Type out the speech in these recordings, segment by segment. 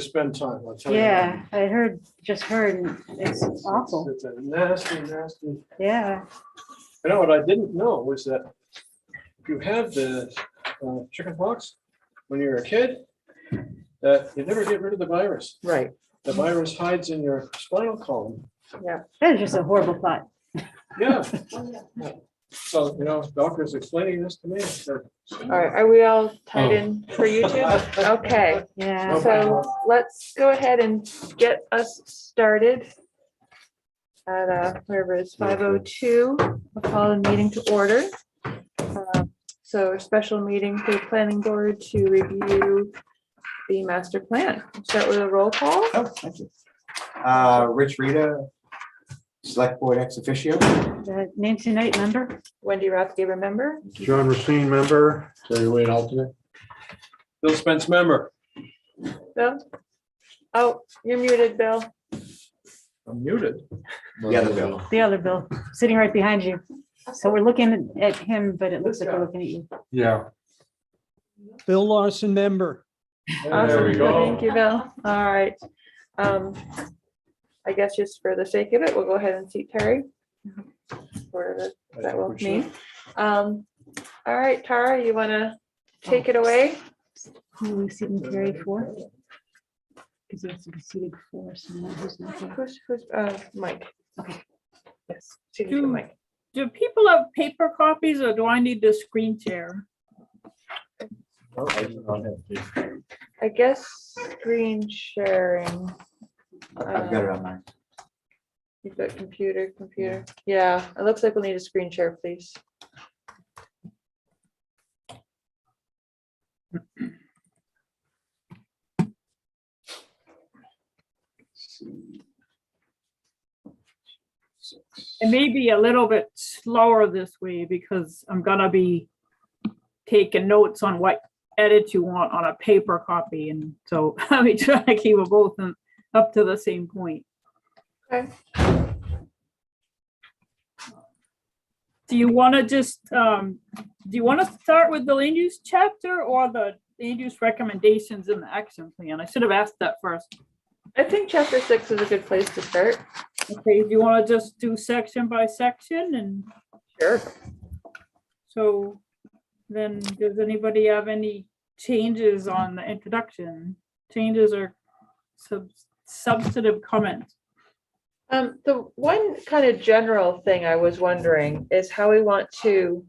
spend time, I'll tell you. Yeah, I just heard, and it's awful. It's a nasty, nasty. Yeah, You know what I didn't know was that if you have the chicken pox when you're a kid, that you never get rid of the virus. Right. The virus hides in your spinal column. Yeah. that is just a horrible thought. Yeah. So, doctors explaining this to me. All right. Are we all tied in for YouTube? Okay. Yeah, So let's go ahead and get us started at wherever it's 5:02. We'll call the meeting to order. So a special meeting for the planning board to review the master plan. Start with a roll call. Oh, thank you. Rich Rita, Select Board ex officio. the Nancy Knight member. Wendy Rathgeber, member. John Racine, member. Terry Wade, alternate. Bill Spence, member. Bill? Oh, you're muted, Bill. I'm muted. The other Bill. The other Bill, sitting right behind you. So we're looking at him, but it looks like we're looking at you. Yeah. Bill Larson, member. There we Awesome. go. Thank you, Bill. All right. I guess just for the sake of it, we'll go ahead and seat Terry. Whatever that will mean. All right, Tara, you want to take it away? Who are we sitting Terry for? Because he has to be seated for someone who's not here. Who's Mike? Okay. Yes, seated for Mike. Do people have paper copies or do I need the screen share? I guess screen sharing. I've got it on mine. You've got computer. Yeah, it looks like we'll need a screen share, please. It may be a little bit slower this way because I'm gonna be taking notes on what edits you want on a paper copy. And so I'll be trying to keep them both up to the same point. Okay. Do you want to just, do you want to start with the land use chapter or the land use recommendations in the action plan? I should have asked that first. I think chapter 6 is a good place to start. Okay, do you want to just do section by section and? Sure. So then does anybody have any changes on the introduction? Changes or substantive comments? The one kind of general thing I was wondering is how we want to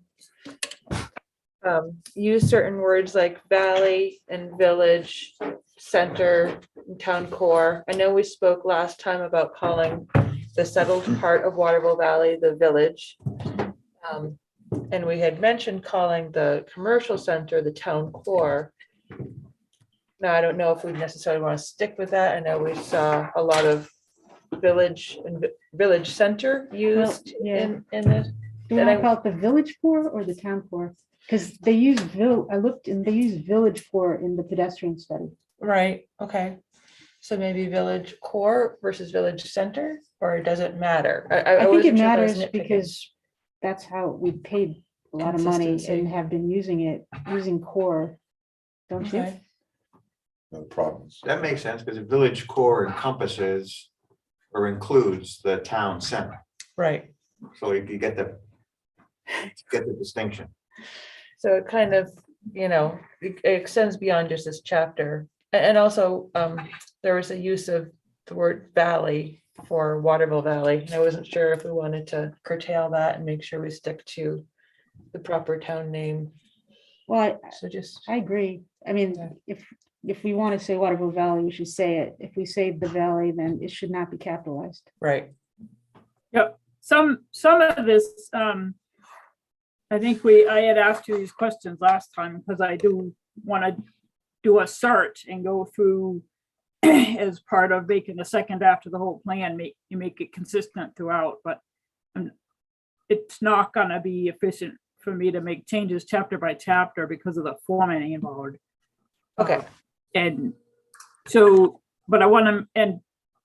use certain words like valley and village, center, and town core. I know we spoke last time about calling the settled part of Waterville Valley the village. And we had mentioned calling the commercial center the town core. Now, I don't know if we necessarily want to stick with that. I know we saw a lot of village and village center used yeah. in this. Do we want to call it the village core or the town core? Because they use I looked and they use village core in the pedestrian study. Right, okay. So maybe village core versus village center, or does it matter? I think it wasn't sure if I was matters nitpicking. because that's how we paid a lot of money Consistency. and have been using core. Don't you? Okay. No problems. That makes sense because the village core encompasses or includes the town center. Right, So if you get the distinction. so it kind of, it extends beyond just this chapter. And also, there was a use of the word valley for Waterville Valley. And I wasn't sure if we wanted to curtail that and make sure we stick to the proper town name. Well, So just, I agree. I mean, Yeah. if we want to say Waterville Valley, we should say it. If we say the valley, then it should not be capitalized. right, Yep, some of this, I think I had asked you these questions last time because I do want to do a search and go through as part of making the second after the whole plan, make it consistent throughout, but it's not gonna be efficient for me to make changes chapter by chapter because of the formatting involved. okay, And so, but I want to, and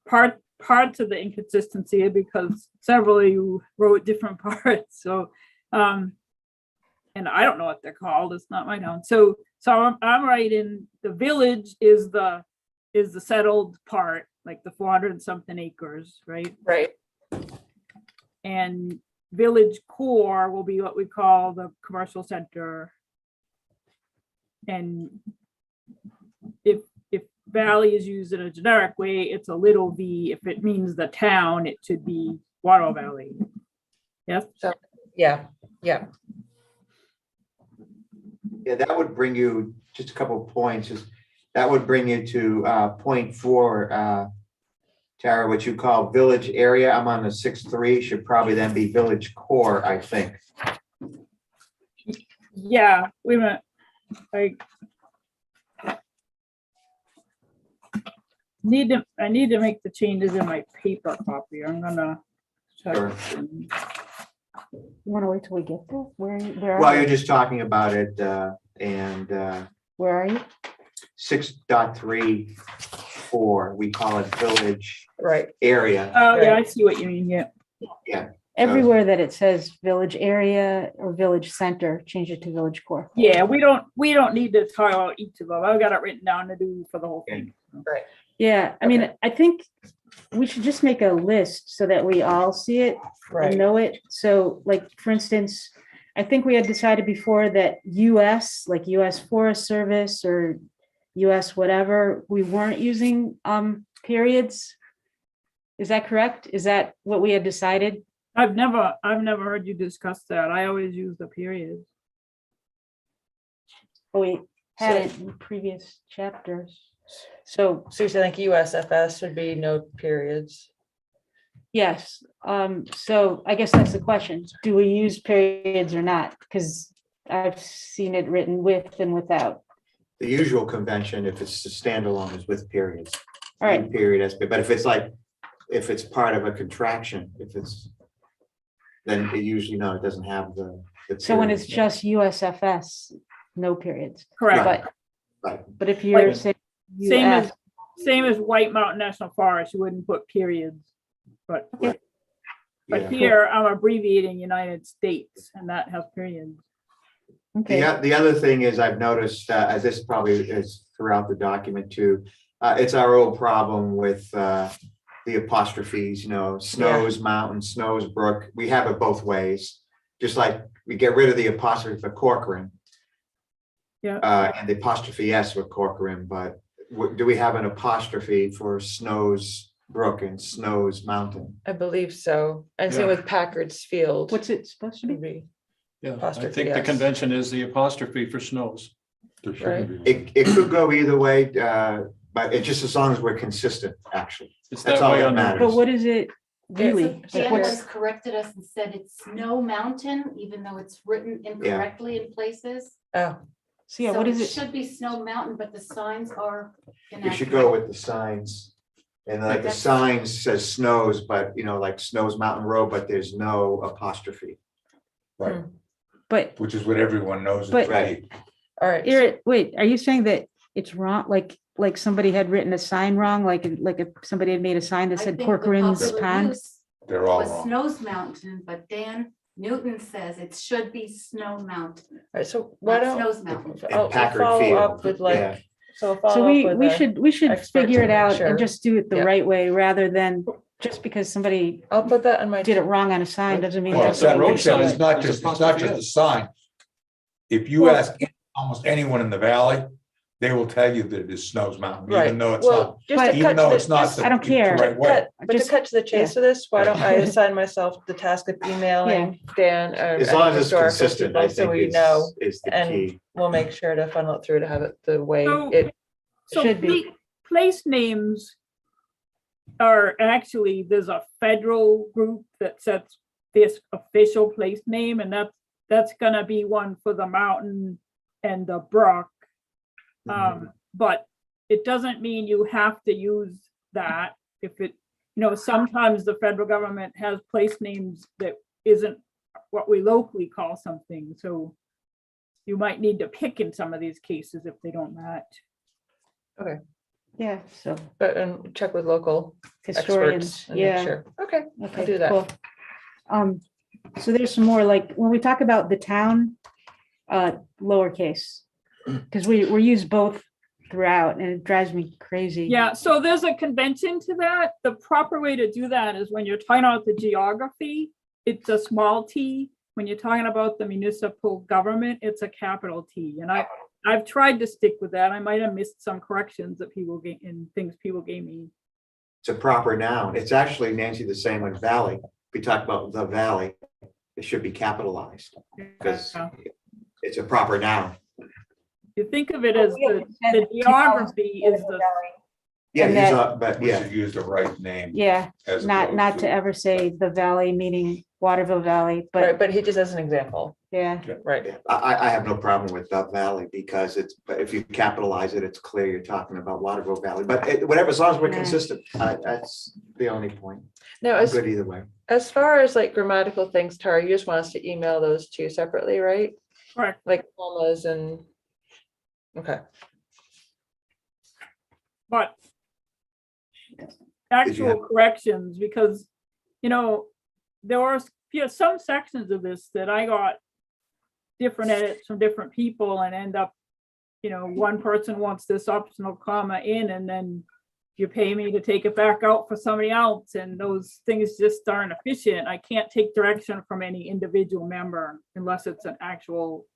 parts of the inconsistency is because several of you wrote different parts. So, and I don't know what they're called. It's not my town. So I'm writing the village is is the settled part, like the 400 and something acres, right? Right. And village core will be what we call the commercial center. And if valley is used in a generic way, it's a little v. If it means the town, it should be Water Valley. Yes, Yeah, Yeah, that would bring you, just a couple of points, that would bring you to point 4, Tara, what you call village area. I'm on the 6.3, should probably then be village core, I think. yeah, wait a minute. I need to make the changes in my paper copy. I'm gonna check. Sure. You want to wait till we get there? Where Well, are you're you? just talking about it, and Where are you? 6.3.4, we call it village right. area. Oh, yeah, I see what you mean, yeah. Everywhere that it says village area or village center, change it to village core. Yeah, we don't need to talk about each of them. I've got it written down to do for the whole thing. Yeah, I mean, I think we should just make a list so that we all see it and Right. know it. So like, for instance, I think we had decided before that US, like US Forest Service or US whatever, we weren't using periods. Is that correct? Is that what we had decided? I've never heard you discuss that. I always use the period. Oh, we had it in previous chapters. So So you think USFS would be no periods? yes, so I guess that's the question. Do we use periods or not? Because I've seen it written with and without. The usual convention, if it's a standalone, is with periods. All right, Period, but if it's like, if it's part of a contraction, then it usually, no, it doesn't have the. so when period. it's just USFS, no periods. Correct. But, Right. but if you're Like, saying Same US, as White Mountain National Forest, you wouldn't put periods. But Yeah. here I'm abbreviating United States and that has periods. okay, The other thing is I've noticed, as this probably is throughout the document too, it's our old problem with the apostrophes, Snows Mountain, Snows Brook. We have it both ways. Just like we get rid of the apostrophe for Corcoran. Yeah. And the apostrophe S with Corcoran, but do we have an apostrophe for Snows Brook and Snows Mountain? I believe so. And same Yeah. with Packard's Field. what's it supposed to would be? be? Yeah, I Apostrophe think the S. convention is the apostrophe for snows. There shouldn't be. It could go either way, but it just as long as we're consistent, actually. It's That's that all way that on matters. But what is it really? So Like, Jan what's- has corrected us and said it's Snow Mountain, even though it's written incorrectly in places. Oh, So yeah, what is it? Should be Snow Mountain, but the signs are. We should go with the signs. And like the signs says Snows, but like Snows Mountain Road, but there's no apostrophe. Right, But, which is what everyone knows. But- it's right. all right. wait, are you saying that it's wrong? Like somebody had written a sign wrong, like if somebody had made a sign that said Corcoran's Pond? They're all Was wrong. Snows Mountain, but Dan Newton says it should be Snow Mountain. All right, so why Not don't, Snows Mountain. I'll Packard follow Field, up with yeah. like, so I'll So follow up with we should expert figure it to make out sure. and just do it the Yeah. right way rather than just because somebody I'll put that on my. did it wrong on a sign doesn't mean Well, that's that the road right sign. way. it's not just the sign. If you Well- ask almost anyone in the valley, they will tell you that it is Snows Mountain, Right, even though it's well, not, just to But- even cut though to it's the, not. just the I don't care. right way. cut, but to Just- cut to the chase of this, why don't I assign myself the task of emailing Dan or As any long as it's historical consistent, people, I so think we know, is the and key. we'll make sure to funnel it through to have it the way So- it, So Should be. place names are actually, there's a federal group that sets this official place name, and that's gonna be one for the mountain and the brook. But it doesn't mean you have to use that if it, sometimes the federal government has place names that isn't what we locally call something, so you might need to pick in some of these cases if they don't match. Yeah, so but, and check with local historians, experts and make yeah. sure. Okay, Okay, do that. cool. So there's some more, like, when we talk about the town, lowercase, because we use both throughout, and it drives me crazy. Yeah, so there's a convention to that. The proper way to do that is when you're talking about the geography, it's a small t. When you're talking about the municipal government, it's a capital T. And I've tried to stick with that. I might have missed some corrections that people gave in things people gave me. It's a proper noun. It's actually, Nancy, the same with valley. We talk about the valley, it should be capitalized because it's a proper noun. You think of it as the geography is the, Yeah, And use that- but We yeah, should use the right name. Yeah, as not opposed to ever say the valley, meaning Waterville Valley, Right, but but he just as an example, yeah, right? I have no problem with the valley because it's, but if you capitalize it, it's clear you're talking about Waterville Valley, but whatever, as long as we're Yeah. consistent, that's the only point. Now, I'm good either way. as far as like grammatical things, Tara, you just want us to email those two separately, right? correct. Like commas and, okay. But Did actual you corrections, because, there were some sections of this that I got different edits from different people and end up, one person wants this optional comma in, and then you pay me to take it back out for somebody else, and those things just aren't efficient. I can't take direction from any individual member unless it's an actual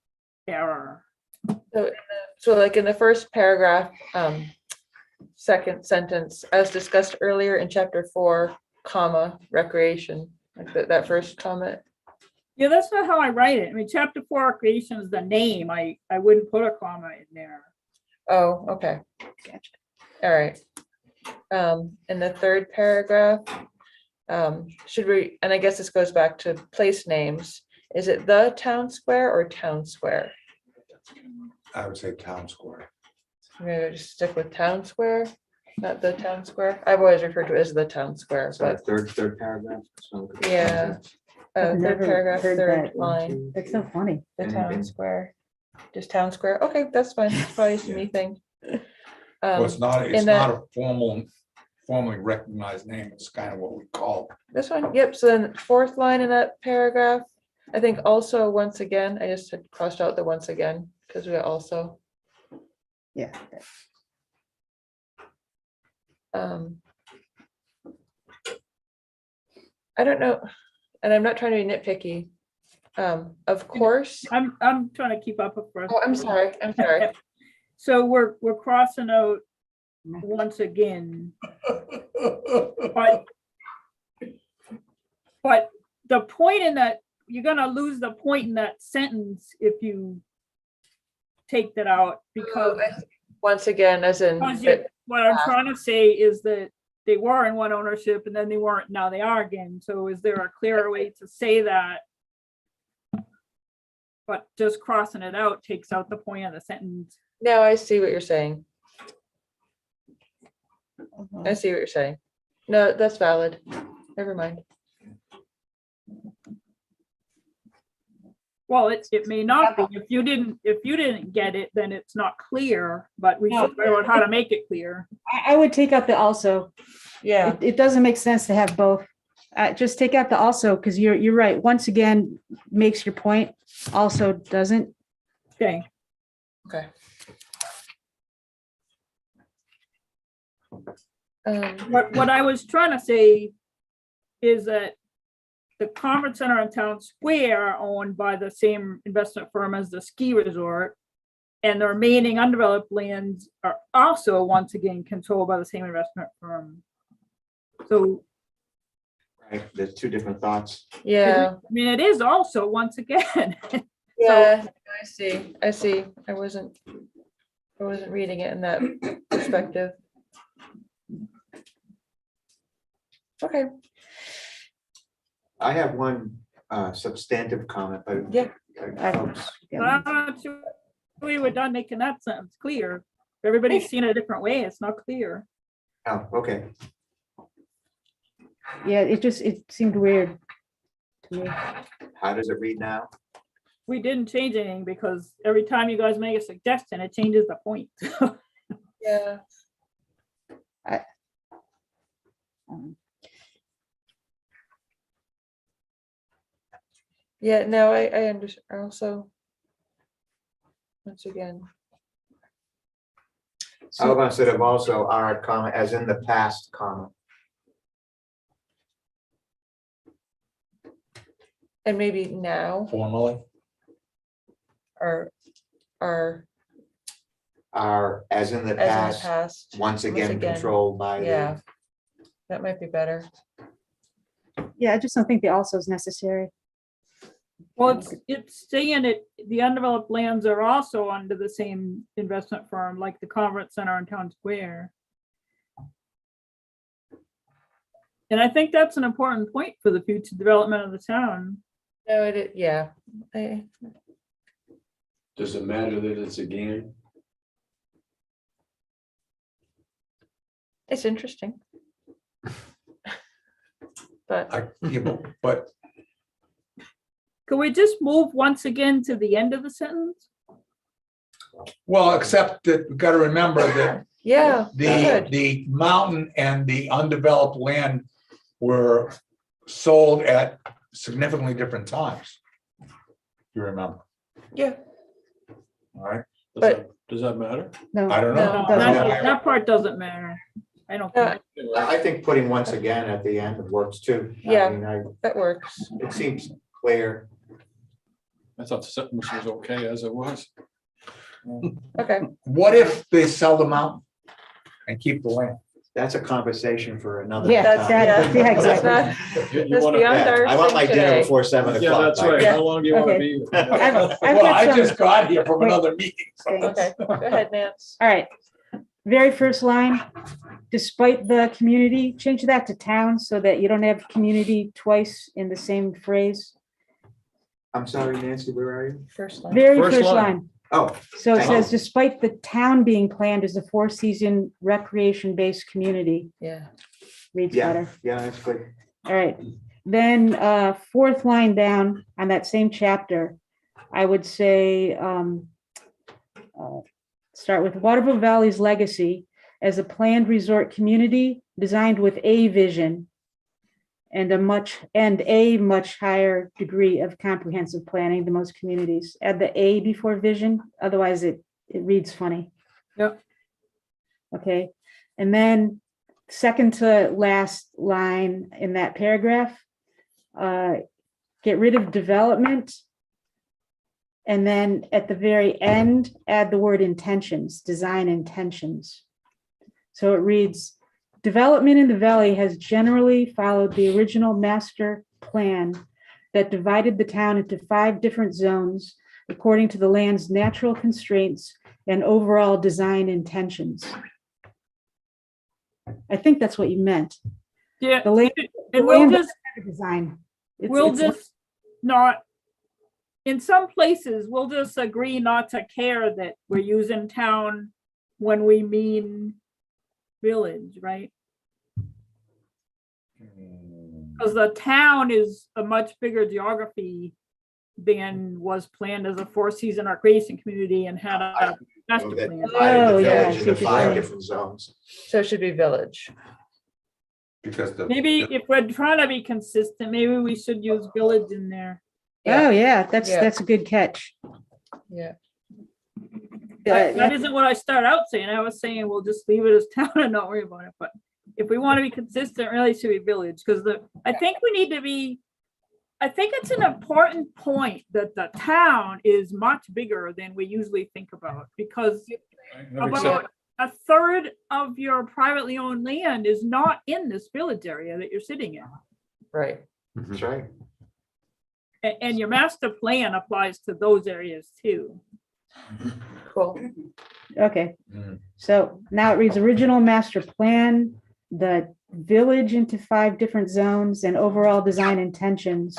error. So like in the first paragraph, second sentence, as discussed earlier in chapter 4, comma, recreation, like that first comment. Yeah, that's not how I write it. I mean, chapter 4 recreation is the name. I wouldn't put a comma in there. Oh, okay. Gotcha. All right. In the third paragraph, should we, and I guess this goes back to place names. Is it the town square or town square? I would say town square. I'm gonna just stick with town square, not the town square. I've always referred to it as the town square, So but third paragraph. So- Yeah. I've third never paragraph, heard third that. line, That's so funny. the And- town and- square. Just town square. Okay, that's fine. It's probably just me thing. Well, it's not in that- a formally recognized name. It's kind of what we call. This one, yep, so then fourth line in that paragraph, I think also once again, I just had crossed out the once again, because we also, Yeah. I don't know, and I'm not trying to be nitpicky. Of course, I'm trying to keep up with. oh, I'm sorry, So we're crossing out once again, but the point in that, you're gonna lose the point in that sentence if you take that out, because once again, as in, what I'm trying to say is that they were in one ownership and then they weren't, now they are again. So is there a clearer way to say that? But just crossing it out takes out the point of the sentence. now I see what you're saying. Uh-huh. I see what you're saying. No, that's valid. Never mind. Well, it may not be. If you didn't get it, then it's not clear, but we should figure out how to make it clear. I would take out the also. Yeah, It doesn't make sense to have both. Just take out the also, because you're right. Once again, makes your point. Also doesn't. Okay. okay. What I was trying to say is that the conference center and town square are owned by the same investment firm as the ski resort. And the remaining undeveloped lands are also once again controlled by the same investment firm. So, Right, there's two different thoughts. Yeah, I mean, it is also once again. yeah, I see. I wasn't reading it in that perspective. Okay, I have one substantive comment, but. Yeah. We were done making that sentence clear. Everybody's seen it a different way. It's not clear. Oh, okay. Yeah, it seemed weird to me. How does it read now? We didn't change anything because every time you guys make a suggestion, it changes the point. yeah. Um, Yeah, no, I understand also. Once again. I was gonna say of also are comma, as in the past, comma. And maybe now Formally, or are Are, as in the as in the past, past. once again again. controlled by Yeah, the. that might be better. Yeah, I just don't think the also is necessary. Well, it's saying it, the undeveloped lands are also under the same investment firm, like the Conference Center in Town Square. And I think that's an important point for the future development of the town. No, yeah. Does it matter that it's again? It's interesting. But but Can we just move once again to the end of the sentence? well, except that we've got to remember that yeah, good. the mountain and the undeveloped land were sold at significantly different times. You remember, Yeah, all right? Does that matter? No. I don't know. No, I don't know. That part doesn't matter. I don't think. I think putting once again at the end works too. Yeah. I mean, that works. it seems clear. I thought the sentence was okay as it was. Okay. What if they sell the mountain and keep the land? That's a conversation for another Yeah, time. that- yeah, That's exactly. not- You That's wanna- beyond Yeah, our I want my thing dinner today. before 7 Yeah, o'clock. that's right. Yeah. How long do you want to Okay. be? I've Well, got I some- just got here from Wait. another meeting. so- Okay, go ahead, Nance. All right. Very first line, despite the community, change that to town so that you don't have community twice in the same phrase. I'm sorry, Nancy, where are you? First line. Very First first line. line. Oh, So it Thank says, you. despite the town being planned as a four-season recreation-based community, Yeah. reads yeah, better. yeah, that's good. All right. Then fourth line down on that same chapter, I would say, start with Waterville Valley's legacy as a planned resort community designed with a vision and a much higher degree of comprehensive planning than most communities. Add the A before vision, otherwise it reads funny. Yep. Okay, and then second to last line in that paragraph, get rid of development. And then at the very end, add the word intentions, design intentions. So it reads, development in the valley has generally followed the original master plan that divided the town into 5 different zones according to the land's natural constraints and overall design intentions. I think that's what you meant. Yeah, The land, and we'll land just, design. we'll just not, in some places, we'll just agree not to care that we're using town when we mean village, right? Because the town is a much bigger geography than was planned as a 4-season recreation community and had a master That plan. divided the Oh, yeah, I village see into what you're 5 saying. different zones. So it should be village. Because Maybe if we're trying to be consistent, maybe we should use village in there. Oh, yeah, that's Yeah. a good catch. Yeah. That isn't what I started out saying. I was saying we'll just leave it as town and not worry about it. But if we want to be consistent, it really should be village, because I think we need to be, I think it's an important point that the town is much bigger than we usually think about, because about a third of your privately owned land is not in this village area that you're sitting in. Right. That's right. And your master plan applies to those areas too. Cool. Okay, Mm. so now it reads original master plan, the village into 5 different zones and overall design intentions.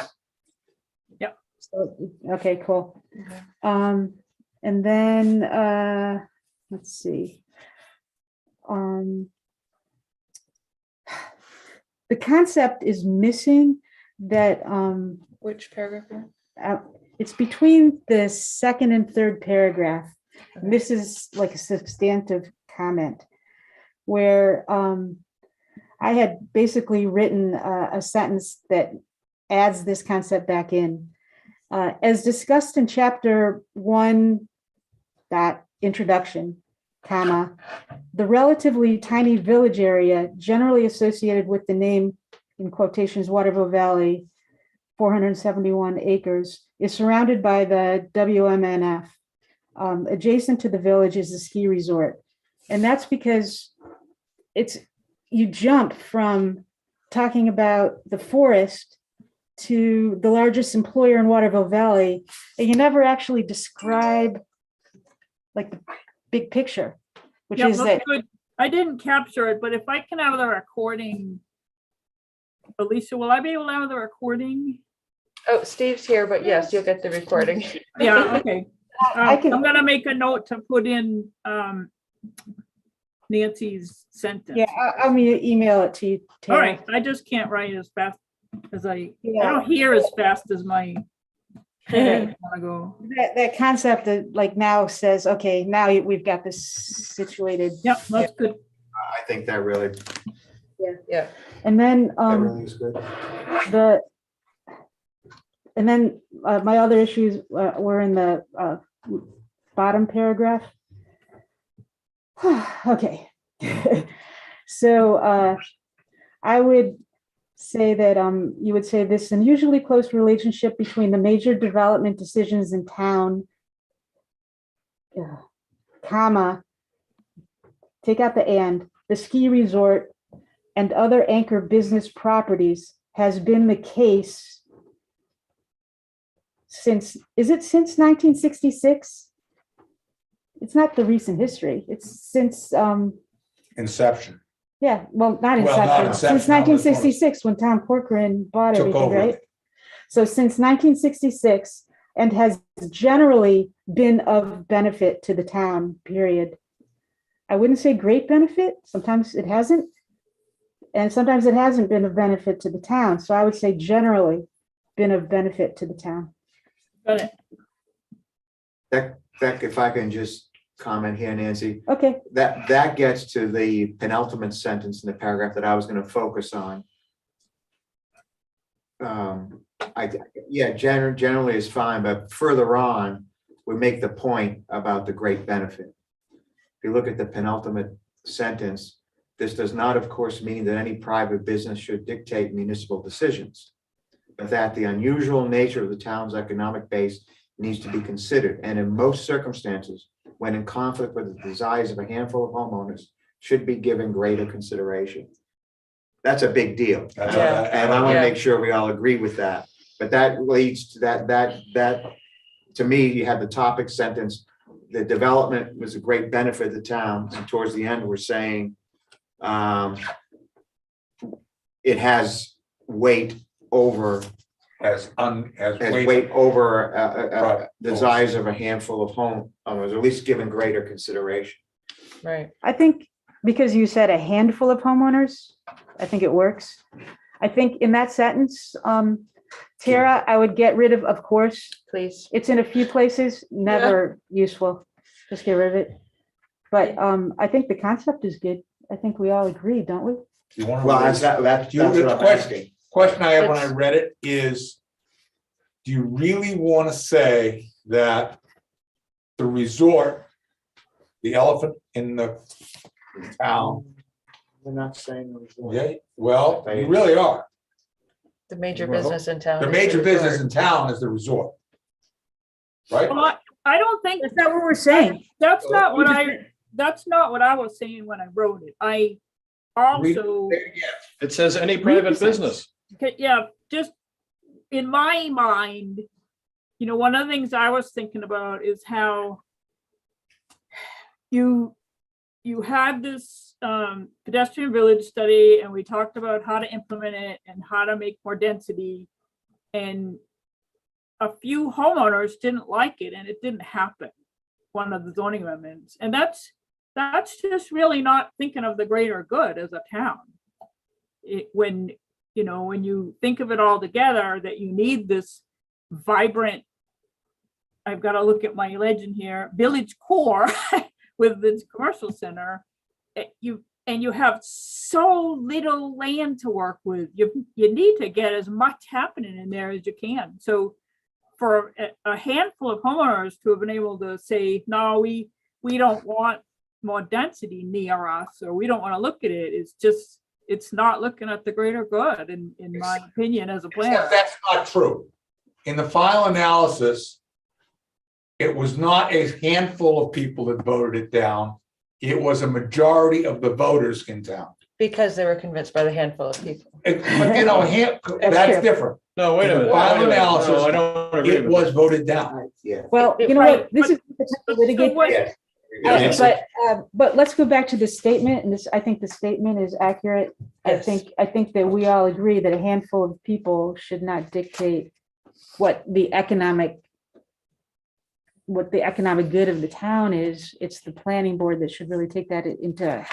Yep. So, okay, cool. Okay. And then, let's see. The concept is missing that, Which paragraph? are you it's between the second and third paragraph. And this is like a substantive comment where I had basically written a sentence that adds this concept back in. As discussed in chapter 1 introduction, comma, the relatively tiny village area generally associated with the name, in quotations, Waterville Valley, 471 acres, is surrounded by the WMNF. Adjacent to the village is the ski resort. And that's because you jump from talking about the forest to the largest employer in Waterville Valley, and you never actually describe like the big picture, which Yeah, is that's that, good. I didn't capture it, but if I can have the recording, Alicia, will I be able to have the recording? Oh, Steve's here, but yes, you'll get the recording. Yeah, okay. I can- I'm gonna make a note to put in Nancy's sentence. yeah, I'll email it to you, All Tara. right, I just can't write as fast as I Yeah. don't hear as fast as my head wanna go. That concept that like now says, okay, now we've got this situated. Yep, that's good. I think that really, Yeah, And then, that really is good. my other issues were in the bottom paragraph. Okay. So I would say that you would say this unusually close relationship between the major development decisions in town, comma, take out the and, the ski resort and other anchor business properties has been the case since 1966? It's not the recent history. It's since, Inception. yeah, well, not Well, not inception, inception, since no, but 1966, when Tom Corcoran bought Took everything, over. right? So since 1966, and has generally been of benefit to the town, period. I wouldn't say great benefit. Sometimes it hasn't. And sometimes it hasn't been of benefit to the town. So I would say generally been of benefit to the town. Got it. That, if I can just comment here, Nancy, Okay, that gets to the penultimate sentence in the paragraph that I was gonna focus on. Generally is fine, but further on, we make the point about the great benefit. If you look at the penultimate sentence, this does not, of course, mean that any private business should dictate municipal decisions, but that the unusual nature of the town's economic base needs to be considered, and in most circumstances, when in conflict with the desires of a handful of homeowners, should be given greater consideration. That's a big deal. That's Yeah. all that- And I want to Yeah. make sure we all agree with that. But that leads to that, to me, you have the topic sentence, the development was a great benefit of the town. And towards the end, we're saying it has weight over, As has weight over Right. desires of a handful of homeowners, at least given greater consideration. right. I think because you said a handful of homeowners, I think it works. I think in that sentence, Tara, I would get rid of course. Please. It's in a few places, never useful. Just get rid of it. But I think the concept is good. I think we all agree, don't we? You want Well, to, that's You- what the I'm question- asking. question I had when I read it is, do you really want to say that the resort, the elephant in the town, We're not saying. yeah, well, you really are. The major Well, business in town. The is major resort. business in town is the resort. Right? Well, I don't think That's not what we're saying. that's not what I was saying when I wrote it. I also, It says any private business. okay, yeah, just in my mind, one of the things I was thinking about is how you had this pedestrian village study, and we talked about how to implement it and how to make more density. And a few homeowners didn't like it, and it didn't happen. One of the zoning amendments, and that's just really not thinking of the greater good as a town. When you think of it all together, that you need this vibrant, I've got to look at my legend here, village core with this commercial center. You have so little land to work with. You need to get as much happening in there as you can. So for a handful of homeowners to have been able to say, no, we don't want more density near us, or we don't want to look at it. It's just, it's not looking at the greater good, in my opinion, as a planner. Except that's not true. In the final analysis, it was not a handful of people that voted it down. It was a majority of the voters in town. Because they were convinced by the handful of people. But you know, that's true. different. No, wait a In the minute. final wait a minute. analysis, No, I don't agree It with was that. voted down. Yeah. Well, you know Right, what, this is but- to litigate, what- Yeah. but let's go back to the statement, and this, I think the statement is accurate. Yes. I think that we all agree that a handful of people should not dictate what the economic good of the town is. It's the planning board that should really take that into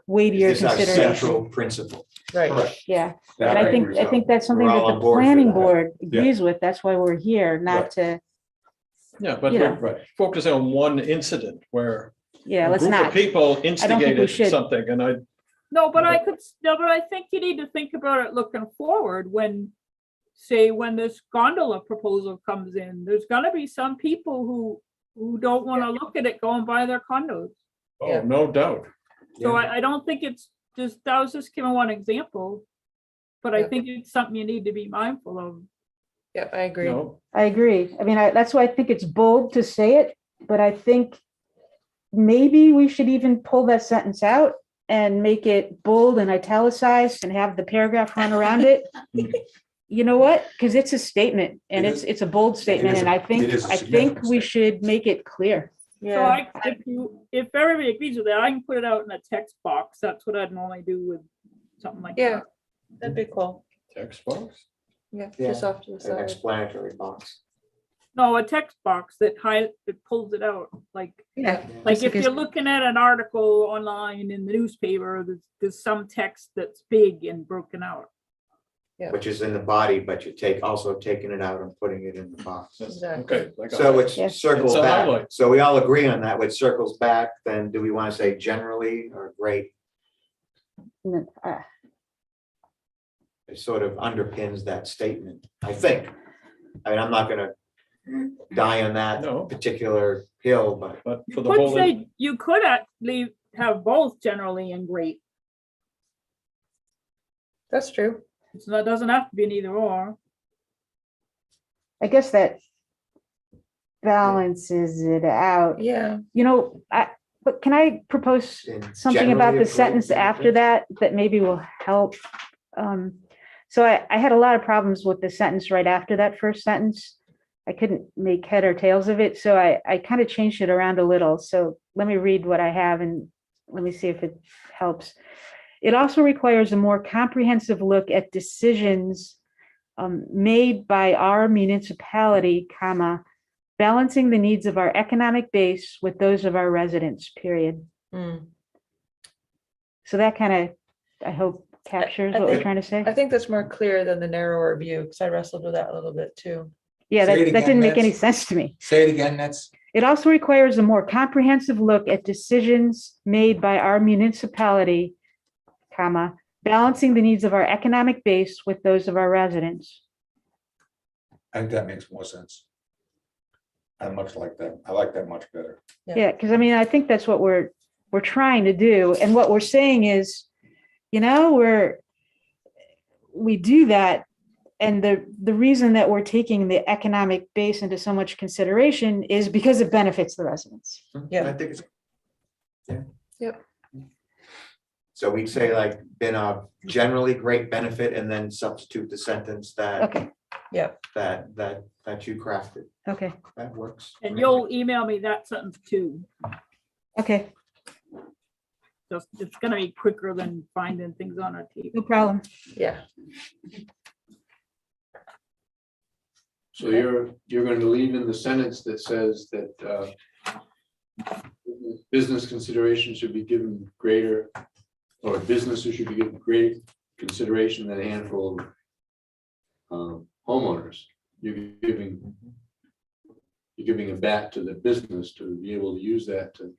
weightier This is our consideration. central principle. Right. Correct. Yeah, That and I I think, agree I with. think that's something We're that all the on board for planning that. board Yeah. agrees with. That's why we're here, Right. not to, Yeah, but you know. we're focusing on one incident where yeah, a let's group of not. people we instigated should. something, and I, No, but I think you need to think about it looking forward when, say, when this gondola proposal comes in, there's gonna be some people who don't wanna look at it going by their condos. oh, no doubt. So I don't think it's just, I was just giving one example, but I Yeah. think it's something you need to be mindful of. Yeah, I agree. No, I agree. I mean, that's why I think it's bold to say it, but I think maybe we should even pull that sentence out and make it bold and italicized and have the paragraph run around it. You know what? Because it's a statement, and It it's a bold statement, is and a- I think, it is a I significant think we should make it clear. So Yeah, if everybody agrees with that, I can put it out in a text box. That's what I'd normally do with something like yeah, that. that'd be cool. text box. Yeah, Yeah. just off to the An side. explanatory box. No, a text box that it pulls it out, like, Yeah. like Just if like you're looking at an article online in the newspaper, there's some text that's big and broken out. Which is in the body, but you also taking it out and putting it in the box. Exactly. Okay. I got So it. it Yes. circles It's a back. highlight. So we all agree on that, which circles back, then do we want to say generally or great? And then, It sort of underpins that statement, I think. I mean, I'm not gonna die on that No. particular hill, but But for the Could whole, say, you could actually have both generally and great. That's true. So that doesn't have to be an either or. I guess that balances it out. Yeah. You know, but can I propose in something about generally the a sentence great after benefit. that maybe will help? So I had a lot of problems with the sentence right after that first sentence. I couldn't make head or tails of it, so I kind of changed it around a little. So let me read what I have and let me see if it helps. It also requires a more comprehensive look at decisions made by our municipality, comma, balancing the needs of our economic base with those of our residents, period. Mm. So that kind of, I hope, captures I what we're think- trying to say. I think that's more clear than the narrower view, because I wrestled with that a little bit too. Yeah, Say it that again, didn't make any Nancy. sense to me. Say it again, that's, It also requires a more comprehensive look at decisions made by our municipality, comma, balancing the needs of our economic base with those of our residents. I think that makes more sense. I much like that. I like that much better. Yeah. Yeah, because I mean, I think that's what we're trying to do. And what we're saying is, you know, we do that. And the reason that we're taking the economic base into so much consideration is because it benefits the residents. Yeah. I think it's. Yeah. Yep. So we'd say like been a generally great benefit and then substitute the sentence that, Okay, that you crafted. okay, That works. And you'll email me that sentence too. okay, Just, it's gonna be quicker than finding things on a tape. no problem. Yeah. So you're going to leave in the sentence that says that business consideration should be given greater, or businesses should be given great consideration than a handful of homeowners. You're giving it back to the business to be able to use that to.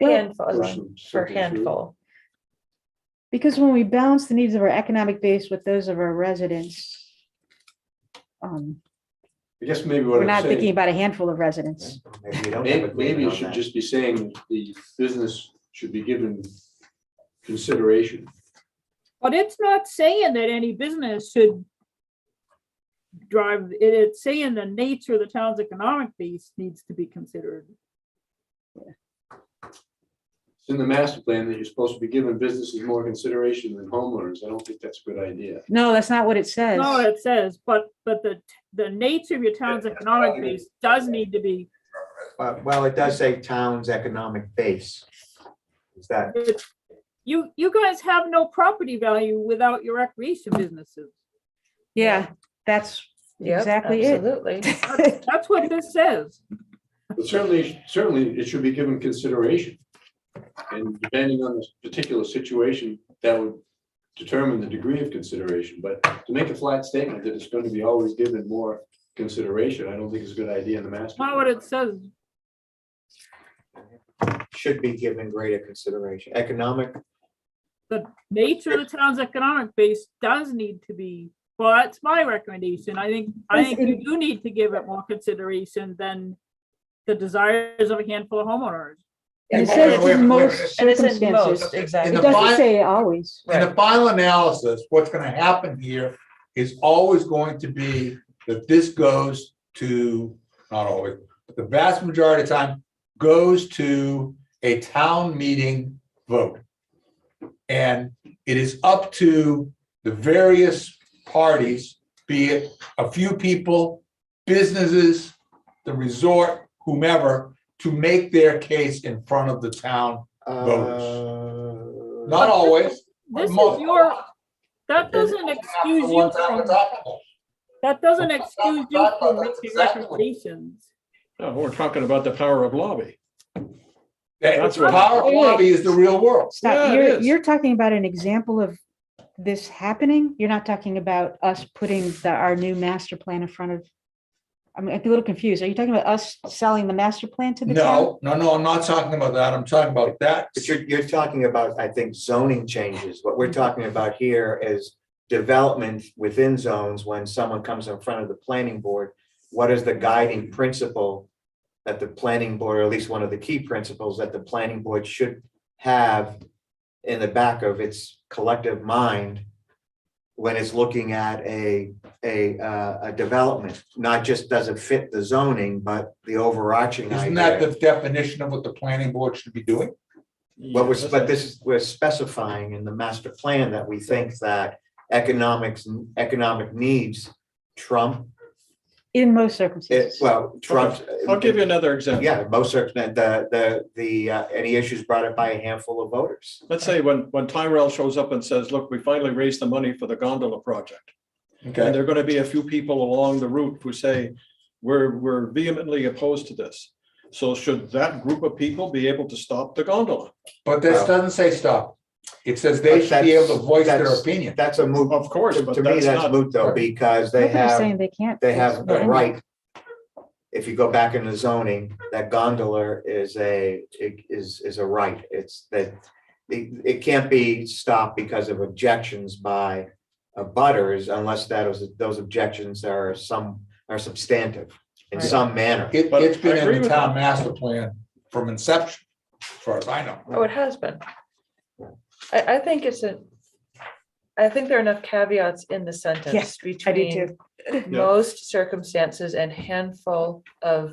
Handful, push some for simple through. handful. Because when we balance the needs of our economic base with those of our residents, I guess maybe what We're I'm not thinking saying, about a handful of residents. Maybe you don't have maybe agreement it on should that. just be saying the business should be given consideration. But it's not saying that any business should drive, it's saying the nature of the town's economic base needs to be considered. It's in the master plan that you're supposed to be giving businesses more consideration than homeowners. I don't think that's a good idea. No, that's not what it says. No, it says, but the nature of your town's economic base does need to be, Well, it does say town's economic base. Is that, you guys have no property value without your recreation businesses. Yeah, that's Yep, exactly it. absolutely. That's what this says. But certainly it should be given consideration. And depending on the particular situation, that would determine the degree of consideration. But to make a flat statement that it's going to be always given more consideration, I don't think is a good idea in the master. Not what it says. should be given greater consideration. Economic, The nature of the town's economic base does need to be, well, that's my recommendation. I think you do need to give it more consideration than the desires of a handful of homeowners. And it says Wait, in wait, most wait. And it's in circumstances. most, In exactly. It the doesn't fi- say always. In the final analysis, what's gonna happen here is always going to be that this goes to, not always, but the vast majority of the time goes to a town meeting vote. And it is up to the various parties, be it a few people, businesses, the resort, whomever, to make their case in front of the town. Not always. but This is most. your, that doesn't excuse you Ones I'm from, talking about. that doesn't excuse you from That's making exactly what- recommendations. No, we're talking about the power of lobby. That's what- power of Wait, wait. lobby is the real world. Yeah, Stop, it you're, is. you're talking about an example of this happening? You're not talking about us putting our new master plan in front of, I'm a little confused. Are you talking about us selling the master plan to the town? No, I'm not talking about that. I'm talking about that. but you're talking about, I think, zoning changes. What we're talking about here is development within zones when someone comes in front of the planning board. What is the guiding principle that the planning board, or at least one of the key principles that the planning board should have in the back of its collective mind when it's looking at a development, not just does it fit the zoning, but the overarching Isn't that idea. the definition of what the planning board should be doing? But this is, we're specifying in the master plan that we think that economic needs trump, In most circumstances. trumps. I'll give you another example. Yeah, most certainly, any issues brought up by a handful of voters. Let's say when Tyrell shows up and says, look, we finally raised the money for the gondola project. And Okay, there are going to be a few people along the route who say, we're vehemently opposed to this. So should that group of people be able to stop the gondola? but this doesn't say stop. It says they But should be able to voice their that's- opinion. That's a moot. Of course, To but to me, that's that's not, moot though, because they Nobody's have, saying they can't. they have They're the in right. If you go back into zoning, that gondola is a right. It's that it can't be stopped because of objections by butters unless those objections are substantive in Right. some manner. It's been I agree in the with town that. master plan from inception, as far as I know. Oh, it has been. I think I think there are enough caveats in the sentence Yes, I do between most circumstances and handful of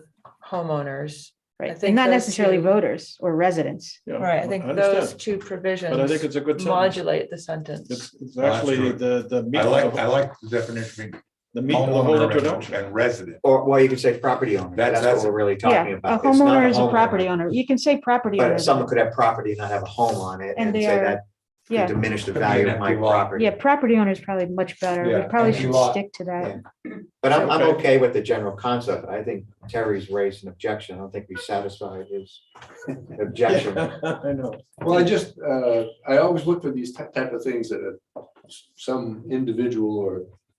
homeowners. I Right, think and not those necessarily two- voters or residents. yeah, Right, I think understand. those two provisions But I think it's a good sentence. modulate the sentence. It's actually the meat I of like the definition the of meat of the whole homeowner introduction. and resident. Or, well, you could say property owner. That's- That's what that's- we're really Yeah, talking a about. It's not homeowner is a homeowner. property owner. You can say property owner. But someone could have property and not have a home on it And and they say are- that could Yeah, diminish the Could be value an of my empty lot. property. yeah, property owner is probably much better. Yeah, We probably empty should lot. stick to that. But I'm Okay. okay with the general concept. I think Terry's raised an objection. I don't think we satisfied his objection. I know. Well, I always look for these type of things that some individual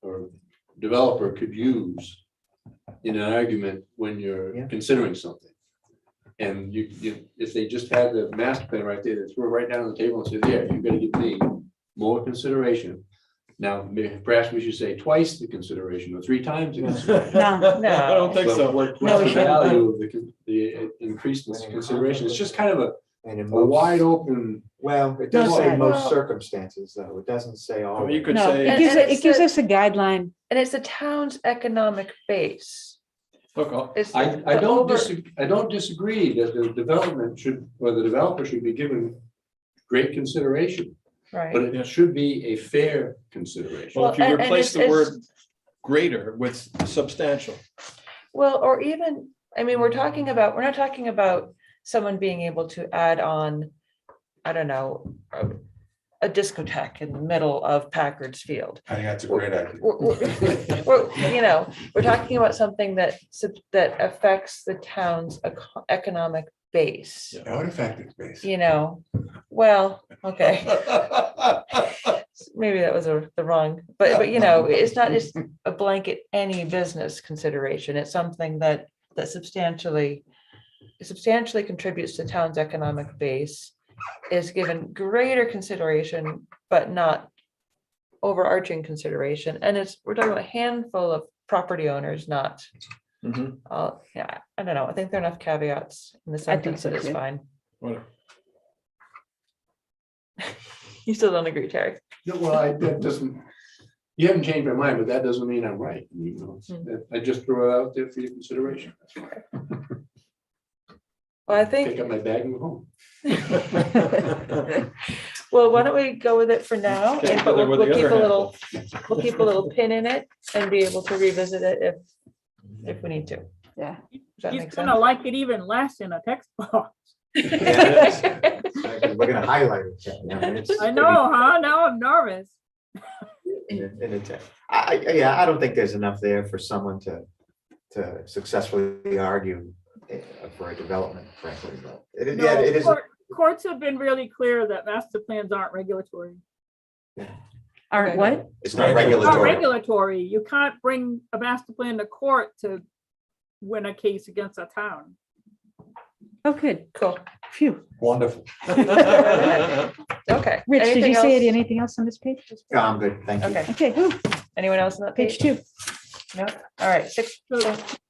or developer could use in an argument when you're Yeah. considering something. And if they just had the master plan right there, they throw it right down on the table and say, there, you're gonna give me more consideration Now, perhaps we should say twice the consideration or 3 times the consideration. No, I don't think so. What's No, the we shouldn't. value of the increased consideration? It's just kind of And in a wide most, open, well, it does No, say sorry. most Well- circumstances, though. It doesn't say all. Well, you could No, say- it gives, And it it's gives a- us a guideline. And it's the town's economic base. Okay. It's I the don't over- I don't disagree that the development should, or the developer should be given great consideration, but Right, it should be a fair consideration. Well, if you Well, and replace the it's- word greater with substantial. well, or even, I mean, we're not talking about someone being able to add on, I don't know, a discotheque in the middle of Packard's Field. I think that's a great idea. We're talking about something that affects the town's economic base, Yeah. That would affect its base. well, okay, maybe that was the wrong, but it's not just a blanket any business consideration. It's something that substantially contributes to the town's economic base, is given greater consideration, but not overarching consideration. And we're talking about a handful of property owners, not, Mhm. yeah, I don't know. I think there are enough caveats in the I think sentence so that it's too. fine. Whatever. You still don't agree, Terry? No, well, that doesn't, you haven't changed my mind, but that doesn't mean I'm right. I just throw it out there for your consideration. Well, I Pick think, up my bag and go home. well, why don't we go with it for now? Okay, But with we'll the keep a other little, we'll keep a little pin in it and be able to revisit it if we need to. Yeah. Does that He's make gonna sense? like it even less in a text box. Yes. We're gonna highlight it. It's I know, huh? Now I'm nervous. In a text. Yeah, I don't think there's enough there for someone to successfully argue for a development, frankly. But it, yeah, No, it is. Courts have been really clear that master plans aren't regulatory. Aren't Okay. what? It's not Not regulatory. regulatory. You can't bring a master plan to court to win a case against a town. Oh, good. Cool. Phew. Wonderful. Okay. Rich, did Anything you say else? anything else on this page? No, I'm good, thank you. Okay. Okay, whew, Anyone else on that page page? 2. No? All right.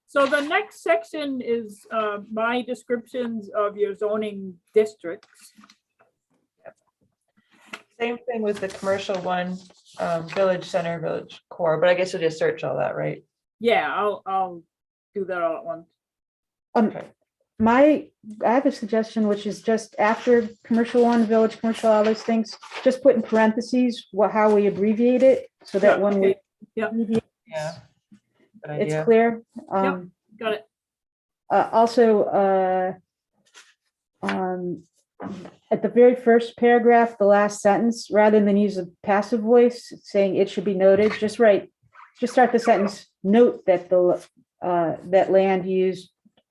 So the next section is my descriptions of your zoning districts. Same thing with the commercial one, village center, village core, but I guess you'll just search all that, right? Yeah, I'll do that all at once. Okay. I have a suggestion, which is just after commercial 1, village commercial, all those things, just put in parentheses how we abbreviate it, so that Yeah, when we okay. Yeah. abbreviate, Yeah. Good it's idea. clear. Got it. Also, at the very first paragraph, the last sentence, rather than use a passive voice saying it should be noted, just start the sentence, note that that land used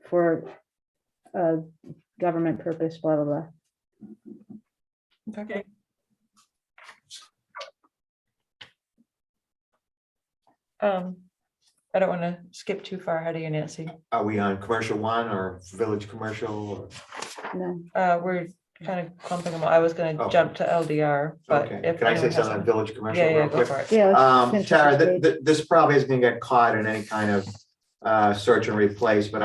for government purpose, blah, blah, blah. Okay. I don't want to skip too far ahead of you, Nancy. Are we on commercial 1 or village commercial? No. We're kind of clumping them all. I was gonna Oh. jump to LDR, but Okay, if can I say anyone has something on village commercial? Yeah, yeah, real go quick? for it. Yeah. let's finish Tara, this page. this probably isn't gonna get caught in any kind of search and replace, but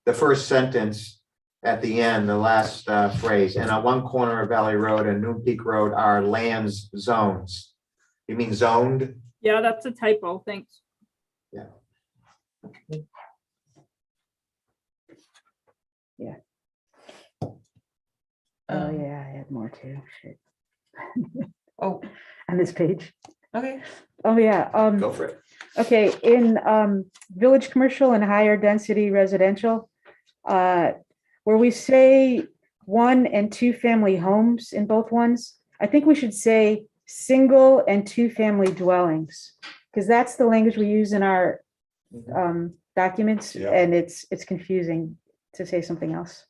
the first sentence at the end, the last phrase, and on one corner of Valley Road and Noon Peak Road are lands zones. You mean zoned? Yeah, that's a typo. Thanks. Oh, yeah, I had more too. Shit. Oh, On this page. okay. Oh, yeah. Go for it. Okay, in village commercial and higher density residential, where we say 1 and 2 family homes in both ones, I think we should say single and 2 family dwellings, because that's the language we use in our documents, Yeah. and it's confusing to say something else.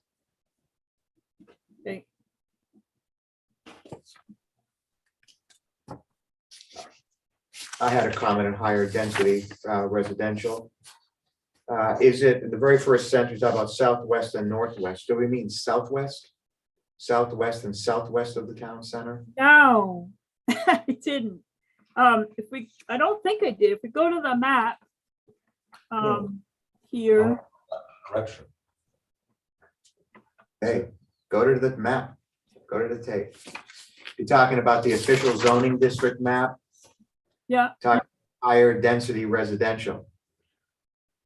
Okay. I had a comment on higher density residential. Is it, in the very first sentence about southwest and northwest, do we mean southwest? Southwest and southwest of the town center? No, I didn't. I don't think I did. If we go to the map, here, Correction. Hey, go to the map, go to the tape. You're talking about the official zoning district map, yeah, higher density residential.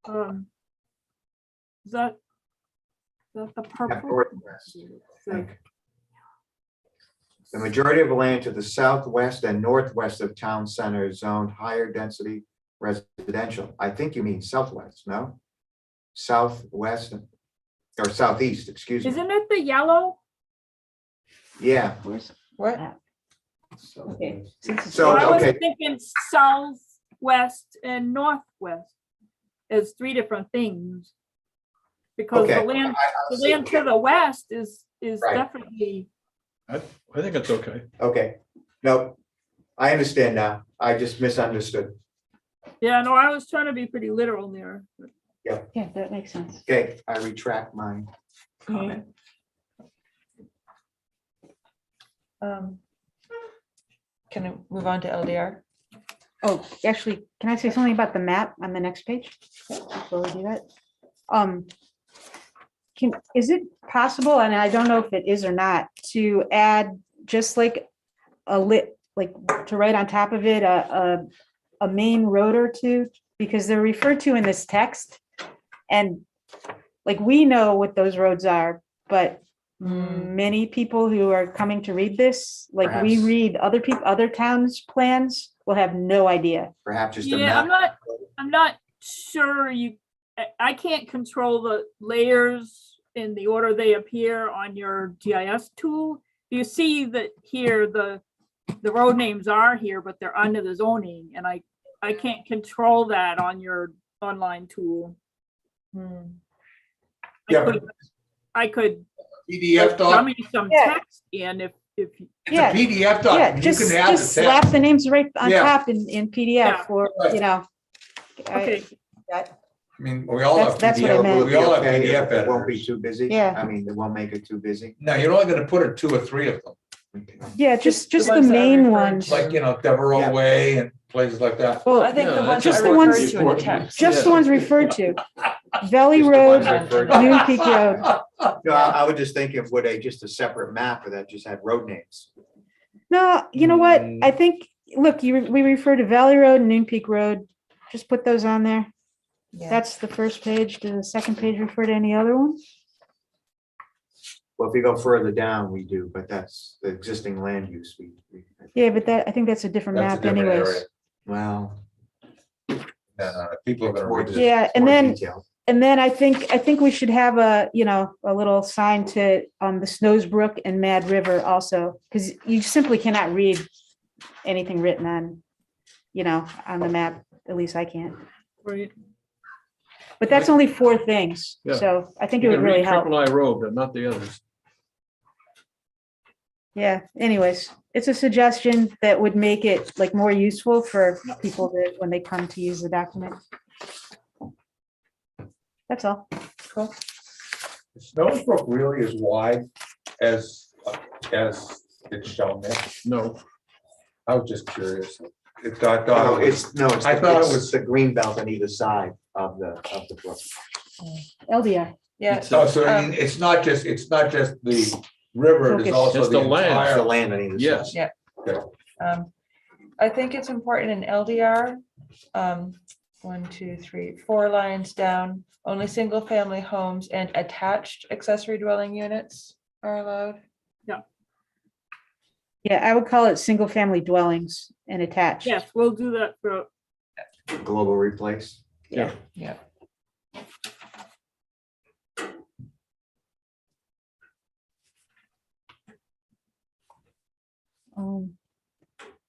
is that the Yeah, purple? northwest, I think. The majority of land to the southwest and northwest of town center is zoned higher density residential. I think you mean southwest, no? Southwest or southeast, excuse me. Isn't it the yellow? Yeah. What? Okay. So, I was okay, thinking southwest and northwest as three different things. Because Okay. the land I to the west is Right. definitely, I think it's okay. okay. No, I understand now. I just misunderstood. yeah, no, I was trying to be pretty literal there. Yeah, that makes sense. Okay, I retract my comment. Can I move on to LDR? Oh, actually, can I say something about the map on the next page? Before we do that? Is it possible, and I don't know if it is or not, to add just like to write on top of it, a main road or two? Because they're referred to in this text. And like, we know what those roads are, but many people who are coming to read this, like we Perhaps. read other towns' plans, will have no idea. Perhaps just a Yeah, map. I'm not sure I can't control the layers in the order they appear on your GIS tool. You see that here, the road names are here, but they're under the zoning, and I can't control that on your online tool. Yeah, but I could PDF doc, dummy some Yeah. text in if it's a Yeah, PDF Yeah, doc, you just can add the slap text. the names right on Yeah. top in PDF Yeah. or, Right. you know. Okay. I mean, we all have That's what I PDF, meant. we all have Okay, PDF it won't be editors. too busy. Yeah. I mean, it won't make it too busy. No, you're only gonna put in 2 or 3 of them, Yeah, just the the ones that are main referred ones. to. like, Devereaux Yeah. Way and places like that. Well, I think the Yeah, ones just that are the ones- referred to in the text. just the ones referred to. Valley Just the Road, ones referred to. Noon Peak Road. No, I would just think of would just a separate map or that just had road names. No, you know what? I think, look, we refer to Valley Road and Noon Peak Road. Just put those on there. Yeah. That's the first page. Does the second page refer to any other one? Well, if you go further down, we do, but that's the existing land use. Yeah, but I think that's a different That's a map different anyways. area. Well. People are it's gonna more read dis- this. Yeah, it's and more then- detailed. And then I think we should have a little sign to the Snowsbrook and Mad River also, because you simply cannot read anything written on the map. At least I can't. Right. But that's only 4 things. Yeah. So I think it You would can really read help. Triple I Road, but not the others. Yeah, anyways, it's a suggestion that would make it like more useful for people when they come to use the document. That's all. Snowsbrook really is wide as it's shown there. No, I was just curious. I No, thought it was- it's I thought it it's was- the green belt on either side of the brook. LDR. Yeah, Oh, so I mean, it's not just the river, Focus. it's also It's the the land. It's the entire. land on either side. yes. I think it's important in LDR. 1, 2, 3, 4 lines down, only single-family homes and attached accessory dwelling units are allowed. Yeah, I would call it single-family dwellings and attached. Yes, we'll do that for, Global replace. Yeah.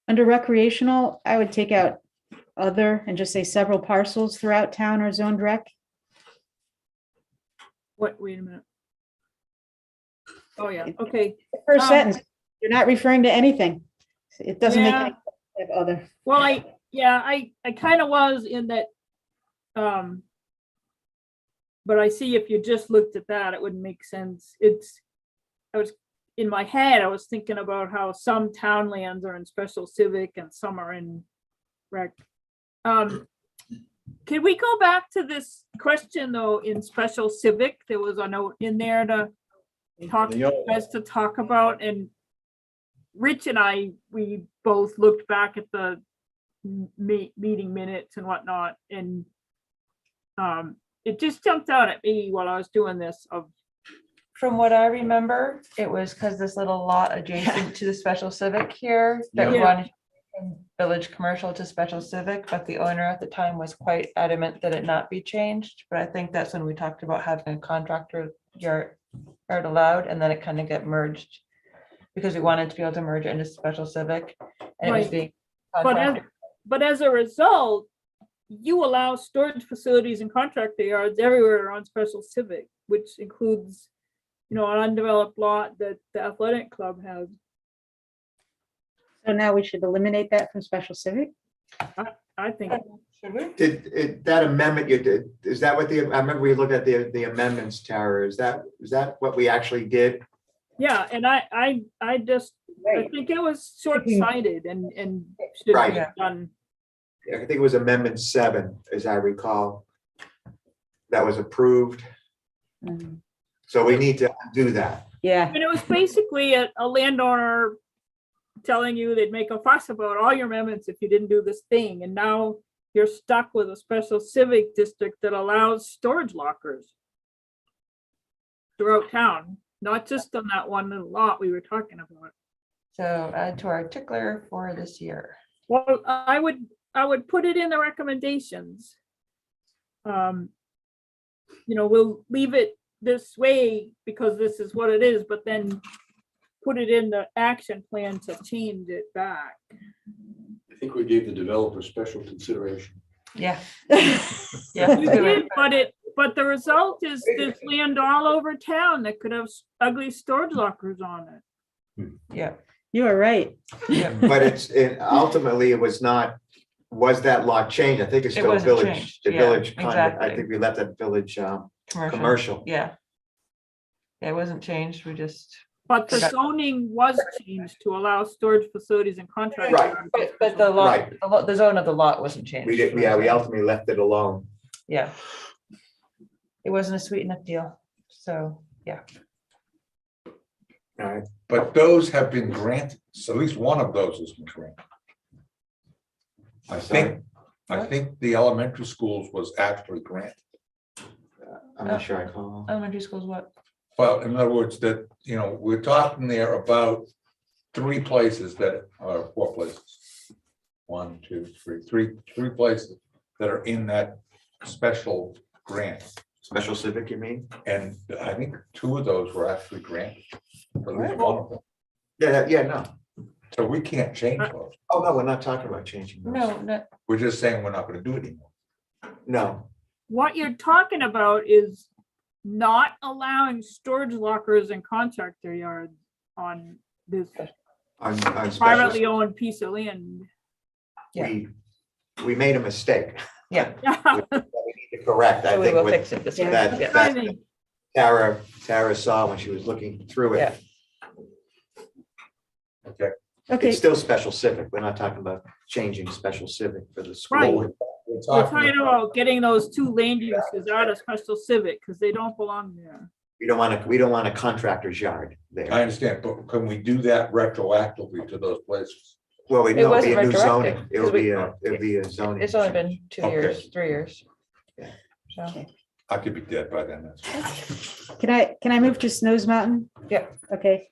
Under recreational, I would take out other and just say several parcels throughout town or zoned rec. wait a minute. Oh, yeah, okay. First Um, sentence, you're not referring to anything. It doesn't make Yeah. any sense to have other. Well, I kind of was in that. But I see if you just looked at that, it wouldn't make sense. in my head, I was thinking about how some town lands are in special civic and some are in rec. Can we go back to this question though, in special civic? There was a note in there to talk, The yellow- as to talk about, and Rich and I, we both looked back at the meeting minutes and whatnot, and it just jumped out at me while I was doing this of, From what I remember, it was because this little lot adjacent to the special civic here that Yeah. run from village commercial to special civic, but the owner at the time was quite adamant that it not be changed. But I think that's when we talked about having a contractor yard allowed, and then it kind of got merged because we wanted to be able to merge it into special civic, and it was Right. being but as, contracted. but as a result, you allow storage facilities and contractor yards everywhere on special civic, which includes, an undeveloped lot that the athletic club has. So now we should eliminate that from special civic? I think, Should we? That amendment you did, is that what I remember we looked at the amendments, Tara, is that what we actually did? yeah, and I think it was short-sighted and should Right. be done. I think it was Amendment 7, as I recall. That was approved, Mm, so we need to do that. Yeah, And it was basically a landowner telling you they'd make a fuss about all your amendments if you didn't do this thing, and now you're stuck with a special civic district that allows storage lockers throughout town, not just on that one little lot we were talking about. So add to our tickler for this year. Well, I would put it in the recommendations. We'll leave it this way because this is what it is, but then put it in the action plan to change it back. I think we gave the developer special consideration. Yeah. Yeah. You did, but the result is there's land all over town that could have ugly storage lockers on it. Yeah. you are right. But ultimately, it was not, was that law changed? I think it's It still wasn't village, changed. the Yeah, village, I exactly. think we left that village commercial. Yeah. Yeah, it wasn't changed. We just, But the Okay. zoning was changed to allow storage facilities and contract. Right. yards. but the lot, Right. the zone of the lot wasn't changed. We did, we ultimately left it alone. Yeah. It wasn't a sweet enough deal. So, yeah. All right, But those have been granted, so at least one of those has been granted. I think the elementary schools was actually granted. I'm not sure I follow. Elementary schools, what? Well, in other words, that, we're talking there about 3 places that are 4 places. 1, 2, 3, 3 places that are in that special grant. Special civic, you mean? And I think 2 of those were actually granted. At least one of them. Yeah, no. So we can't change those. Oh, no, we're not talking about changing those. No, We're just saying we're not gonna do it anymore. No, What you're talking about is not allowing storage lockers and contractor yards on this on special, privately owned piece of land. we made a mistake. yeah. We need to correct, I So we think, will what fix it this year. that, Yeah. I that think Tara saw when she was looking through it. Yeah. Okay. Okay, It's still special civic. We're not talking about changing special civic for the school. Right. We're we're talking talking about getting those 2 land uses out of special civic because they don't belong there. We don't want a contractor's yard I there. understand, but can we do that retroactively to those places? Well, we It know it'll be wasn't a new retroactive, zoning. It'll 'cause we- be a zoning. It's only been 2 Okay. years, 3 years. Yeah. So, I could be dead by then. That's can I move to Snows Mountain? Yeah. Okay,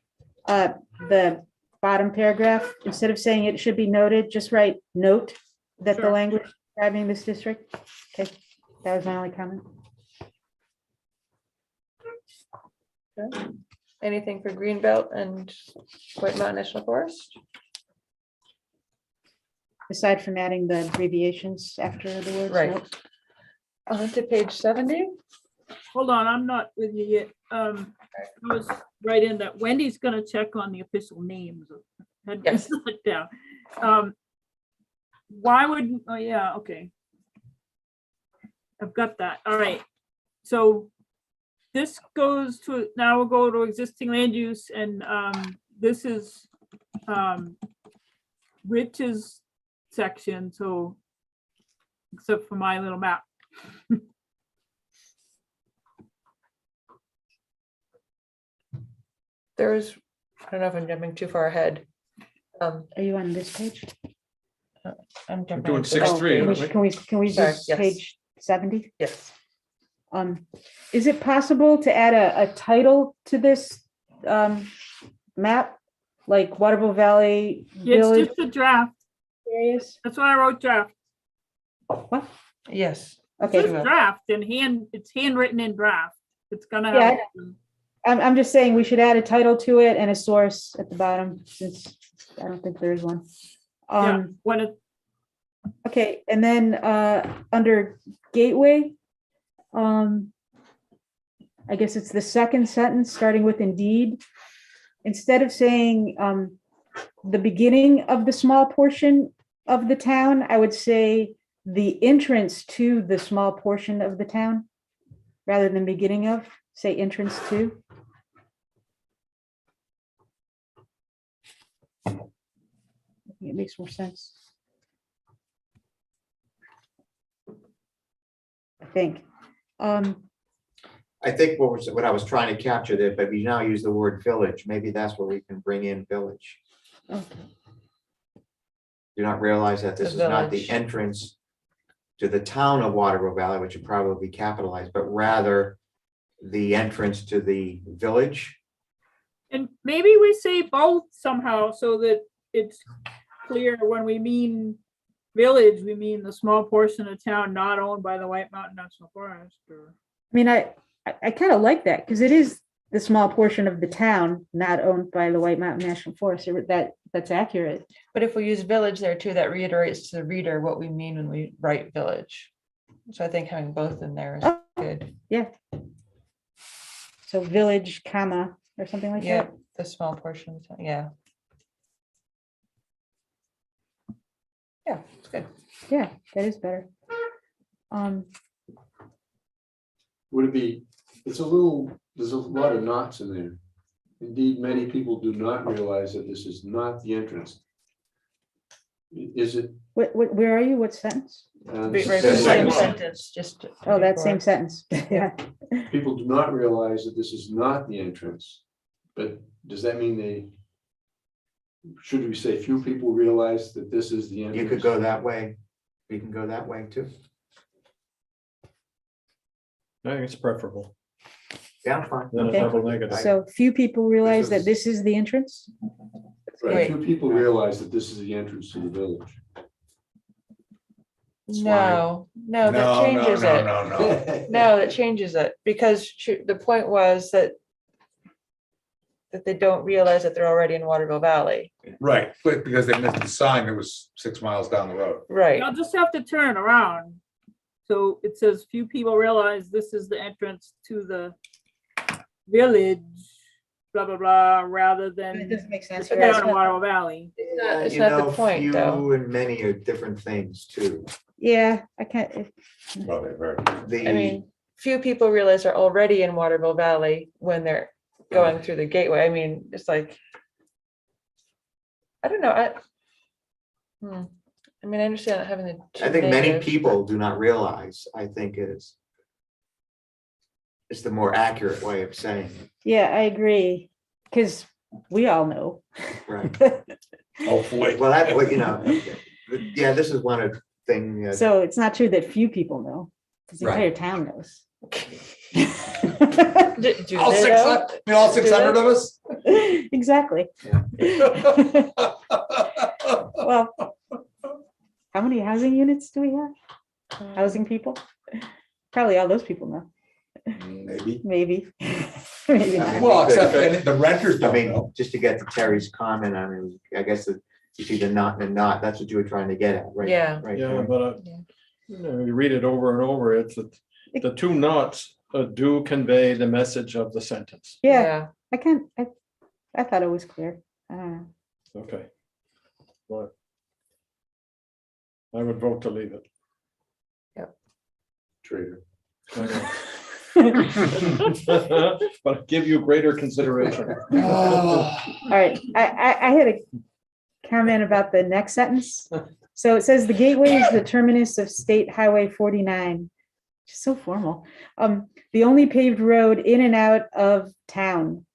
the bottom paragraph, instead of saying it should be noted, just write note that the Sure. language describing this district. Okay, that was my only comment. anything for Greenbelt and White Mountain National Forest? Aside from adding the abbreviations after the words. Right. note. On to page 70. Hold on, I'm not with you yet. I was right in that Wendy's gonna check on the official names. Had Yes. it down. Why would, oh yeah, okay. I've got that. All right. So this goes to, now we'll go to existing land use, and this is Rich's section, so except for my little map. There's, I don't know if I'm jumping too far ahead. Are you on this page? I'm jumping. doing to 6-3, that aren't page. we? Can we Sorry, just yes. page 70? Yes. Is it possible to add a title to this map? Like Waterville Valley Yeah, it's Village just a draft. areas? That's why I wrote draft. What? Yes. Okay, It's just draft and it's handwritten in draft. It's gonna Yeah, have. I'm just saying we should add a title to it and a source at the bottom, since I don't think there is one. Yeah, when it, Okay, and then under gateway, I guess it's the second sentence starting with indeed. Instead of saying the beginning of the small portion of the town, I would say the entrance to the small portion of the town, rather than beginning of, say entrance to. I think it makes more sense. I think. I think what I was trying to capture there, but we now use the word village, maybe that's where we can bring in village. Okay. Do not realize that this is The not the village. entrance to the town of Waterville Valley, which would probably be capitalized, but rather the entrance to the village. and maybe we say both somehow so that it's clear when we mean village, we mean the small portion of town not owned by the White Mountain National Forest or. I mean, I kind of like that because it is the small portion of the town not owned by the White Mountain National Forest. That's accurate. But if we use village there too, that reiterates to the reader what we mean when we write village. So I think having both in there is good. Yeah. So village, comma, or something like Yeah, that. the small portion of the town, yeah. Yeah, it's good. Yeah, that is better. Would it be, there's a lot of knots in there. Indeed, many people do not realize that this is not the entrance. Is it? Where are you? What sentence? Right, the right, the second same one. sentence, just. Oh, that before. same sentence. Yeah. People do not realize that this is not the entrance, but does that mean should we say few people realize that this is the entrance? You could go that way. We can go that way too. I think it's preferable Yeah, fine. than a Okay. double negative. So few people realize that This this is the entrance. Right, Wait. few people realize that this is the entrance to the village. No, that changes it. No. No, that changes it, because the point was that they don't realize that they're already in Waterville Valley. Right, but because they missed the sign that was 6 miles down the road. Right, You'll just have to turn around. So it says few people realize this is the entrance to the village, blah, blah, blah, rather It than doesn't make sense. the You're town right. of Waterville Valley. it's You not the know, point, few though. and many are different things too. Yeah, I can't. Well, they're very. The. I mean, few people realize they're already in Waterville Valley when they're going through the gateway. I mean, it's like, I don't know, I mean, I understand not having the. I think many negative, people do not realize, I think is. It's the more accurate way of saying it, Yeah, I agree. Because we all know. right? Hopefully. Well, that, well, you know, yeah, this is one of the things. So it's not true that few people know, because the Right. entire town knows. Do All they 600, know? all 600 of us? Exactly. Well, how many housing units do we have? Housing people? Probably all those people know. Maybe. Maybe. Maybe not. Well, except the renters I don't mean, know. just to get to Terry's comment, I mean, I guess that you see the not and the not, that's what you were trying to get at, right? Yeah. Right. Yeah, Terry? but Yeah. you know, you read it over and over, it's that the two knots do convey the message of the sentence. Yeah, I thought it was clear. I don't know. Okay. But I would vote to leave it. Traitor. I know. But give you greater consideration. All right, I had a comment about the next sentence. So it says the gateway is the terminus of State Highway 49. Just so formal. The only paved road in and out of town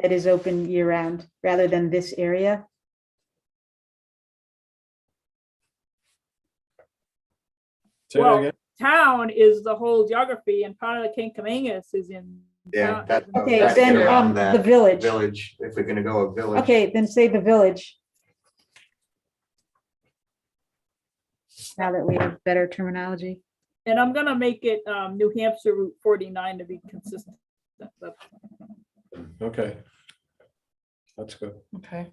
that is open year round, rather than this area. Say that Well, again. town is the whole geography and part of the Kinkamangas is in. Yeah, town- that. Okay, that's then, around the that village. Village, if we're gonna go a village. Okay, then say the village. Now that we have better terminology. And I'm gonna make it New Hampshire Route 49 to be consistent. Okay. That's good. Okay.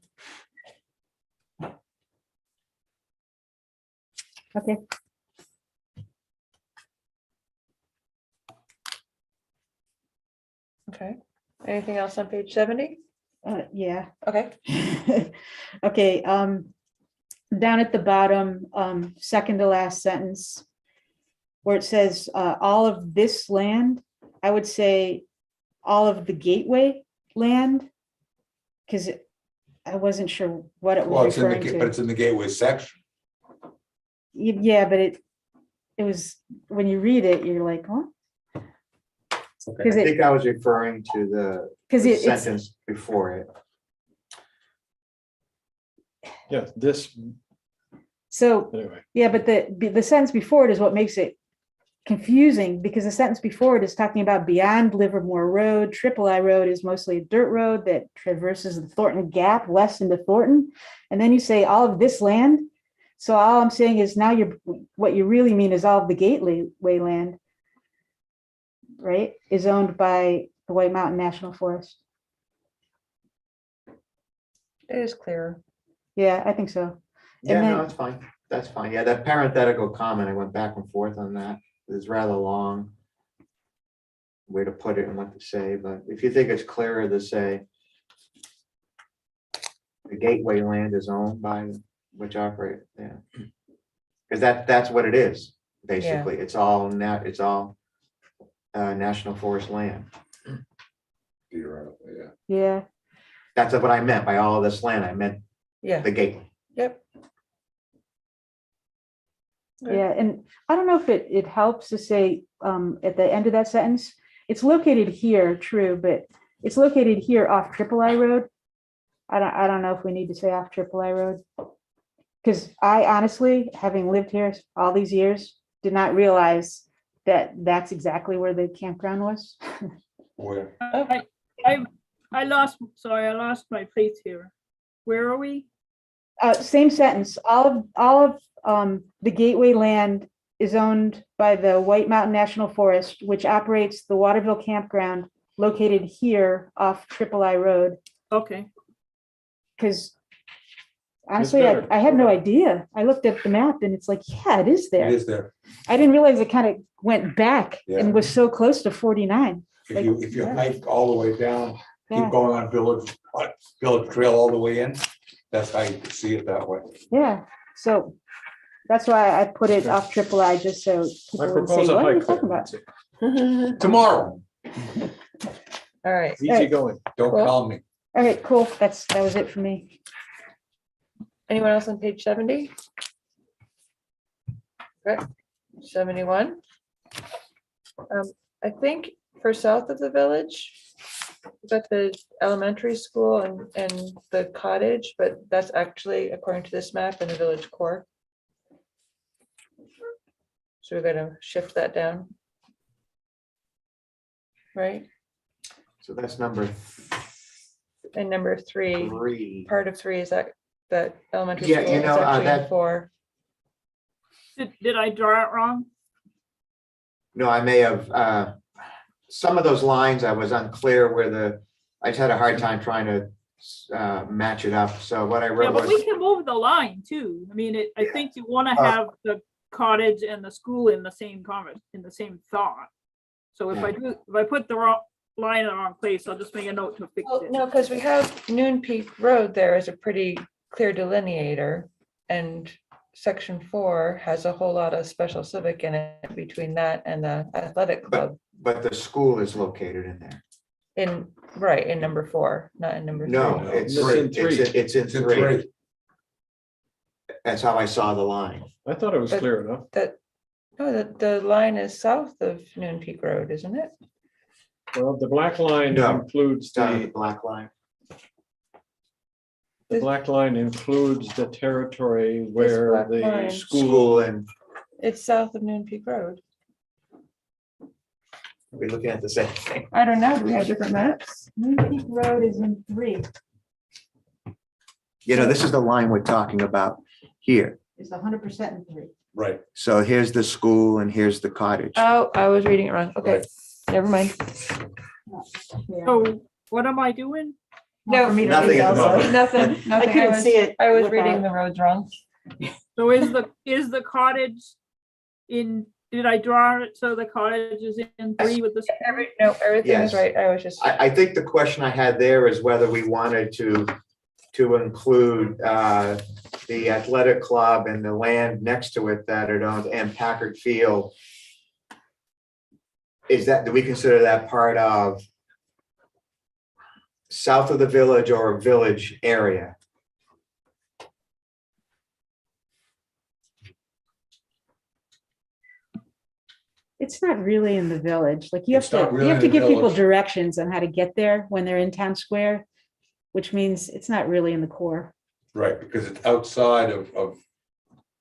Okay. Okay. Anything else on page 70? Yeah. Okay. Okay, down at the bottom, second to last sentence, where it says, all of this land, I would say all of the gateway land, because I wasn't sure what it Well, was it's in the, referring but to. it's in the gateway section. Yeah, but it was, when you read it, you're like, huh? I Because think I was referring to the it's, sentence before it. Yeah, this, so, anyway. yeah, but the sentence before it is what makes it confusing, because the sentence before it is talking about beyond Livermore Road. Triple I Road is mostly a dirt road that traverses the Thornton Gap west into Thornton. And then you say all of this land. So all I'm saying is now what you really mean is all of the gateway land, right, is owned by the White Mountain National Forest. It is clearer. Yeah, I think so. Yeah, then- no, that's fine. That's fine. Yeah, that parenthetical comment, I went back and forth on that. It's rather long way to put it and what to say, but if you think it's clearer to say the gateway land is owned by which operator, yeah. Because that's what it is, basically. It's all national forest land. Theoretically, yeah. Yeah, That's what I meant by all of this land. I meant Yeah. the gateway. Yep. yeah, and I don't know if it helps to say at the end of that sentence, it's located here, true, but it's located here off Triple I Road. I don't know if we need to say off Triple I Road. Because I honestly, having lived here all these years, did not realize that that's exactly where the campground was. Where, I lost my place here. Where are we? Same sentence, all of the gateway land is owned by the White Mountain National Forest, which operates the Waterville Campground located here off Triple I Road. Okay. Because honestly, better. I had no idea. I looked at the map and it's like, yeah, it is it there. is there. I didn't realize it kind of went back Yeah. and was so close to 49. If you hike all the way down, Yeah. keep going on Village Trail all the way in, that's how you can see it that way. Yeah, so that's why I put it off Triple I, just so I people wouldn't say, propose a what are you hike talking there. about? Nancy. Tomorrow, All right. Easy going. don't Cool. call me. All right, cool. That was it for me. Anyone else on page 70? Okay, 71. I think for south of the village, we've got the elementary school and the cottage, but that's actually, according to this map, in the village core. So we're gonna shift that down. Right? So that's number And number 3, 3. part of 3 is that elementary Yeah, school you is know, actually in that- 4. Did I draw it wrong? No, I may have, some of those lines, I was unclear where I just had a hard time trying to match it up. So what I Yeah, wrote but we was, can move the line too. I mean, I think you want to have the cottage and the school in the same comment, in the same thought. So if I put the wrong line in the wrong place, I'll just make a note to fix Well, it. no, because we have Noon Peak Road there as a pretty clear delineator. And section 4 has a whole lot of special civic in it between that and the athletic club But the school is located in there. in, right, in number 4, not in number 3. No, It's in three. it's in It's in three. three. That's how I saw the line. I thought it was But- clear enough. No, the line is south of Noon Peak Road, isn't it? Well, the black line No, includes Down at the the black line. black line includes the territory where black the line. school. School and It's south of Noon Peak Road. we're looking at the same thing. I don't know, do we have different maps? New Peak Road is in 3. You know, this is the line we're talking about here. It's 100% in 3. Right. So here's the school and here's the cottage. Oh, I was reading it wrong. Okay, Right. never mind. So what am I doing? No, For me to Nothing read at the also. moment. Nothing, nothing. couldn't was- see it I was without- reading the roads wrong. So is the cottage in, did I draw it so the cottage is in 3 with the? No, everything Yes. is right. I was just, I think the question I had there is whether we wanted to include the athletic club and the land next to it that it owns and Packard Field. Do we consider that part of south of the village or a village area? It's not really in the village. Like you It's have not to, really you have in to the give people village. directions on how to get there when they're in town square, which means it's not really in the core. Right, because it's outside of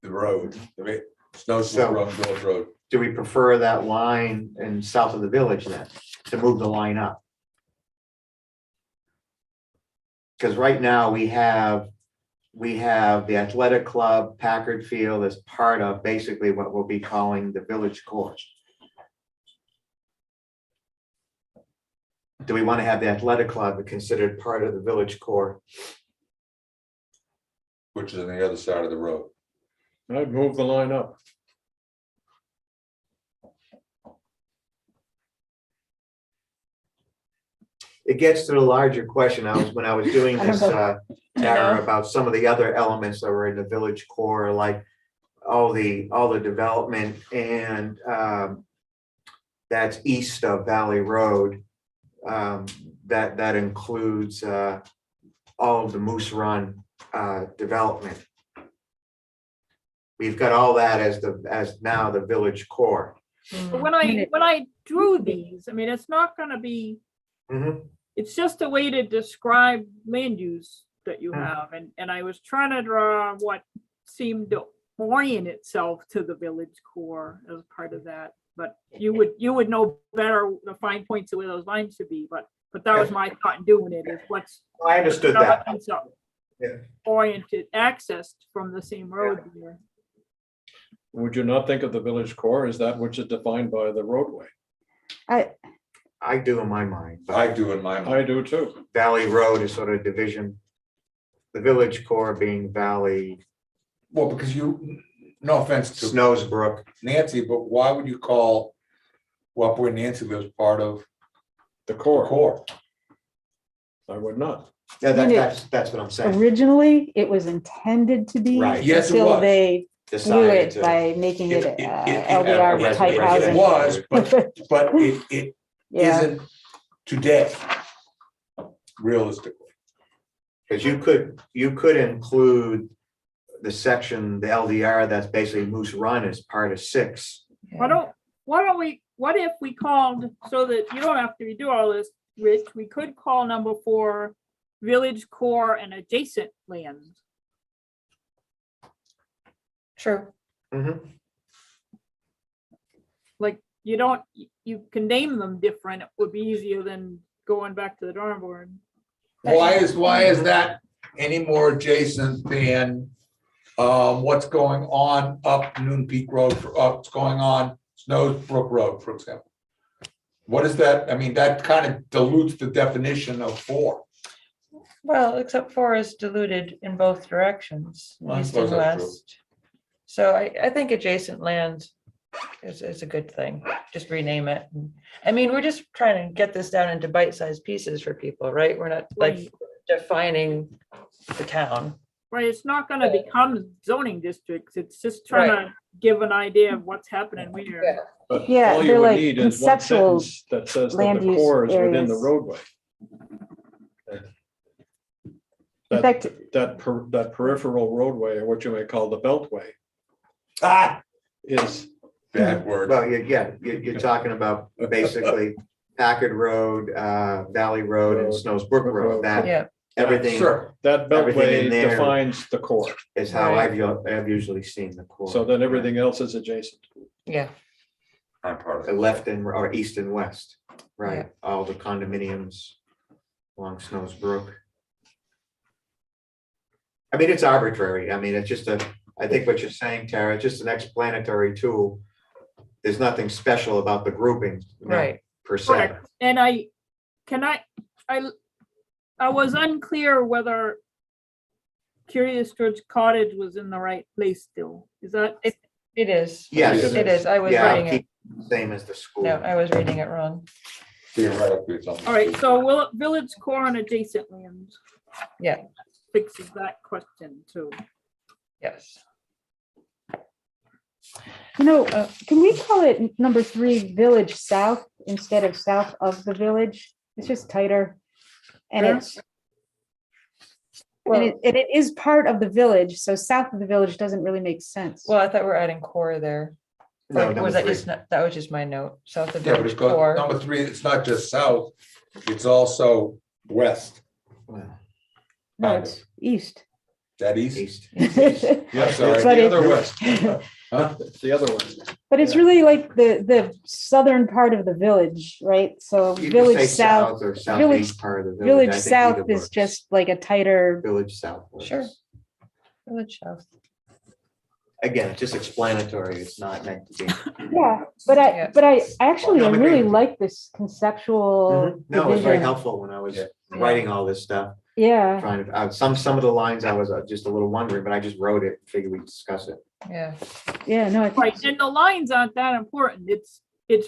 the road, the Snow So- Slope Road, Village Road. Do we prefer that line in south of the village then, to move the line up? Because right now we have the athletic club, Packard Field as part of basically what we'll be calling the village core. Do we want to have the athletic club considered part of the village core? Which is on the other side of the road. I'd move the line up. It gets to the larger question. When I was doing I don't this, know. Tara, about some of the other elements that were in the village core, like all the development and that's east of Valley Road. That includes all of the Moose Run development. We've got all that as now the village core. But when I drew these, I mean, it's not gonna be, Mhm. it's just a way to describe land use that you Mm. have, and I was trying to draw what seemed to orient itself to the village core as part of that. But you would know better the fine points of where those lines should be, but that was my thought in doing it, is what's I understood that. elements of Yeah. oriented, accessed from the same road here. Would you not think of the village core as that which is defined by the roadway? I do in my mind, I but do in my mind. I do too. Valley Road is sort of division. The village core being Valley, Well, because you, no offense to Snowsbrook. Nancy, but why would you call up where Nancy lives part of The the core, core? I would not. Yeah, I mean, that's what I'm saying. Originally, it was intended to be. Right. Yes, it Until was. they blew Decided it to. by making it It- LDR it- type it It housing. was, but it Yeah, isn't today, realistically. Because you could include the section, the LDR, that's basically Moose Run as part of 6. What if we called, so that you don't have to redo all this, Rich, we could call number 4 village core and adjacent lands. true. Mhm. Like, you can name them different, it would be easier than going back to the drawing board. Why is that any more adjacent than what's going on up Noon Peak Road, what's going on Snowsbrook Road, for example? What is that? I mean, that kind of dilutes the definition of 4. Well, except 4 is diluted in both directions, Well, I east and suppose that's true. west. So I think adjacent land is a good thing. Just rename it. I mean, we're just trying to get this down into bite-sized pieces for people, right? We're not like Right. defining the town. Right, it's not gonna become zoning districts. It's just trying to give an idea of what's happening where. But Yeah, all you they're would like need is one conceptual sentence that says that land the use core is within the areas. roadway. In fact, That peripheral roadway, or what you may call the beltway, Ah, is, bad word. Well, you're talking about basically Packard Road, Valley Road and Road, Snows Brook Brook Road. Road. That, Yeah, everything Sure. that Everything beltway in there. defines the core. is how Right. I've usually seen the core. So then everything else is adjacent. yeah, I'm part of The it. left and, or east and west, right, all the condominiums along Snows Brook. I mean, it's arbitrary, I mean, it's just I think what you're saying, Tara, it's just an explanatory tool. There's nothing special about the grouping. right. Per se. Correct. And I was unclear whether Curious George Cottage was in the right place still. Is that? It is. Yes. It is. I was Yeah, I'll reading it. keep same as the school. No, I was reading it wrong. Theoretically, it's on the All right, street. so will village core and adjacent lands Yeah, fixes that question too. yes. can we call it number 3, Village South instead of south of the village? It's just tighter. And Sure. it's, and it is part of the village, so south of the village doesn't really make sense. Well, I thought we we're adding core there. No, Or number was that three. just, that was just my note, south of Yeah, but village it's got core. number 3, it's not just south, it's also west. Well, No, it's east. That east? East. I'm sorry, But the it- other west. Huh? It's the other one. But it's Yeah. really like the southern part of the village, right? So You can village say south, or southeast village- part of the village. village I think south either is works. just like a tighter, Village south. works. Sure. Village south. Again, it's just explanatory, it's not meant to be. yeah, Yeah. but I actually, I No, but really they- like this conceptual. No, it was very division. helpful when I was Yeah. writing all this stuff, Yeah, trying to, some of the lines I was just a little wondering, but I just wrote it, figured we'd discuss it. Yeah, yeah, no, I think, Right, and the lines aren't that important. It's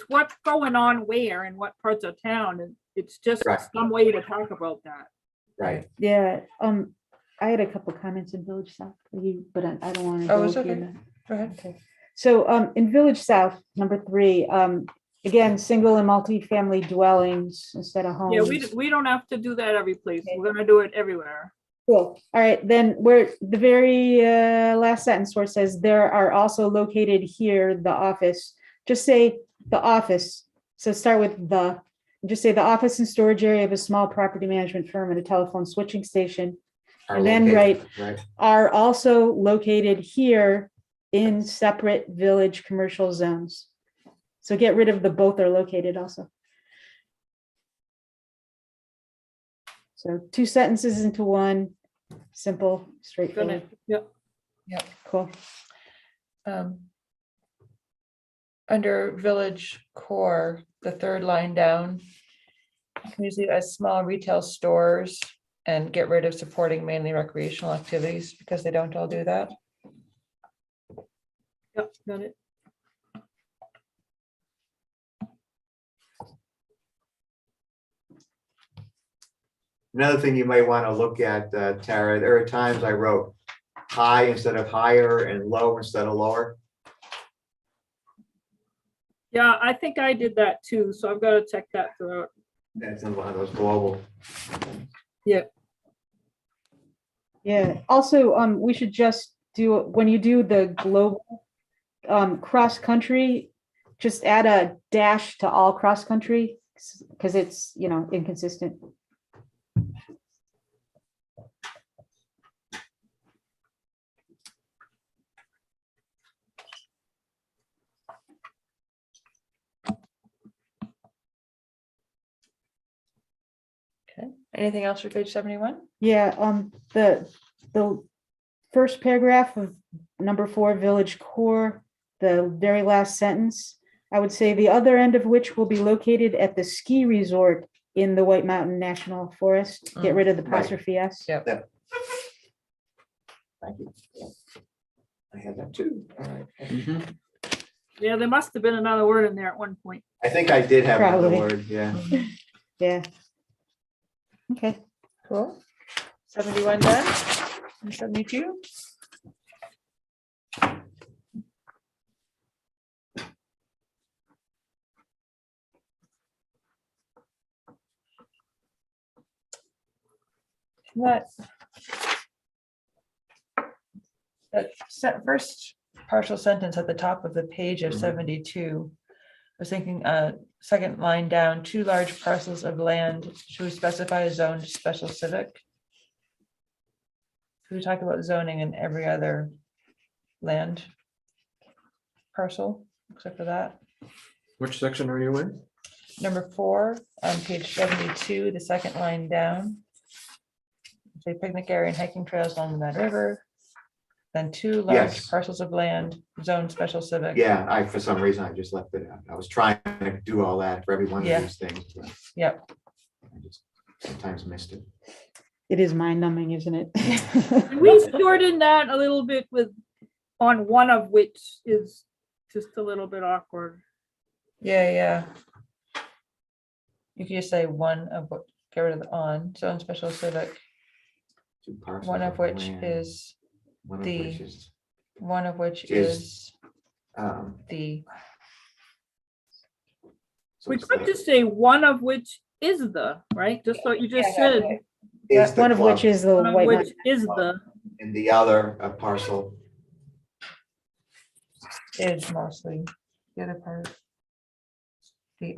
what's going on where and what parts of town, and it's just Right. some way to talk about that. Right. yeah, I had a couple comments in Village South, but I don't want to. Oh, it's okay. Go ahead. Okay, so, in Village South, number 3, again, single and multi-family dwellings instead of homes. Yeah, we don't have to do that every place. We're gonna do it everywhere. Cool. All right, then where the very last sentence where it says there are also located here, the office, just say the office. So start with just say the office and storage area of a small property management firm and a telephone switching station Are And then located, Right, are also located here in separate village commercial zones. So get rid of the both are located also. So 2 sentences into one, simple, Gonna, straightforward, yeah, cool. Under village core, the 3rd line down. Can you see as small retail stores and get rid of supporting mainly recreational activities because they don't all do that? yep, got it. another thing you might want to look at, Tara, there are times I wrote high instead of higher and low instead of lower. Yeah, I think I did that too, so I've got to check that throughout. That's in one of those global. Yeah, also, we should just do, when you do the global cross-country, just add a dash to all cross-country, because it's, inconsistent. Okay, anything else for page 71? Yeah, the first paragraph of number 4, village core, the very last sentence, I would say the other end of which will be located at the ski resort in the White Mountain National Forest. Get rid of the Right. apostrophe S. Yep. Thank you. I had that too. All right. Yeah, there must have been another word in there at one point. I think I did have another Probably. word, yeah. Yeah. Okay. Cool. 71 done? 72. First partial sentence at the top of the page of 72. I was thinking, second line down, 2 large parcels of land, should we specify a zoned special civic? We talk about zoning in every other land parcel, except for that. Which section are you in? Number 4 on page 72, the second line down. Say picnic area and hiking trails along the Mad River. Then 2 large Yes. parcels of land, zone special civic. Yeah, for some reason, I just left it out. I was trying to do all that for every one Yeah. of these things. But Yep. I just sometimes missed it. It is mind numbing, isn't it? We shortened that a little bit with, on one of which is just a little bit awkward. Yeah. You could just say one of what, get rid of the on, zone special civic, 2 parcels one of which land, is, one of the- which is, one of which Is- is um, the, so We it's could the- just say one of which is the, right? Just what you just Yeah, said. is the One of which club, is the One of white one. which is the, and the other parcel is mostly, the other part. The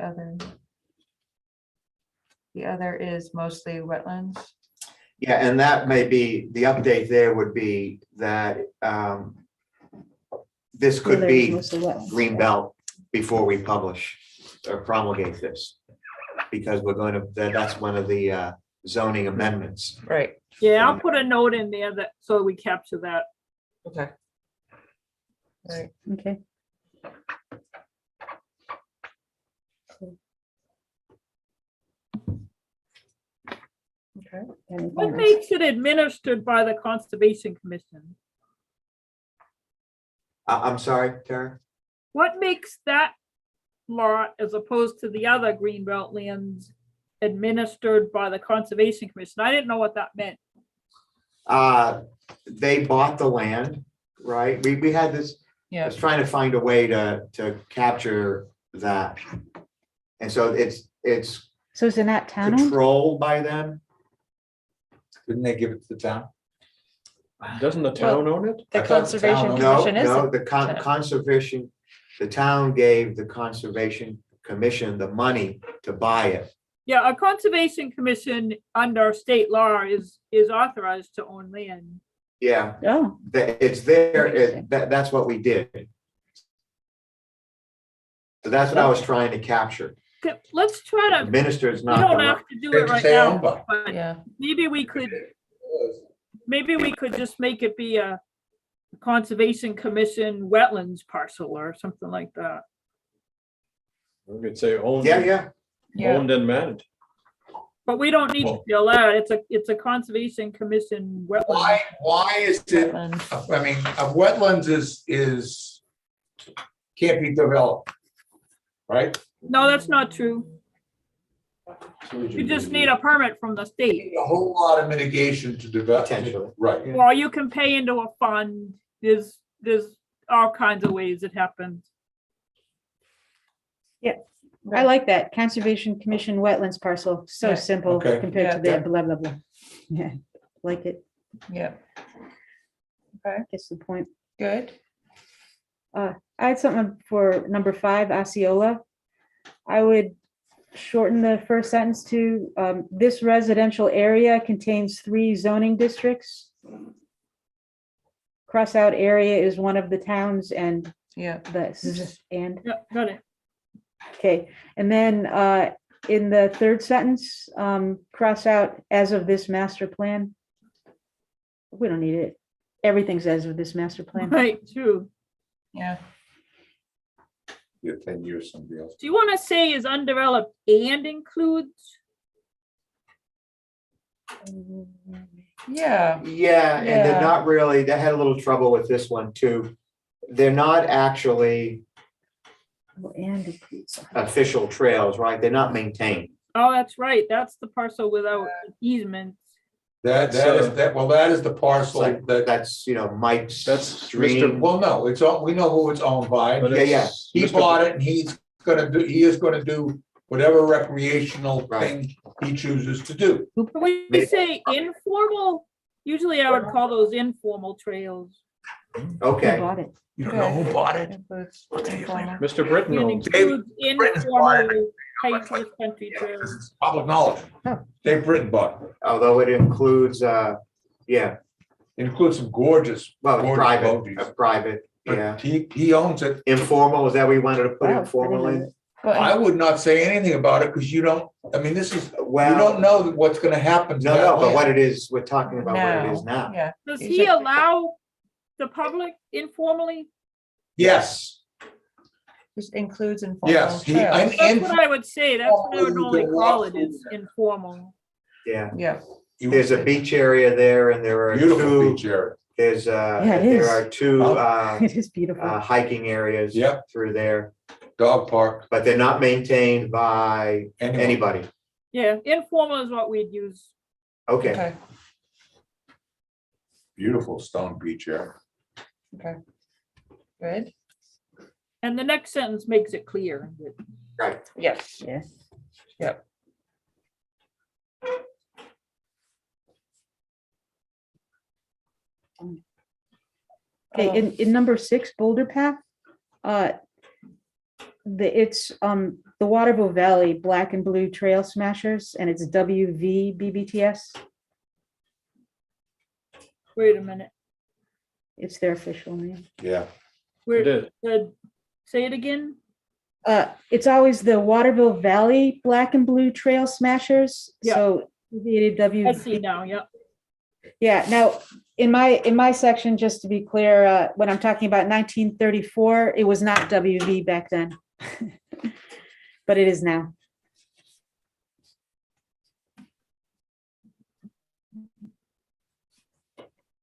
other is mostly wetlands. Yeah, and that may be, the update there would be that this could There is be mostly wetlands. green belt before we publish or promulgate this. Because we're going to, that's one of the zoning amendments. Right. yeah, I'll put a note in there that, so we capture that. Okay. Right. Okay. Okay. Anything What else? makes it administered by the Conservation Commission? I'm sorry, Tara? What makes that lot as opposed to the other greenbelt lands administered by the Conservation Commission? I didn't know what that meant. They bought the land, right? We had this, I Yeah, was trying to find a way to capture that. And so it's So is it not town owned? controlled by them. Didn't they give it to the town? Doesn't the town own it? the I thought the Conservation town owned- No, Commission is. no, a the town. conservation, the town gave the Conservation Commission the money to buy it. Yeah, a Conservation Commission under state law is authorized to own land. Yeah, Oh, it's there, Interesting. that's what we did. So that's what I was trying to capture. Okay, let's try to, Administer is we not. don't the have right- to do They it right say now, owned by. but Yeah, maybe we could just make it be a Conservation Commission wetlands parcel or something like that. We could say owned. Yeah. yeah, Owned and managed. But we don't need to feel that. It's a Conservation Commission wetland. Why is it, wetlands. I mean, wetlands is can't be developed, right? No, that's not true. You just need a permit from the state. A whole lot of mitigation to develop. Potentially. Right. Well, you can pay into a fund. There's all kinds of ways it happens. I like that. Conservation Commission wetlands parcel. So Yeah. simple Okay. compared to Yeah. the blah, blah, blah. Yeah, like it. Yeah. Gets the point. Good. I had something for number 5, Osceola. I would shorten the first sentence to, this residential area contains 3 zoning districts. Cross out area is one of the towns and Yeah, and, Yeah, got it. okay. And then in the third sentence, cross out as of this master plan. We don't need it. Everything's as of this master plan. Right, true. yeah. Yeah, 10 years, somebody else. Do you want to say is undeveloped and includes? Yeah, Yeah, and they're Yeah. not really, they had a little trouble with this one too. They're not actually Oh, and includes. official trails, right? They're not maintained. Oh, that's right. That's the parcel without easement. That is the It's parcel like, that, that's, Mike's That's stream. well, no, it's all, we know who it's owned by. But Yeah, yeah. it's He Mr. bought it and he is gonna do whatever recreational Right. thing he chooses to do. When we say informal, usually I would call those informal trails. Who Okay, bought it? You don't know who bought it? Includes I'll tell you informal. Mr. Britton It owns it. includes Britain's bought it. informal high country trails. It's public knowledge. Dave Britton bought it. although it includes, yeah, It includes some gorgeous, well, gorgeous private, bogeys. private, yeah. But he owns it. Informal, is that we wanted to put Wow, I informal didn't know in? I would not say anything about it because you don't, I mean, this is, you Well, don't know what's gonna happen. to no, that no, but land. what it is, we're talking about what it is No, now. yeah. Does You he said- allow the public informally? Yes, This includes informal yes. trails. That's what I would say. That's what I would You normally can call walk it is informal. Yeah, Yeah, there's a beach area there and there are Beautiful two, beach area. there's, it there is. are two, It is beautiful. hiking areas. Yep. Through there, Dog park. but they're not maintained by Anyone. anybody. Yeah, informal is what we'd use. Okay, okay, Beautiful stone beach area. okay. Good, And the next sentence makes it clear. that right. yes. Yeah. Okay, in number 6, Boulder Path, it's the Waterville Valley Black and Blue Trail Smashers, and it's WVBBTS. Wait a minute. It's their official name. Yeah. Where, It is. say it again? It's always the Waterville Valley Black and Blue Trail Smashers. Yeah. So abbreviated I see WV. now, yeah. Yeah, now, in my section, just to be clear, when I'm talking about 1934, it was not WV back then. But it is now.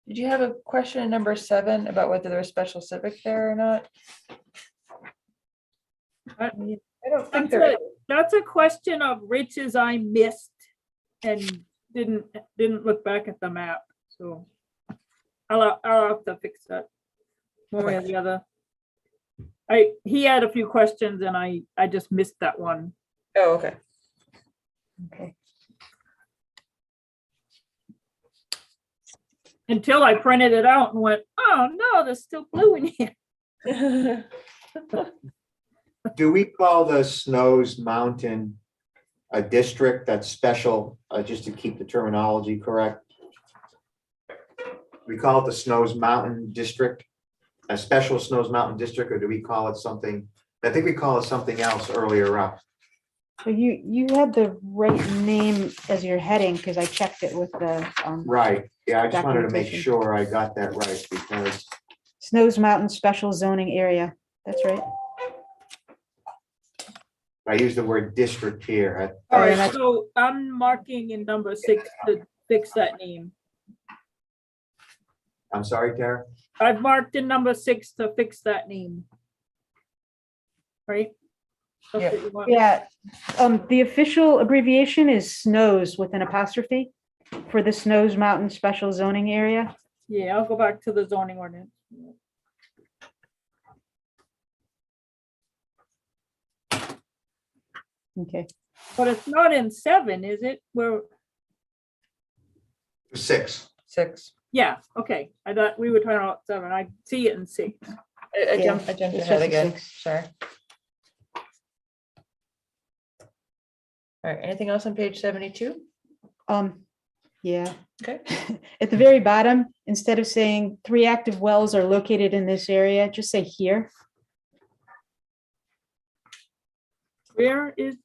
Did you have a question in number 7 about whether there was special civic there or not? I- I don't think That's there. a, that's a question of Rich's I missed and didn't look back at the map, so. I'll have to fix that. One way or the other. He had a few questions and I just missed that one. Oh, okay. Okay. Until I printed it out and went, oh no, there's still blue in here. Do we call the Snows Mountain a district that's special, just to keep the terminology correct? We call it the Snows Mountain District, a special Snows Mountain District, or do we call it something? I think we call it something else earlier up. So you had the right name as your heading, because I checked it with the Right, yeah, I just wanted to make Documentation. sure I got that right, because, Snows Mountain Special Zoning Area. That's right. I used the word district here. All yeah, right, that's- so I'm marking in number 6 to fix that name. I'm sorry, Tara? I've marked in number 6 to fix that name. Right? That's Yeah. what you want? Yeah, the official abbreviation is SNOWS with an apostrophe for the Snows Mountain Special Zoning Area. Yeah, I'll go back to the zoning ordinance. Okay, But it's not in 7, is it? Where, 6. 6. yeah, okay. I thought we were talking about 7. I see it in 6. I Yeah, jumped it's ahead just a again, 6. sorry. All right, anything else on page 72? yeah. Okay. At the very bottom, instead of saying 3 active wells are located in this area, just say here, Where is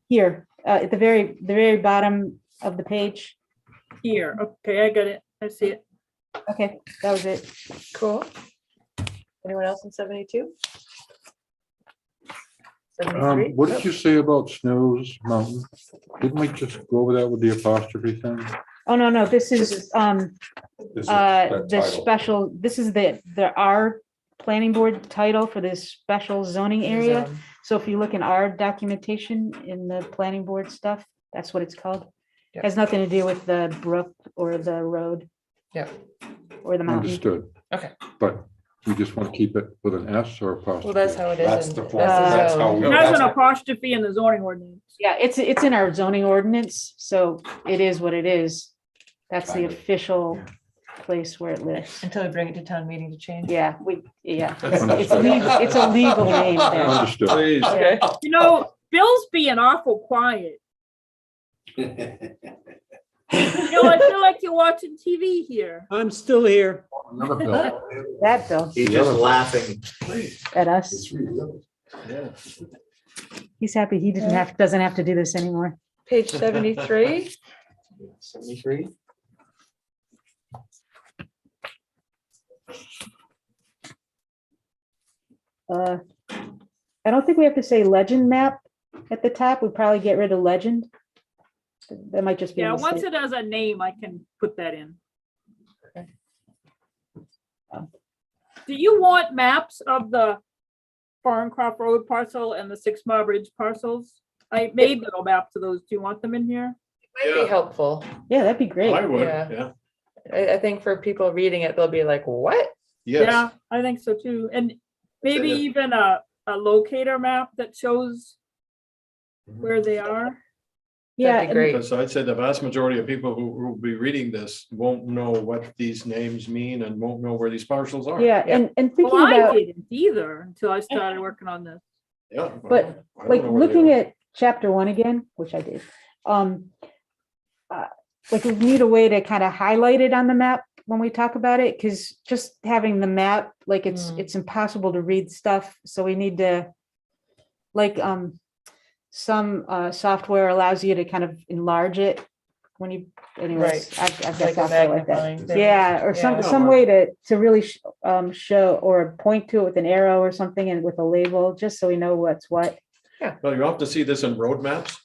here, at the very bottom of the page. here? Okay, I got it. I see it. Okay, that was it. Cool. Anyone else in 72? 73? What did you say about Snows Mountain? Didn't we just go over that with the apostrophe thing? Oh, no, this is, This is that the title. special, this is the our planning board title for this special zoning area. Zone. So if you look in our documentation in the planning board stuff, that's what it's called. Has nothing to do with the brook or the road. Yeah. Or the mountain. Understood. Okay. But we just want to keep it with an S or apostrophe. Well, that's how it is. That's in- the that's form, the that's how zone. we. It has that's an how- apostrophe in the zoning ordinance. Yeah, it's in our zoning ordinance, so it is what it is. That's the Kind of. official place where it lives. Until we bring it to town meeting to change. Yeah, it's a legal name there. Understood. Please. Okay. You know, Bill's being awful quiet. Bill, I feel like you're watching TV here. I'm still here. Another bill. That Bill, He's just laughing. at us. Yeah. He's happy he doesn't have to do this anymore. Page 73. 73? I don't think we have to say legend map at the top. We probably get rid of legend. That might just be. a Yeah, once mistake. it has a name, I can put that in. Okay. Do you want maps of the Farncroft Road parcel and the 6 Mile Bridge parcels? I made little maps of those. Do you want them in here? Might be helpful. Yeah, that'd be great. I would, Yeah. yeah. I think for people reading it, they'll be like, what? Yes. Yeah, I think so too. And maybe Send it. even a locator map that shows where they are. Yeah, That'd be and- great. Because I'd say the vast majority of people who will be reading this won't know what these names mean and won't know where these parcels are. Yeah, Yeah. and thinking Well, I about, didn't either until I started working on this. Yeah. But, I don't like, know where they looking are. at chapter 1 again, which I did. Like, we need a way to kind of highlight it on the map when we talk about it, because just having the map, like, it's impossible to read stuff, so we need to, like, some software allows you to kind of enlarge it when you, anyways, I've got Like a software like that. magnifying thing. Yeah, or Yeah. some way to really show or point to it with an arrow or something and with a label, just so we know what's what. Well, you have to see this in road maps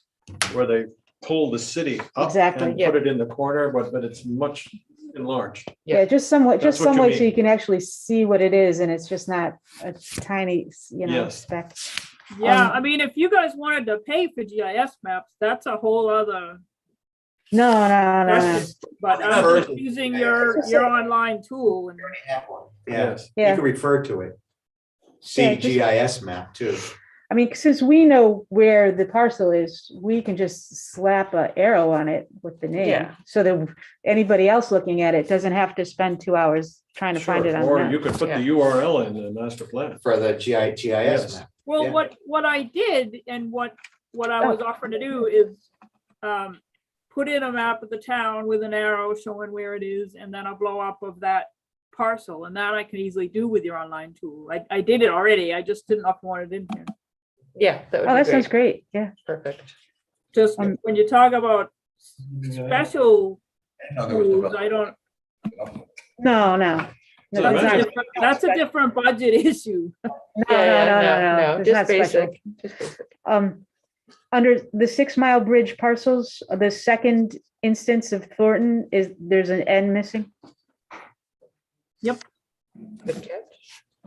where they pull the city up Exactly. and Yeah. put it in the corner, but it's much enlarged. Yeah. Yeah, just somewhat, That's just what you some way so mean. you can actually see what it is, and it's just not a tiny, Yes. speck. Yeah, Um, I mean, if you guys wanted to pay for GIS maps, that's a whole other, No, no, no, no. question. But I'm First- just using your online tool and Yeah, Yes. you Yeah. can refer to it. Yeah, just- CGIS map too. I mean, since we know where the parcel is, we can just slap a arrow on it with the name. Yeah. So that anybody else looking at it doesn't have to spend 2 hours trying to find Sure. it on the Or map. you could put Yeah. the URL in the master plan. For the GIS Yes. map. Well, Yeah. what I did and what I was offering to do is put in a map of the town with an arrow showing where it is and then a blow up of that parcel. And that I can easily do with your online tool. I did it already. I just didn't know if you wanted it in here. Yeah, that Oh, would that be sounds great. great. Yeah. Perfect. Just when you talk about special No, there was tools, the- I don't, No, no. So No, it's not- that's a different budget issue. no, Yeah, no, no, it's not just special. basic. Just basic. Under the 6 Mile Bridge parcels, the second instance of Thornton there's an N missing. Good catch.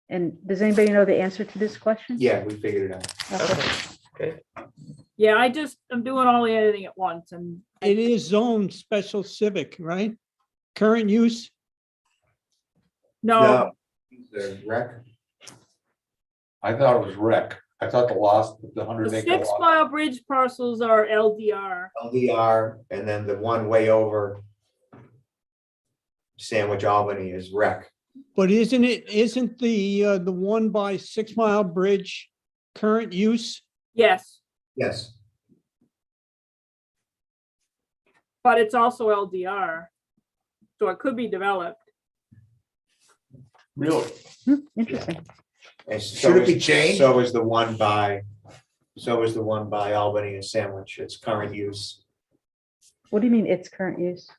And does anybody know the answer to this question? Yeah, we figured it out. Okay, good. Yeah, I'm doing all the editing at once and It is zoned special civic, right? Current use? no, The rec, I thought it was rec. I thought the 100 the acre 6 lot. Mile Bridge parcels are LDR. LDR, and then the one way over Sandwich Albany is rec. But isn't the one by 6 Mile Bridge current use? Yes, Yes. but it's also LDR. So it could be developed. Really? Interesting. And Should it be is- changed? So is the one by Albany and Sandwich. It's current use. What do you mean its current use?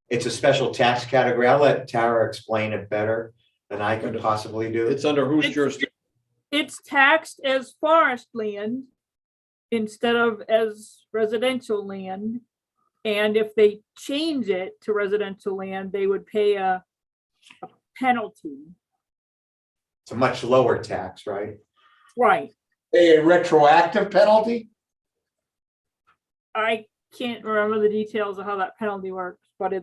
It's a special tax category. I'll let Tara explain it better than I could possibly do. It's under whose It's- jurisdiction? It's taxed as forest land instead of as residential land. And if they change it to residential land, they would pay a penalty. It's a much lower tax, right? Right. A retroactive penalty? I can't remember the details of how that penalty works, but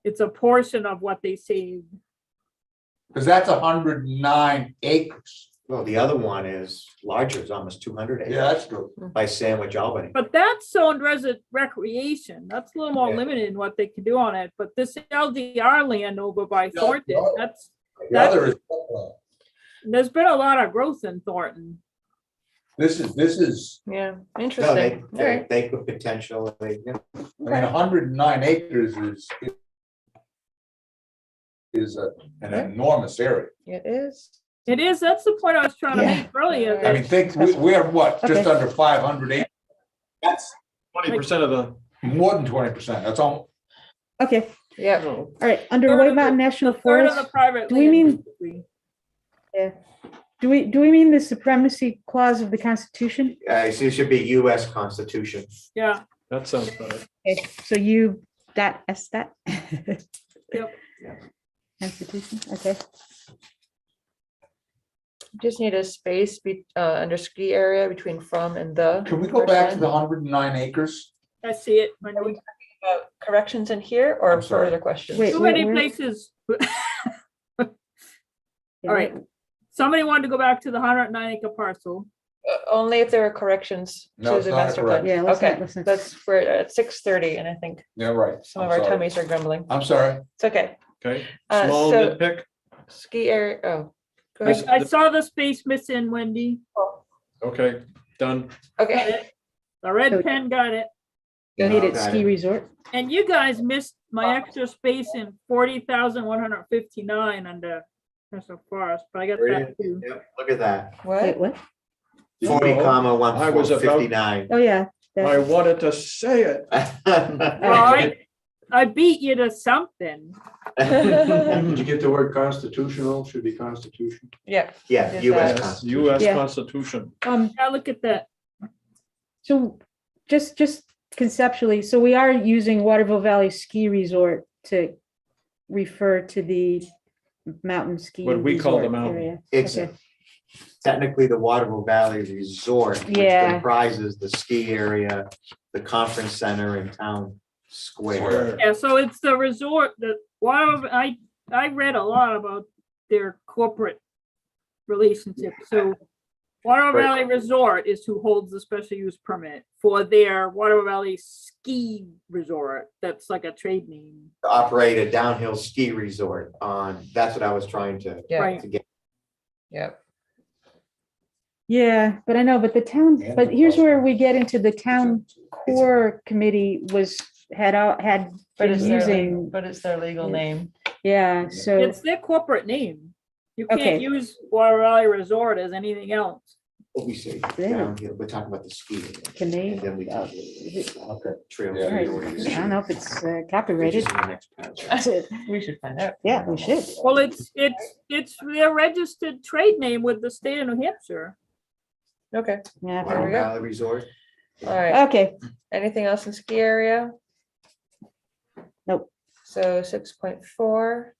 it's a portion of what they saved. Because that's 109 acres. Well, the other one is larger, it's almost 200 acres. Yeah, that's true. By Sandwich, Albany. But that's zoned recreation. That's a little more Yeah. limited in what they can do on it. But this LDR land over by No, Thornton, no. that's, The other is, there's been a lot of growth in Thornton. this is, Yeah, No, they, interesting. All right. they could potential, I mean, 109 acres is an enormous area. It is. It is, that's the point I was trying to Yeah. make earlier. I mean, that think, we're what, just Okay. under 500 acres? That's 20% of the. more than 20%. That's all. Okay, Yeah. all right, under Third White of Mountain the- National the third of Forest, the private do we land, mean- basically. do we mean the supremacy clause of the Constitution? so it should be US Constitution. Yeah, That sounds better. Okay, so you, that, S that? Yep. Constitution, okay. Just need a space under ski area between from and the. Can we go back to the 109 acres? I see it. I Are know. we talking about corrections in here or I'm sorry. further questions? Wait, Too many where- places. Yeah, All right. Somebody wanted to go back to the 109-acre parcel. Only if there are corrections No, to it's the not a master plan. Yeah, let's Okay, not, let's not. that's, we're at 6:30 and I think Yeah, right. some of I'm our sorry. tummies are grumbling. I'm sorry. It's okay. Okay, Uh, small so- nitpick. Ski area, oh. Go I ahead. s- I saw the space missing, Wendy. Okay, done. Okay. The red So- pen got it. You made it Okay. ski resort. And you guys missed my extra space in 40,159 under National Forest, but I got that too. Yep, look at that. Wait, What? what? 40 comma I was about- 159. Oh, yeah. I wanted to say it. Well, I beat you to something. Did you get the word constitutional? Should be constitution. Yeah. Yeah, Yes, US Yes, Constitution. US Yeah. Constitution. Yeah, look at that. So just conceptually, so we are using Waterville Valley Ski Resort to refer to the mountain ski. What we call the resort mountain. area. It's Okay. technically the Waterville Valley Resort, which Yeah. comprises the ski area, the conference center and town square. Yeah, so it's the resort that, I read a lot about their corporate relationship. So Waterville Right. Valley Resort is who holds the special use permit for their Waterville Valley Ski Resort. That's like a trade name. To operate a downhill ski resort on, that's what I was trying to Yeah. Right. to get. Yeah. Yeah, but I know, but the town, And but the here's cost. where we get into the town core committee had But been it's using, but it's their legal Yeah. name. yeah, so, It's their corporate name. You Okay. can't use Waterville Valley Resort as anything else. What we say Yeah. downhill, we're talking about the ski. Can they- And then we talk is it- Okay. trails. Yeah. I don't know if it's copyrighted. Which is in the next paragraph. We should find out. Yeah, we should. Well, it's their registered trade name with the state of New Hampshire. Okay, Yeah. There we Waterville go. Valley Resort. all right. Okay, Anything else in ski area? Nope. So 6.4.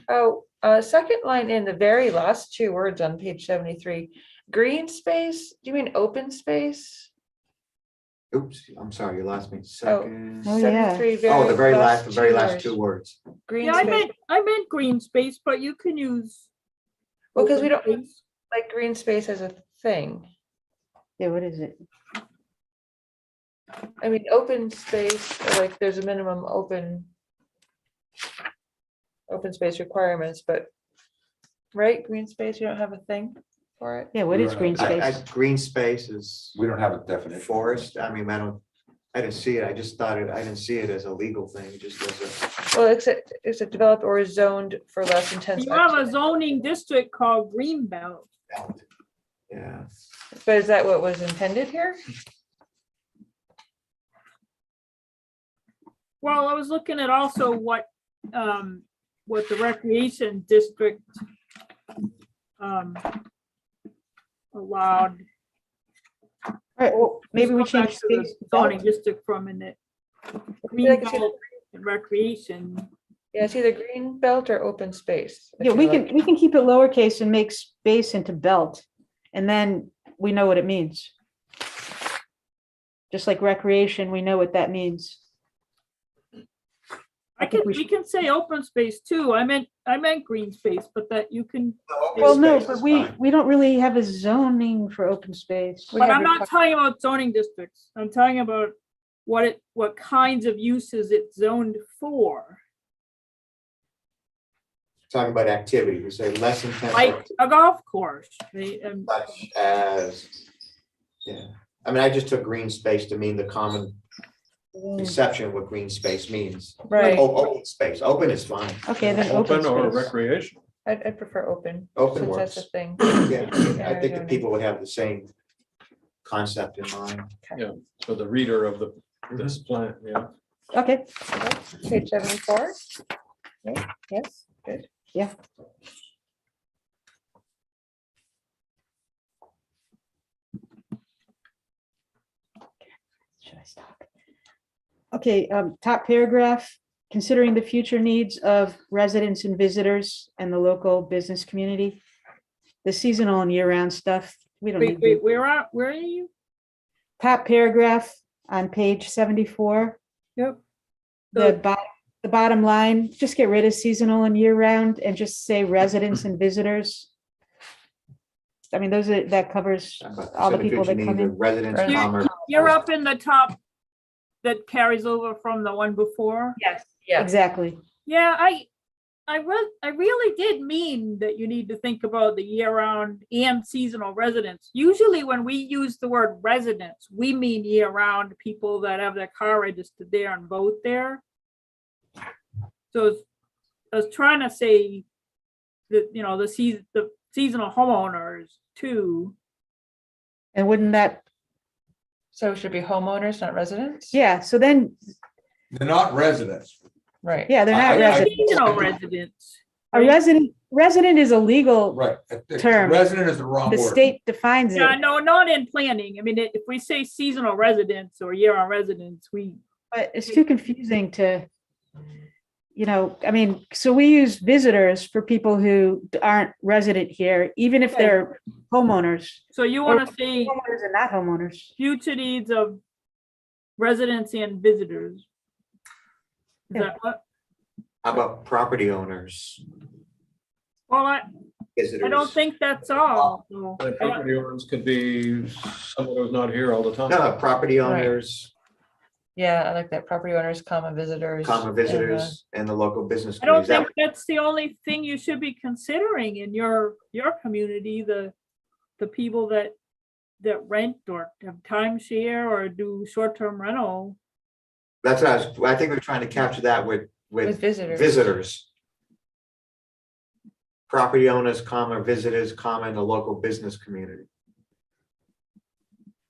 Oh, second line in the very last two words on page 73, green space, do you mean open space? Oops, I'm sorry, you lost me. Second. Oh, yeah. 73, Oh, the very last words. two words. Green Yeah, space, I meant green space, but you can use. well, because we open don't space. like green space as a thing. yeah, what is it? I mean, open space, like there's a minimum open space requirements, but right, green space, you don't have a thing for it? Yeah, what is green space? Green space is We don't have a definition. forest. I mean, I didn't see it. I just thought I didn't see it as a legal thing, just as Well, it's a developed or is zoned for less intense. You have a activity. zoning district called Greenbelt. a. Yeah. But is that what was intended here? Well, I was looking at also what the recreation district allowed. All right, well, maybe we Let's go back change to the space. Zoning district for a minute. feel like it's Greenbelt and recreation. Yeah, it's either green belt or open space. I Yeah, we feel like. can keep it lowercase and make space into belt, and then we know what it means. just like recreation, we know what that means. think we we can say open space too. I meant green space, but that you can, Well, no, Space but is we fine. don't really have a zoning for open space. We but have I'm not requ- talking about zoning districts. I'm talking about what kinds of uses it's zoned for. Talking about activity, we say less intense Like a golf course. such as, yeah. I mean, I just took green space to mean the common conception of what green space means. Right, Open space, open is fine. Okay, then open Open or space. recreation. I prefer open, Open since that's a works. thing. Yeah, I think that people would have the same concept in mind. For the reader of this plan, yeah. Okay, Page 74. Right, yes, good. yeah. Should I stop? Okay, top paragraph, considering the future needs of residents and visitors and the local business community. The seasonal and year-round stuff, we don't need. Wait, where are you? Top paragraph on page 74. Yep. The bottom line, just get rid of seasonal and year-round and just say residents and visitors. I mean, that covers all the people that come in. Residents, Right. commerce. You're up in the top that carries over from the one before. Yes, Yeah, exactly. Yeah, I really did mean that you need to think about the year-round and seasonal residents. Usually when we use the word residents, we mean year-round people that have their car registered there and vote there. So I was trying to say that, the seasonal homeowners too. And wouldn't that, so it should be homeowners, not residents? yeah, so then, They're not residents. Right. yeah, they're not I- residents. Seasonal residents. A resident is a legal, Right. Term. Resident is the wrong the word. state defines Yeah, it, no, not in planning. I mean, if we say seasonal residents or year-round residents, but it's too confusing to, I mean, so we use visitors for people who aren't resident here, even if they're homeowners. so you want to say Homeowners and not homeowners. future needs of residents and visitors. Is Yeah. that what? How about property owners, Well, I visitors? don't think that's all. so And I don't- property owners could be someone who's not here all the time. No, property owners, Yeah, I like that. Property owners, visitors. common visitors, and the local business. I don't communities. think that's the only thing you should be considering in your community, the people that rent or have timeshare or do short-term rental. That's what I think we're trying to capture that with With visitors. visitors. Property owners, visitors, and the local business community.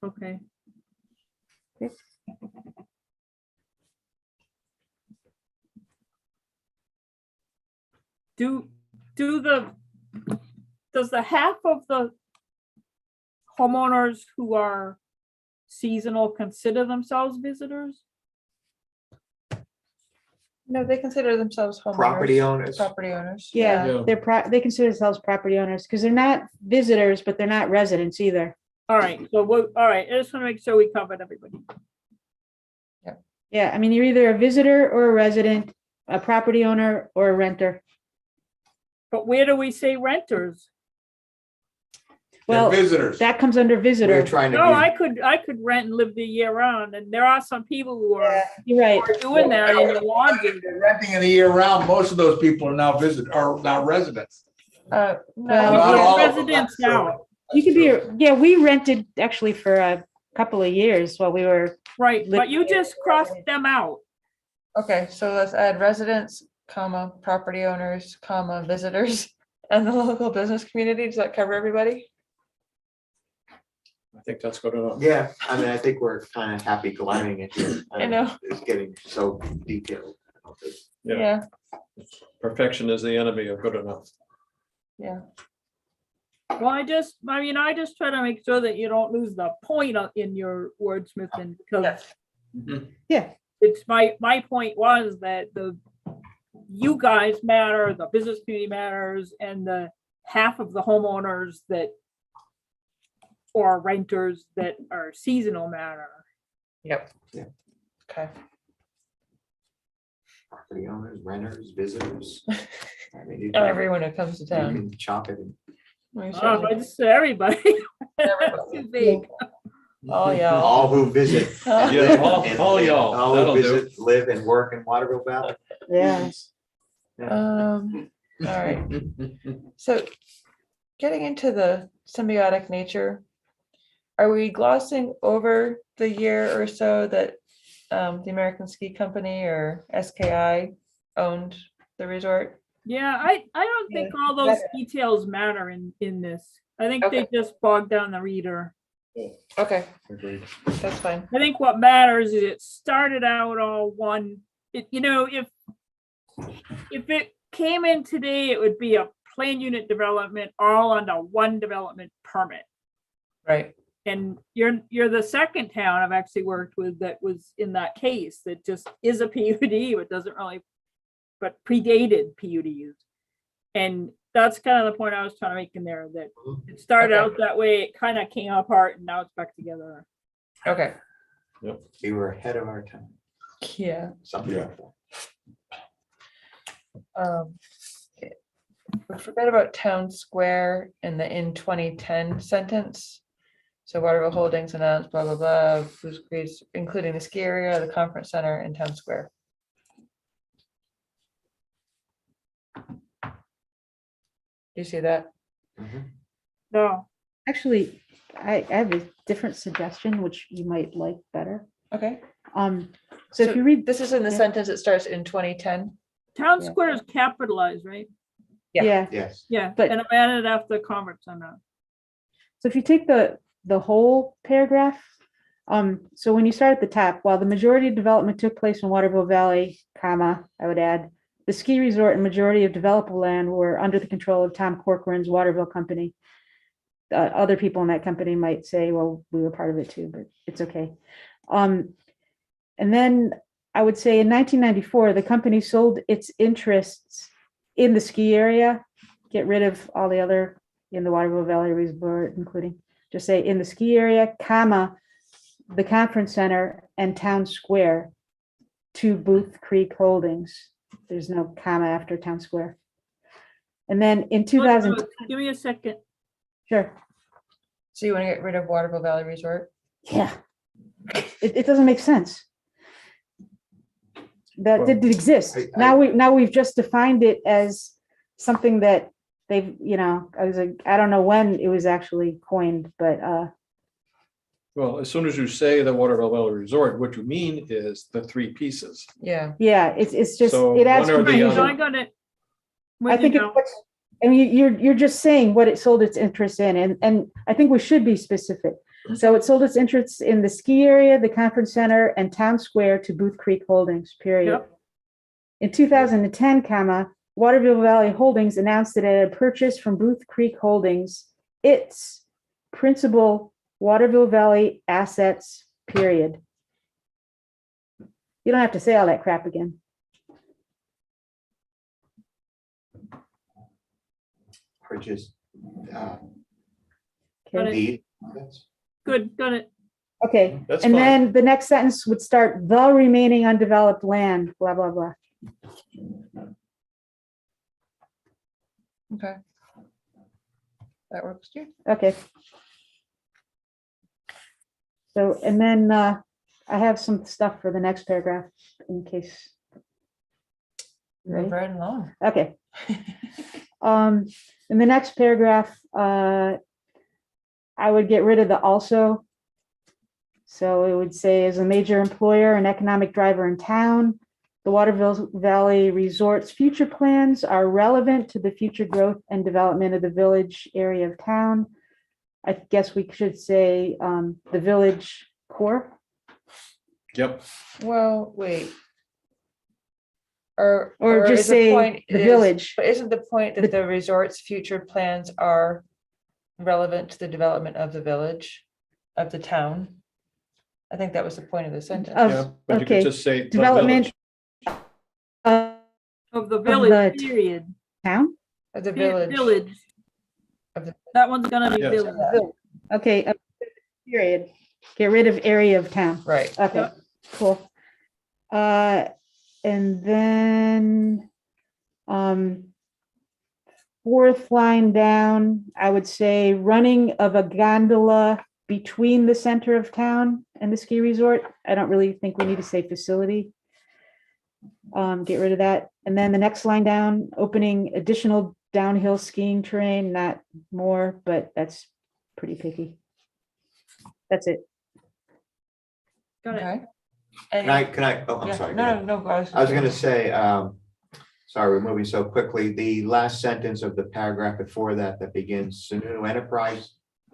Okay. Does the half of the homeowners who are seasonal consider themselves visitors? No, they consider themselves homeowners. Property owners. Property owners. Yeah, Yeah. they consider themselves property owners because they're not visitors, but they're not residents either. All right, so all right, I just want to make sure we covered everybody. Yeah, I mean, you're either a visitor or a resident, a property owner or a renter. But where do we say renters? They're Well, visitors. that comes under We're visitor. trying to. No, be- I could rent and live there year round, and there are some people who are You're right. doing that in the lodging. They're renting in the year round. Most of those people are now now residents. Well, Not We all get of them, residents that's true. now, You could be, we rented actually for a couple of years while we were, right, but you just crossed them out. Okay, so let's add residents, property owners, visitors, and the local business community. Does that cover everybody? I think that's good enough. Yeah, I mean, I think we're kind of happy gliding it here. I know. It's getting so detailed. Yeah. Perfection is the enemy of good enough. Yeah. Well, I just try to make sure that you don't lose the point in your wordsmithing, because yeah, it's my point was that you guys matter, the business community matters, and the half of the homeowners that or renters that are seasonal matter. Yep. Yeah. Okay. Property owners, renters, visitors. I mean, you Everyone who comes to town. can chop it. Oh, it's everybody. Everybody. Too big. Oh, yeah. All who visit. and Yeah, live all- in- all y'all. All That'll who do. visit, live and work in Waterville Valley. Yeah. All right. So getting into the symbiotic nature, are we glossing over the year or so that the American Ski Company or SKI owned the resort? Yeah, I don't think all those details matter in this. I think they Okay. just bog down the reader. Okay, Agreed. that's fine. I think what matters is it started out all one, if it came in today, it would be a planned unit development all under one development permit. Right. And you're the second town I've actually worked with that was in that case, that just is a PUD, but doesn't really, but predated PUDs. And that's kind of the point I was trying to make in there, that it started Okay. out that way, it kind of came apart and now it's back together. Okay. We were ahead of our time. Yeah. Something Yeah. like that. Okay. We forgot about town square in the in 2010 sentence. So Waterville Holdings announced blah, blah, blah, Goose Creek, including the ski area, the conference center and town square. You see that? Mhm. No, Actually, I have a different suggestion, which you might like better. Okay. So if you read, This is in the Yeah. sentence that starts in 2010. town Yeah. square is capitalized, right? Yeah. yeah, Yes. Yeah, But- and I'm added after the conference center. so if you take the whole paragraph, so when you start at the top, while the majority of development took place in Waterville Valley, comma, I would add, the ski resort and majority of developable land were under the control of Tom Corcoran's Waterville Company. Other people in that company might say, well, we were part of it too, but it's okay. And then I would say in 1994, the company sold its interests in the ski area, get rid of all the other in the Waterville Valley Resort, including, just say in the ski area, comma, the conference center and town square to Booth Creek Holdings. There's no comma after town square. And then in 2000, Give me a second. sure, So you want to get rid of Waterville Valley Resort? yeah. It doesn't make sense. That didn't exist. Now we've just defined it as something that they've, I don't know when it was actually coined, but Well, as soon as you say the Waterville Valley Resort, what you mean is the three pieces. Yeah. yeah, it's just, So it adds one or the confusion. So I got it. I think you're just saying what it sold its interest in, and I think we should be specific. So it sold its interests in the ski area, the conference center, and town square to Booth Creek Holdings, period. Yep. In 2010, comma, Waterville Valley Holdings announced that it had purchased from Booth Creek Holdings its principal Waterville Valley assets, period. You don't have to say all that crap again. Purchase. Okay. Deed. That's- Good, got it. Okay, That's and fine. then the next sentence would start, the remaining undeveloped land, blah, blah, blah. Okay. That works too. Okay. So, and then I have some stuff for the next paragraph in case. Move Ready? right along. Okay. In the next paragraph, I would get rid of the also. So it would say, as a major employer and economic driver in town, the Waterville Valley Resort's future plans are relevant to the future growth and development of the village area of town. I guess we should say the village core. Yep. Well, wait. Or Or just is say point the is- village. But isn't the point that the resort's future plans are relevant to the development of the village, of the town? I think that was the point of the sentence. Of- Yeah, but you could okay. just say. the Development village. Of the the village, period. Town? Of the village. Village. Of the- That one's gonna be Yes. village. Okay, period. Get rid of area of town. Right. Okay, Yeah. cool. And then, fourth line down, I would say running of a gondola between the center of town and the ski resort. I don't really think we need to say facility. Get rid of that. And then the next line down, opening additional downhill skiing terrain, not more, but that's pretty picky. That's it. Got it. Okay. Oh, I'm Yeah, sorry. go no, ahead. no, no. I was gonna say, sorry, we're moving so quickly. The last sentence of the paragraph before that, that begins, Sanu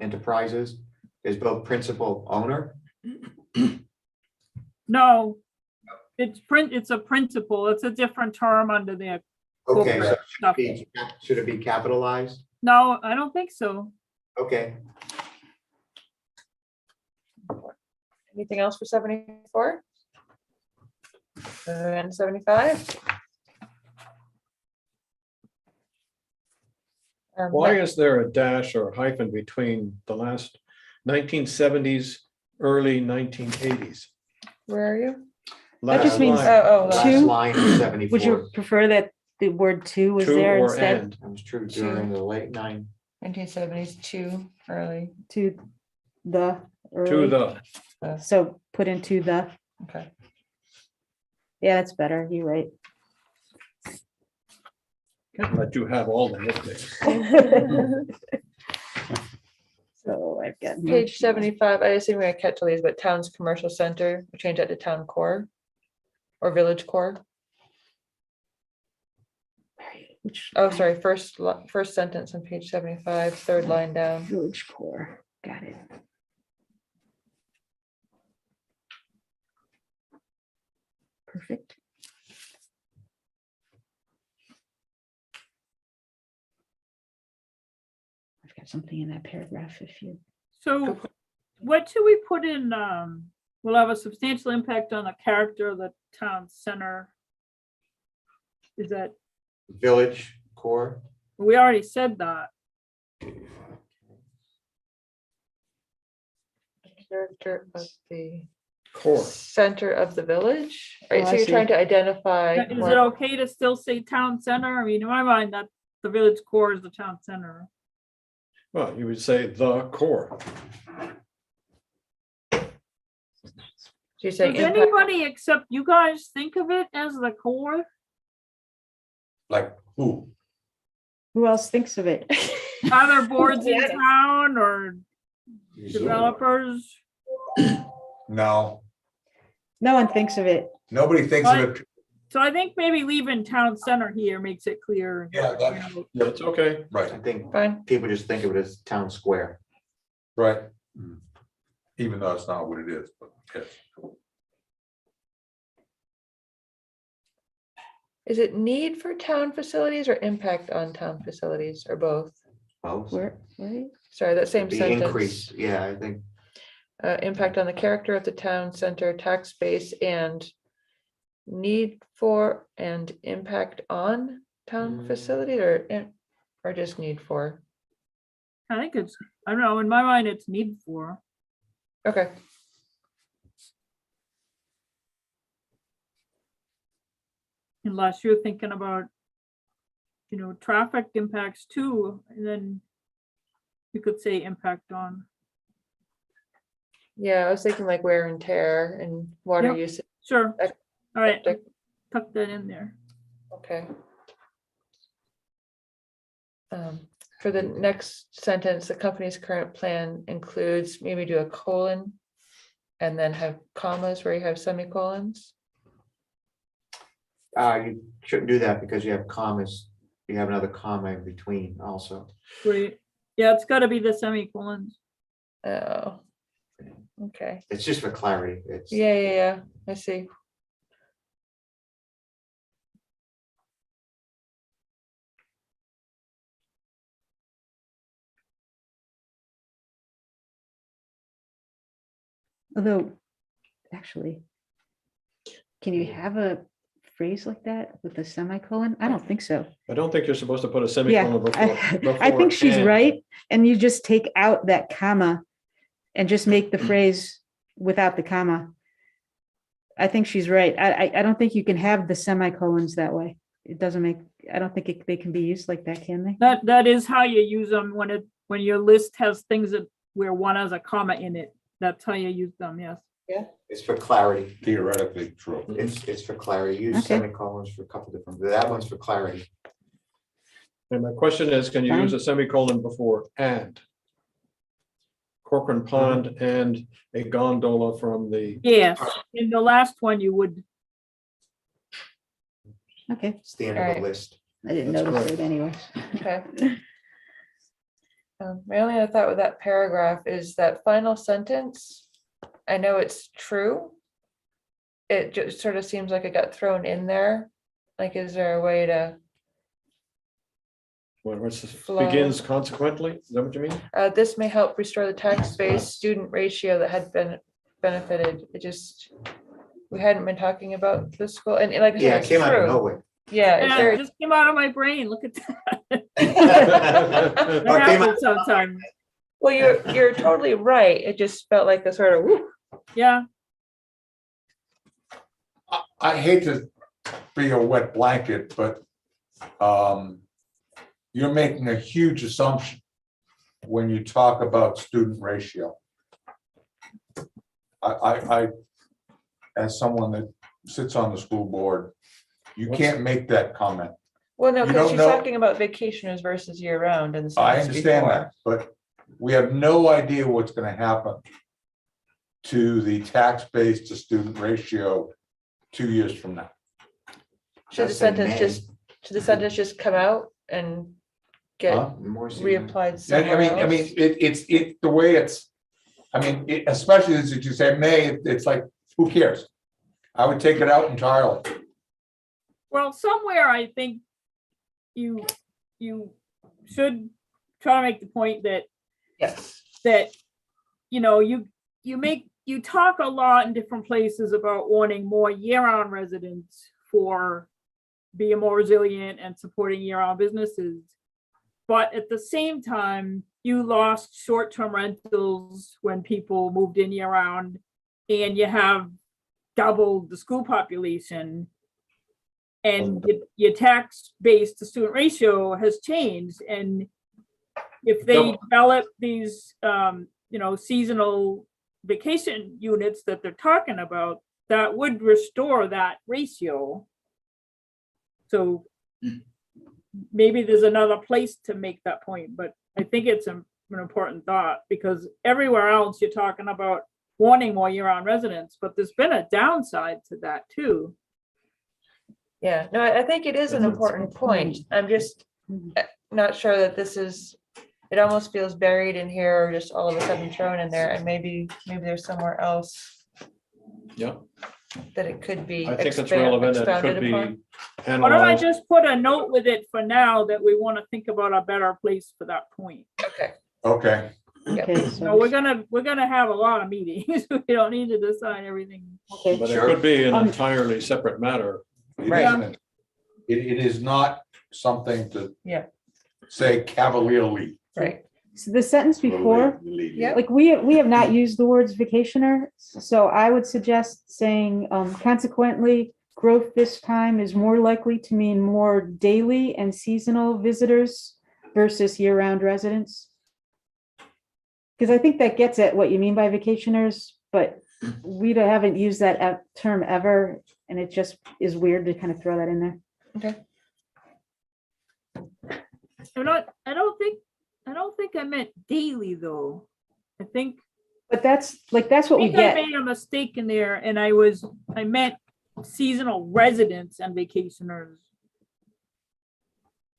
Enterprises is both principal owner. No, it's a principle. It's a different term under the Okay, so corporate stuff. should it be capitalized? No, I don't think so. Okay, Anything else for 74? And 75? Why is there a dash or a hyphen between the last 1970s, early 1980s? Where are you? That just Last means- line, last Two? line of Would 74. you prefer that the word two was to there or instead and. That was true during the late 1970s, too early. to the? To early? the, So put into the, Okay. yeah, that's better. You're right. can't let you have all the nicknames. So I've got. Page 75, I assume we're gonna catch all these, but town's commercial center, we change that to town core or village core. Which Oh, sorry, first sentence on page 75, third line down. village core, got it. Perfect. I've got something in that paragraph if you. So what should we put in, will have a substantial impact on the character of the town center? Is that, Village core. we already said that. Character of the Core. center of the village, right? Oh, So I you're see. trying to identify. Is it what- okay to still say town center? I mean, in my mind, that the village core is the town center. Well, you would say the core. So you're saying Does impact, anybody except you guys think of it as the core? Like who? Who else thinks of it? Other boards in Yes. town or developers? No, No one thinks of it. nobody thinks of it. So I think maybe leaving town center here makes it clear. Yeah, that- you know. That's okay. I Right, think fine, people just think of it as town square. right. Even though it's not what it is, but yes. is it need for town facilities or impact on town facilities or both? Both. Where, right? Sorry, that same The sentence. increase, yeah, I think. Impact on the character of the town center, tax base, and need for and impact on town facility or just need for? I think it's, I don't know, in my mind, it's need for. Okay, Unless you're thinking about, you know, traffic impacts too, and then you could say impact on. yeah, I was thinking like wear and tear and water Yep. usage. Sure, Ec- all right, ec- tuck that in there. Okay. For the next sentence, the company's current plan includes, maybe do a colon and then have commas where you have semicolons. You shouldn't do that because you have commas. You have another comma in between also. Great, yeah, it's gotta be the semicolons. Oh. Okay, It's just for clarity. It's. yeah, I see. Although, actually, can you have a phrase like that with a semicolon? I don't think so. I don't think you're supposed to put a Yeah, semicolon I before. think she's and. right. And you just take out that comma and just make the phrase without the comma. I think she's right. I don't think you can have the semicolons that way. It doesn't make, I don't think they can be used like that, can they? That is how you use them when your list has things that where one has a comma in it. That's how you use them, yes. It's for clarity. Theoretically true. It's for clarity. Use Okay. semicolons for a couple different, that one's for clarity. And my question is, can you use a semicolon before and? Corcoran Pond and a gondola from the, Yes, in the last one you would, Okay, It's the end of Alright. the list. I didn't That's notice correct. it anyways. okay. My only other thought with that paragraph is that final sentence. I know it's true. It just sort of seems like it got thrown in there. Like, is there a way to, what's this, Flow. begins consequently? Is that what you mean? this may help restore the tax-based student ratio that had been benefited. It just, we hadn't been talking about the school, and like I Yeah, said, it it's came out of true. nowhere. Yeah, it's and it very, just came out of my brain. Look at that. Or It it came out- happens sometimes. well, you're totally right. It just felt like a sort of, whoop. Yeah, I hate to be a wet blanket, but you're making a huge assumption when you talk about student ratio. I, as someone that sits on the school board, you can't make that comment. Well, no, You because don't she's know- talking about vacationers versus year round in the I sentence understand before. that, but we have no idea what's gonna happen to the tax-based to student ratio 2 years from now. Should the Just say sentence may. just come out and get Huh? More season. reapplied And somewhere I mean, else? it's the way it's, I mean, especially as you say may, it's like, who cares? I would take it out entirely. well, somewhere I think you should try to make the point that Yes, you talk a lot in different places about wanting more year-round residents for being more resilient and supporting year-round businesses. But at the same time, you lost short-term rentals when people moved in year-round, and you have doubled the school population. And your tax base to student ratio has changed, and if they develop these, seasonal vacation units that they're talking about, that would restore that ratio. So maybe there's another place to make that point, but I think it's an important thought, because everywhere else you're talking about wanting more year-round residents, but there's been a downside to that too. yeah, no, I think it is an That's a important good point. point. I'm just not sure that this is, it almost feels buried in here or just all of a sudden thrown in there, and maybe there's somewhere else Yeah, that it could be. I think it's relevant. It expounded could be upon. Why don't I analyzed. just put a note with it for now that we want to think about a better place for that point? Okay, Okay, Okay, So so, we're gonna have a lot of meetings. We don't need to decide everything. okay, But it Sure. could be an Um, entirely separate matter. it Right. isn't, it is not something to Yeah. say cavalierly. right. so the sentence before, Yep. like, we have not used the words vacationer, so I would suggest saying, consequently, growth this time is more likely to mean more daily and seasonal visitors versus year-round residents. Because I think that gets at what you mean by vacationers, but we haven't used that term ever, and it just is weird to kind of throw that in there. Okay. I don't think I meant daily though. I think But that's what we I get. made a mistake in there, and I meant seasonal residents and vacationers,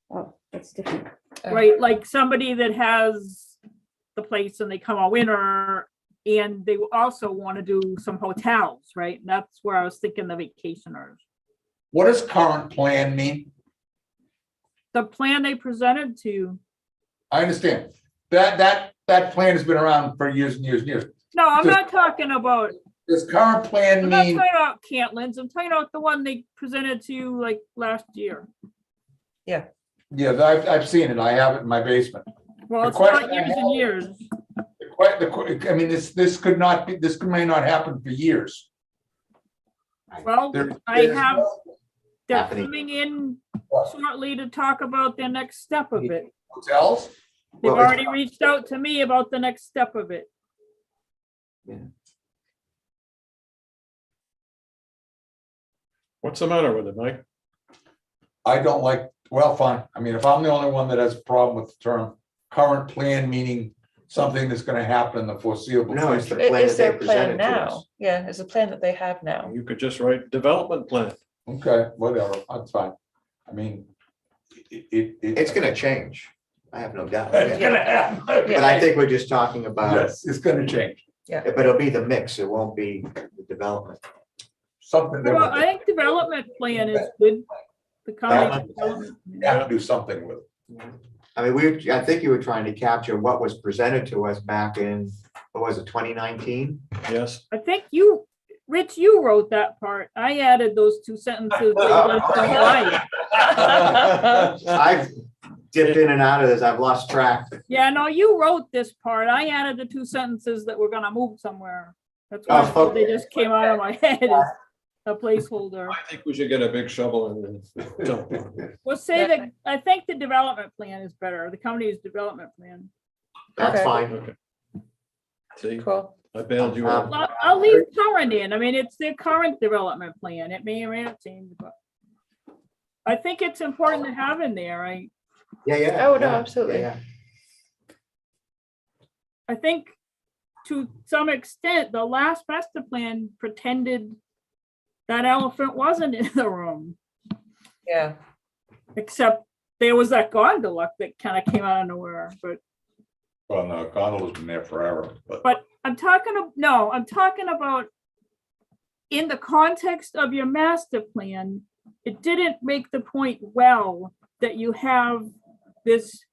Oh, that's different. right? Like somebody that has the place and they come all winter, and they also want to do some hotels, right? And that's where I was thinking the vacationers. What does current plan mean? The plan they presented to, I understand. That plan has been around for years and years and years. no, I'm not talking about, Does current plan I'm not mean, talking about Cantlin's, I'm talking about the one they presented to you like last year. yeah, I've seen it. I have it in my basement. Well, The it's not question I years have- and years. The I mean, this could not be, may not happen for years. Well, There- I there's have, no they're happening. coming in shortly to talk about their next step of it. Hotels? They've Well, it's- already reached out to me about the next step of it. What's the matter with it, Mike? I don't like, well, fine. I mean, if I'm the only one that has a problem with the term current plan, meaning something that's gonna happen in the foreseeable No, it's the future. plan Is that they their plan presented to us. now? Yeah, it's a plan that they have now. You could just write development plan. Okay, whatever, that's fine. I mean, It's gonna change. I have no doubt. It's gonna happen. But I think we're just talking about, Yes, it's gonna change. but it'll be the mix. It won't be the development. Something Well, I that think development plan is good. The county development. we have to do something with. I mean, I think you were trying to capture what was presented to us back in, what was it, 2019? Yes. I think you, Rich, you wrote that part. I added those two sentences. They just don't like. I've dipped in and out of this. I've lost track. Yeah, no, you wrote this part. I added the two sentences that were gonna move somewhere. That's why Oh, they just came out of my head as a placeholder. I think we should get a big shovel and dump it. Well, say that, I think the development plan is better, the county's development plan. That's Okay. fine. Okay. See, Cool. I bailed you out. I'll leave current in. I mean, it's their current development plan. It may or may not change, but I think it's important to have in there. Yeah. Oh, no, yeah, absolutely. yeah. I think to some extent, the last master plan pretended that elephant wasn't in the room, Yeah, except there was that gondola that kind of came out of nowhere, but Well, no, Connell's been there forever, but I'm talking about in the context of your master plan, it didn't make the point well that you have this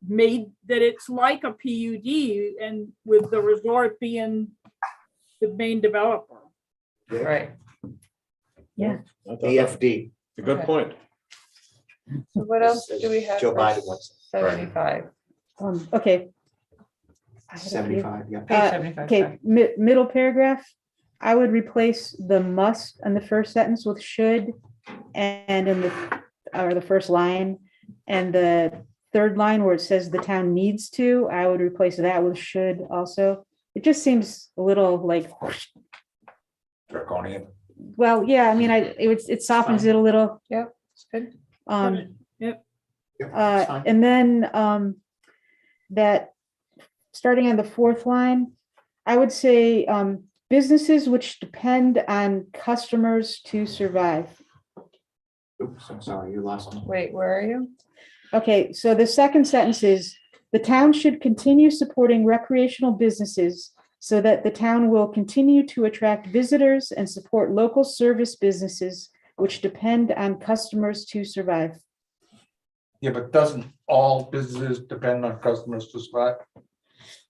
made, that it's like a PUD and with the resort being the main developer. right. I thought that- DFD. A good Okay. point. So what else do we have? Joe for Biden wants 75? Okay. I had it here. 75, yeah. Page 75. Okay, sorry. middle paragraph, I would replace the must in the first sentence with should, and in the first line, and the third line where it says the town needs to, I would replace that with should also. It just seems a little like, draconian. well, yeah, I mean, it softens it a little. Yep, it's good. Yep. It's fine. And then that, starting on the fourth line, I would say businesses which depend on customers to survive. Oops, I'm sorry, you lost me. Wait, where are you? Okay, so the second sentence is, the town should continue supporting recreational businesses so that the town will continue to attract visitors and support local service businesses which depend on customers to survive. Yeah, but doesn't all businesses depend on customers to survive?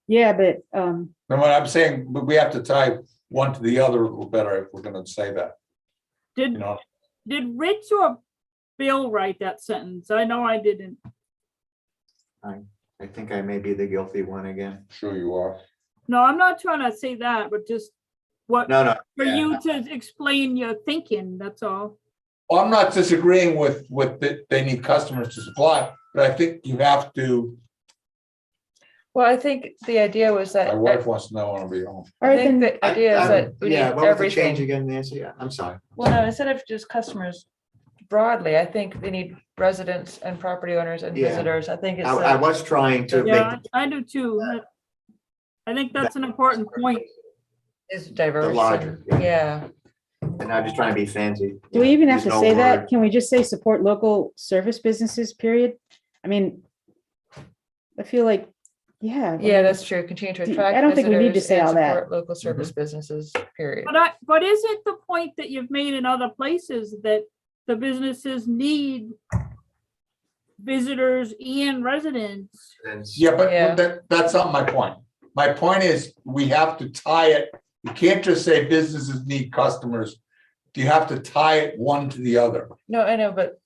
Yeah, but And what I'm saying, but we have to tie one to the other a little better if we're gonna say that, you Did know? Rich or Bill write that sentence? I know I didn't. I think I may be the guilty one again. Sure you are. No, I'm not trying to say that, but just what, No, for yeah. you to explain your thinking, that's all. Well, I'm not disagreeing with that they need customers to supply, but I think you have to, Well, I think the idea was my that, wife wants to know I wanna be home. all I right, think then, the idea is that we need Yeah, what was the change everything. again, Nancy? I'm sorry. Well, no, instead of just customers broadly, I think they need residents and property owners and Yeah. visitors. I think it's. I was trying to make Yeah, I do too. I think that's an important point. Is diverse. larger, and- Yeah, and I'm just trying to be fancy. do we even have There's to no say that? word. Can we just say support local service businesses, period? I mean, I feel like, yeah. yeah, that's true. Continue to Do- attract. I don't think we need to visitors say and all that. support Local service businesses, period. But is it the point that you've made in other places that the businesses need visitors and residents? Yeah, but Yeah. that's not my point. My point is, we have to tie it, you can't just say businesses need customers. You have to tie it one to the other. No, I know, but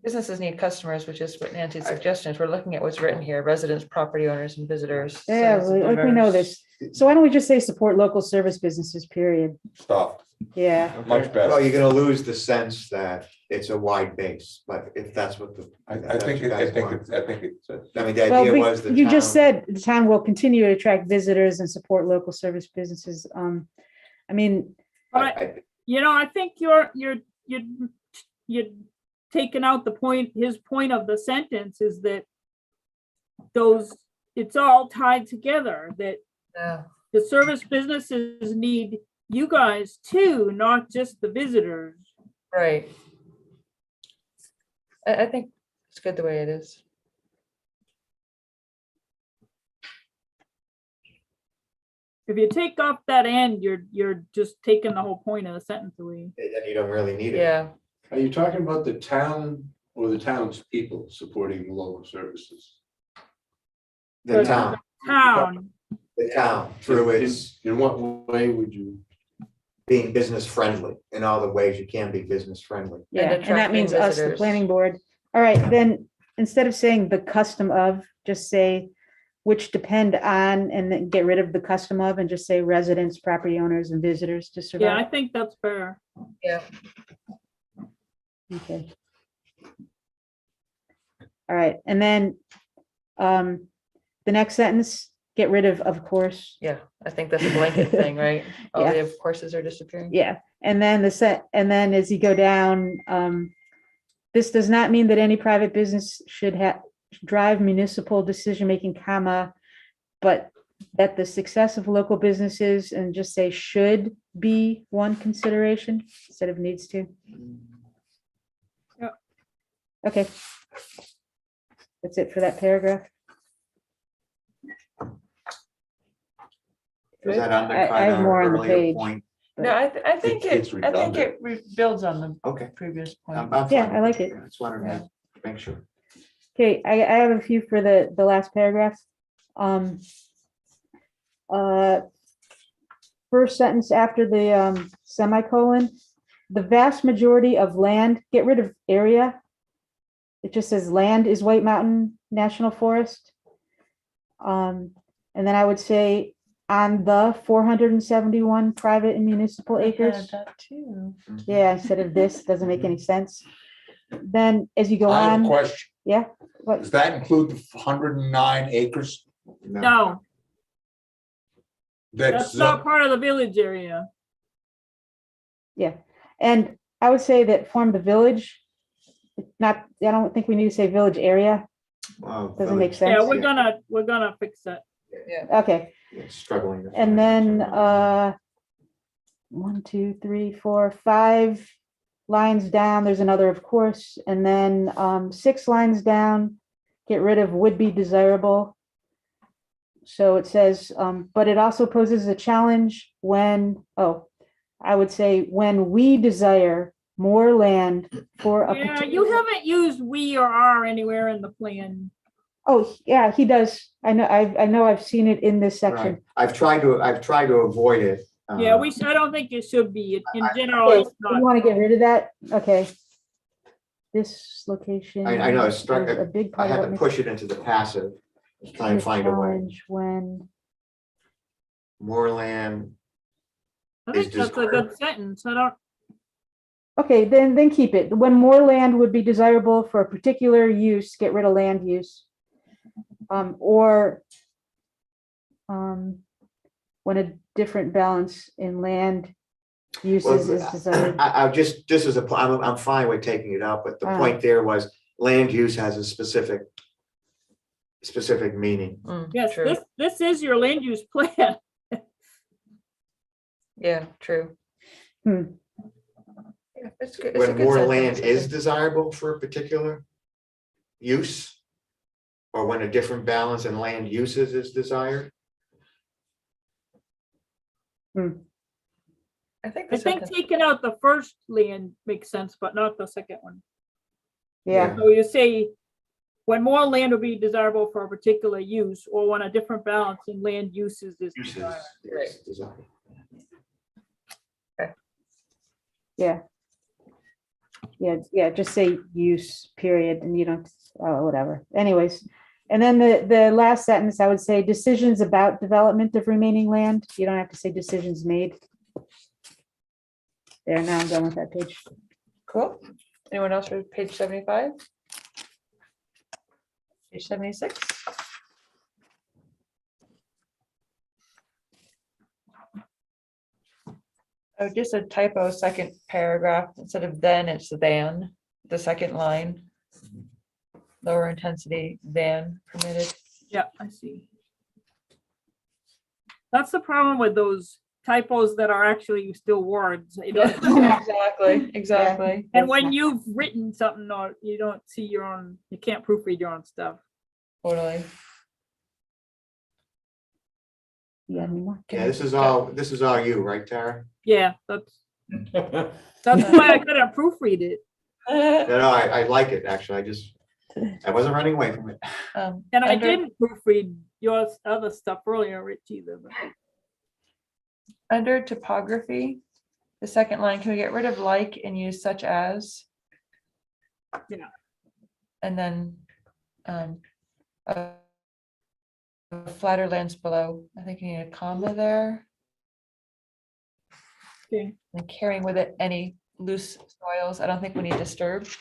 Businesses need customers, which is what Nancy's suggestion is. We're looking at what's written here, residents, property owners and visitors. Yeah, citizens, like we know owners. this. So why don't we just say support local service businesses, period? Stop, Yeah, much better. Well, you're gonna lose the sense that it's a wide base, but if that's what the. I that's think, what you I guys think, want. it's- I think it's. I mean, the well, idea was the you just town- said the town will continue to attract visitors and support local service businesses. I mean, But I think you're taking out the point, his point of the sentence is that it's all tied together, that Yeah. the service businesses need you guys too, not just the visitors. Right. I think it's good the way it is. If you take off that end, you're just taking the whole point of the sentence away. Then you don't really need it. Yeah. Are you talking about the town or the town's people supporting the local services? The town, Town, through its In what way would you? being business friendly in all the ways you can be business friendly. yeah, and that attracting means us, the visitors. planning board. All right, then, instead of saying the custom of, just say which depend on, and then get rid of the custom of, and just say residents, property owners, and visitors to yeah, I survive. think that's fair. Yeah. Okay. All right, and then the next sentence, get rid of course. Yeah. I think that's a blanket thing, right? All Yeah. the of courses are disappearing. Yeah, and then and then as you go down, this does not mean that any private business should drive municipal decision-making, comma, but that the success of local businesses, and just say should be one consideration instead of needs to. Yep. Okay. That's it for that paragraph. Does that I undercut have more our on the earlier page. point? No, I think It's I think it builds on the Okay. previous point. I'm Yeah, fine I with like it. I just wanted to make sure. Okay, I have a few for the last paragraph. First sentence after the semicolon, the vast majority of land, get rid of area. It just says land is White Mountain National Forest. And then I would say on the 471 private and municipal acres. That too. Yeah, instead of this, doesn't make any sense. Then as you go I have a on, question. yeah, what? Does that include the 109 acres? No, that's That's, not part of the village area. Yeah, and I would say that form the village. Not, I don't think we need to say village area. Wow, Doesn't make village- sense. Yeah, we're gonna fix that. Okay, yeah, struggling. to and find then 1, 2, 3, 4, 5 lines down, there's another, of course, and then 6 lines down, get rid of would be desirable. So it says, but it also poses a challenge when, I would say when we desire more land for a Yeah, particular. you haven't used we or are anywhere in the plan. Oh, yeah, he does. I know I've seen it in this Right. section. I've tried to avoid it. Yeah, Uh-huh. I don't think it should be. In general, Okay, it's you not. want to get rid of that? Okay. This location. I know, it's struck- is a big I part had of to what push it into the passive, try and makes find a way. challenge when, More land, I think is that's a good desirable. sentence. I don't, okay, then keep it. When more land would be desirable for a particular use, get rid of land use. Or when a different balance in land uses is desired. I just, this is I'm fine with taking it out, but the Ah. point there was land use has a specific meaning. yes, True. this is your land use plan. Yeah, true. Hmm. Yeah, it's good. It's a When good more sentence, land I is think. desirable for a particular use? Or when a different balance in land uses is desired? I think I the think sentence, taking out the first land makes sense, but not the second one. Yeah, So you say, when more land will be desirable for a particular use, or when a different balance in land uses is Uses desired. is desired. yeah. Yeah, just say use, period, and you don't, whatever. Anyways. And then the last sentence, I would say decisions about development of remaining land. You don't have to say decisions made. There, now I'm done with that page. Cool. Anyone else for page 75? Page 76? Oh, just a typo, second paragraph, instead of then, it's than, the second line. Lower intensity than permitted. Yeah, I see. That's the problem with those typos that are actually still words. You know? Exactly. And when you've written something or you don't see your own, you can't proofread your own stuff. Totally. You got any more? Yeah, this is all you, right, Tara? Yeah, that's why I couldn't proofread it. No, I like it, actually. I wasn't running away from it. And I Under- didn't proofread your other stuff earlier, Rich, either. But Under topography, the second line, can we get rid of like and use such as? Yeah. And then flatter lands below. I think you need a comma there. okay. And carrying with it any loose soils. I don't think we need disturbed.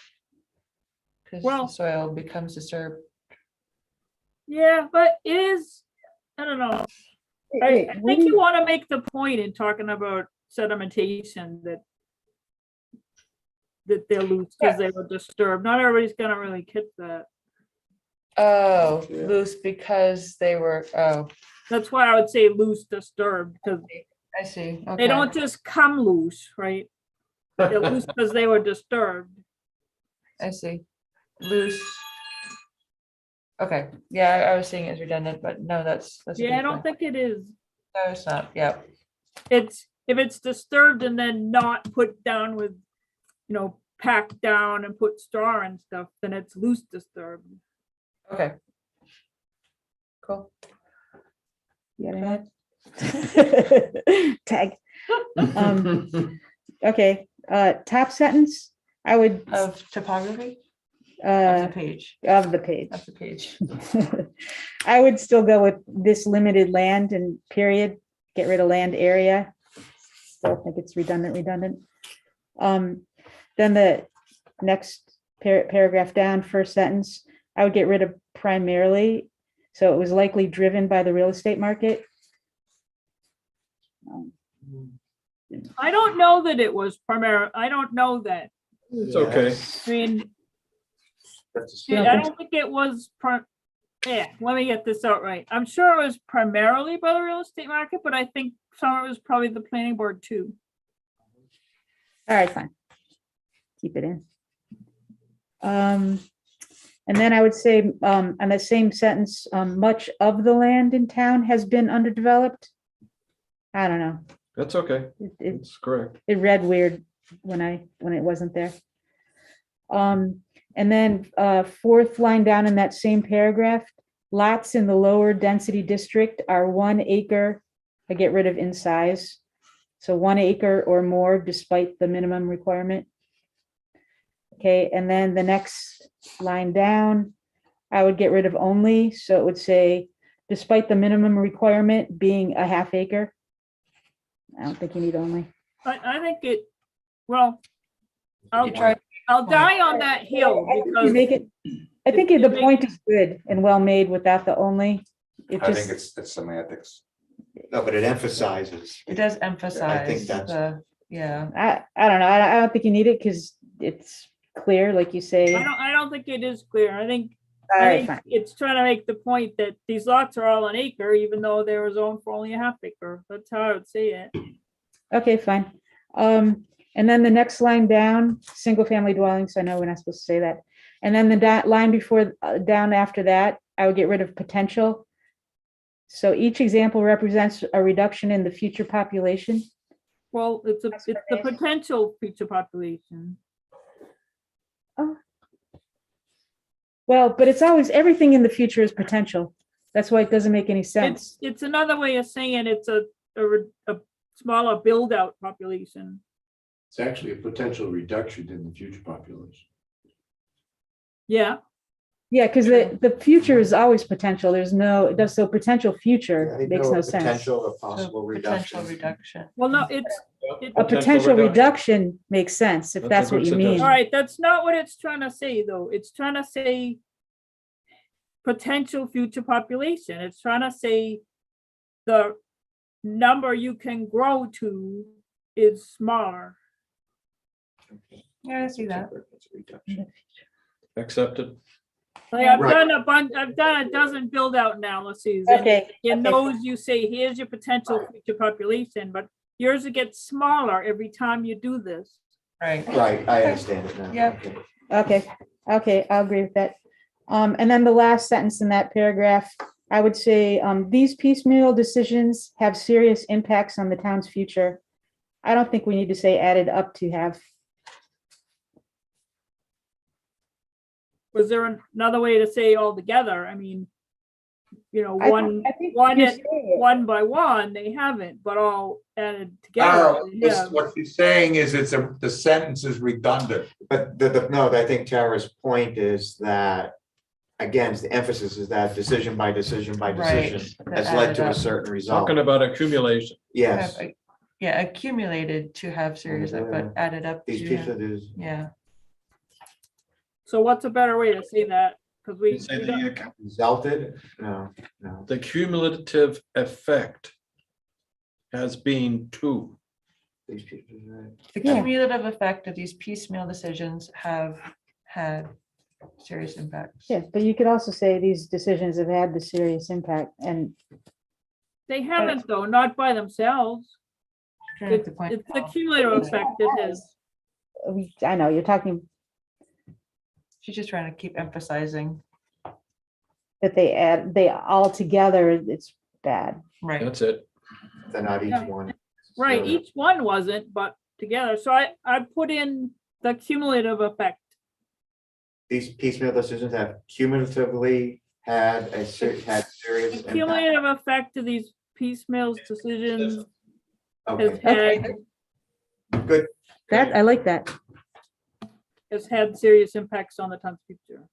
Because the Well- soil becomes disturbed. Yeah, but it is, I don't know. I think you want to make the point in talking about sedimentation that they're loose because they were disturbed. Not everybody's gonna really get that. Oh, Yeah. loose because they were, oh, That's why I would say loose disturbed, because I see. they Okay. don't just come loose, right? They're loose because they were disturbed. I see. Loose. Okay, yeah, I was seeing it as redundant, but no, that's. a Yeah, good I don't point. think it is. No, it's not, yeah. It's, if it's disturbed and then not put down with, packed down and put straw and stuff, then it's loose disturbed. Okay. Cool. You got any more? Tag. Okay, top sentence, I would, Of topography, of uh, the page, of the page. of the page. I would still go with this limited land and period, get rid of land area. Still think it's redundant. Then the next paragraph down, first sentence, I would get rid of primarily. So it was likely driven by the real estate market. I don't know that it was primary, I don't know that. It's okay. I mean, That's You don't I think don't think it was, yeah, let me get this out right. I'm sure it was primarily by the real estate market, but I think some of it was probably the planning board too. All right, fine. Keep it in. And then I would say, on the same sentence, much of the land in town has been underdeveloped. I don't know. That's okay. It That's correct. read weird when it wasn't there. And then, fourth line down in that same paragraph, lots in the lower density district are 1 acre. I get rid of in size. So 1 acre or more despite the minimum requirement. Okay, and then the next line down, I would get rid of only, so it would say, despite the minimum requirement being a 1/2 acre. I don't think you need only. I think it, well, You tried, I'll die on that hill You because make it, I think You the make- point is good and well made without the only. It I think just, it's semantics. No, but it emphasizes. it does emphasize that's- the, yeah. I don't know, I don't think you need it because it's clear, like you say. I don't think it is clear. I think All I right, think fine. it's trying to make the point that these lots are all an acre, even though they were zoned for only a 1/2 acre. That's how I would say it. Okay, fine. And then the next line down, single family dwellings, I know we're not supposed to say that. And then the line before, down after that, I would get rid of potential. So each example represents a reduction in the future population. Well, it's the potential future population. Well, but it's always, everything in the future is potential. That's why it doesn't make any sense. It's another way of saying it's a smaller build out population. It's actually a potential reduction in the future population. Yeah, Yeah, because the future is always potential. There's no, it does, so potential Yeah, future they makes know no a sense. Potential or So possible potential reduction. reduction. well, no, it's, A potential reduction makes sense, if That's a that's what good you mean. all right, that's not what it's trying to say, though. It's trying to say potential future population. It's trying to say the number you can grow to is smaller. Yeah, I see that. It's a reduction. Accepted. Like I've Right. done a bunch, I've done a dozen build out analyses. And Okay, in okay. those, you say, here's your potential future population, but yours will get smaller every time you do this. Right. Right, I understand it now. Yep. Okay. Okay, I'll agree with that. And then the last sentence in that paragraph, I would say, these piecemeal decisions have serious impacts on the town's future. I don't think we need to say added up to have. Was there another way to say altogether? I mean, you know, I one, think one, you're at- saying it. one by one, they haven't, but all added together. Carol, they have. what she's saying is the sentence is redundant. But no, I think Tara's point is that, again, the emphasis is that decision by decision by Right, decision that has led added to a up. certain result. Talking about accumulation. Yes, Yeah, accumulated to have serious, but added up these to, pieces have- is, yeah. So what's a better way to say that? Because we, You say we don't- the resulted, no. the cumulative effect has been two. These pieces, right. The Yeah. cumulative effect of these piecemeal decisions have had serious impacts. Yeah, but you could also say these decisions have had the serious impact, and they haven't though, not by themselves. Trying to It's point it's the out. cumulative effect that has, I know, you're talking She's just trying to keep emphasizing, that they all together, it's bad. right, That's it. They're not each Yeah. one. right, So, each one wasn't, but together. So I put in the cumulative effect. These piecemeal decisions have cumulatively had had serious The impact. cumulative effect of these piecemeal decisions has Okay, had, good. That, I like that. has had serious impacts on the town's future.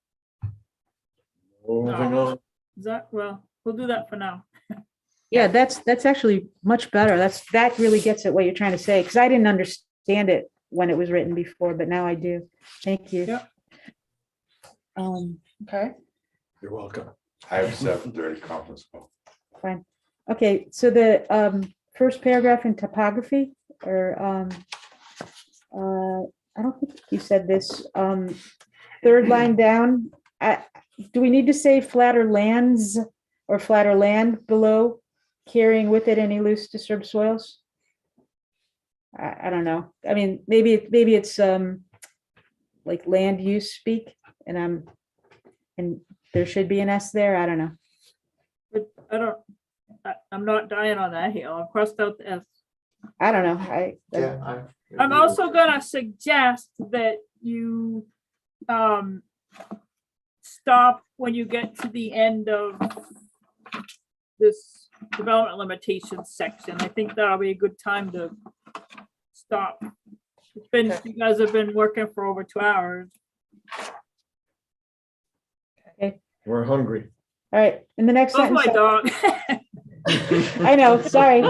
Moving on. Is that, well, we'll do that for now. Yeah, that's actually much better. That really gets at what you're trying to say, because I didn't understand it when it was written before, but now I do. Thank you. Yep. okay? You're welcome. I have 7:30 conference call. Okay, so the first paragraph in topography, or I don't think you said this, third line down, do we need to say flatter lands or flatter land below, carrying with it any loose disturbed soils? I don't know. I mean, maybe it's like land use speak, and there should be an S there. I don't know. But I'm not dying on that hill. I've crossed out the S. I don't know. Yeah. I'm also gonna suggest that you stop when you get to the end of this development limitations section. I think that'll be a good time to stop. It's been, you guys have been working for over 2 hours. We're hungry. All right, in the next That's sentence. my dog. I know, sorry.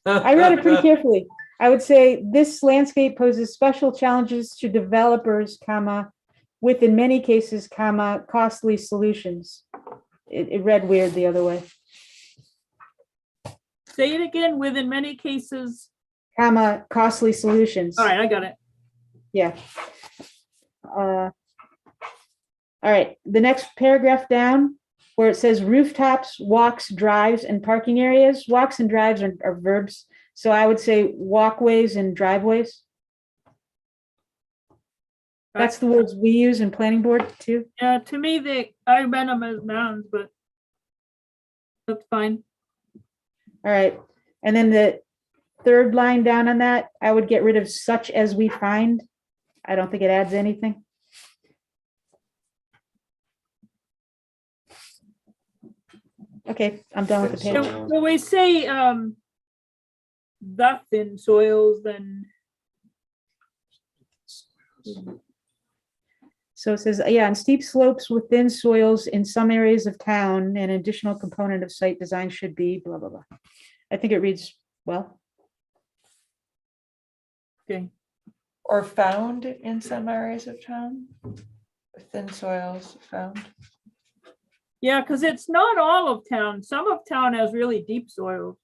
I read it pretty carefully. I would say this landscape poses special challenges to developers, comma, with in many cases, comma, costly solutions. It read weird the other way, Say it again, with in many cases. comma, costly solutions. All right, I got it. Yeah. All right, the next paragraph down, where it says rooftops, walks, drives, and parking areas. Walks and drives are verbs. So I would say walkways and driveways. That's the words we use in planning board too. Yeah, to me, I read them as nouns, but that's fine. All right, and then the third line down on that, I would get rid of such as we find. I don't think it adds anything. Okay, I'm done with the page. So when we say the thin soils, then So it says, yeah, on steep slopes within soils in some areas of town, an additional component of site design should be blah, blah, blah. I think it reads well. Okay, Or found in some areas of town? Thin soils found. yeah, because it's not all of town. Some of town has really deep soils.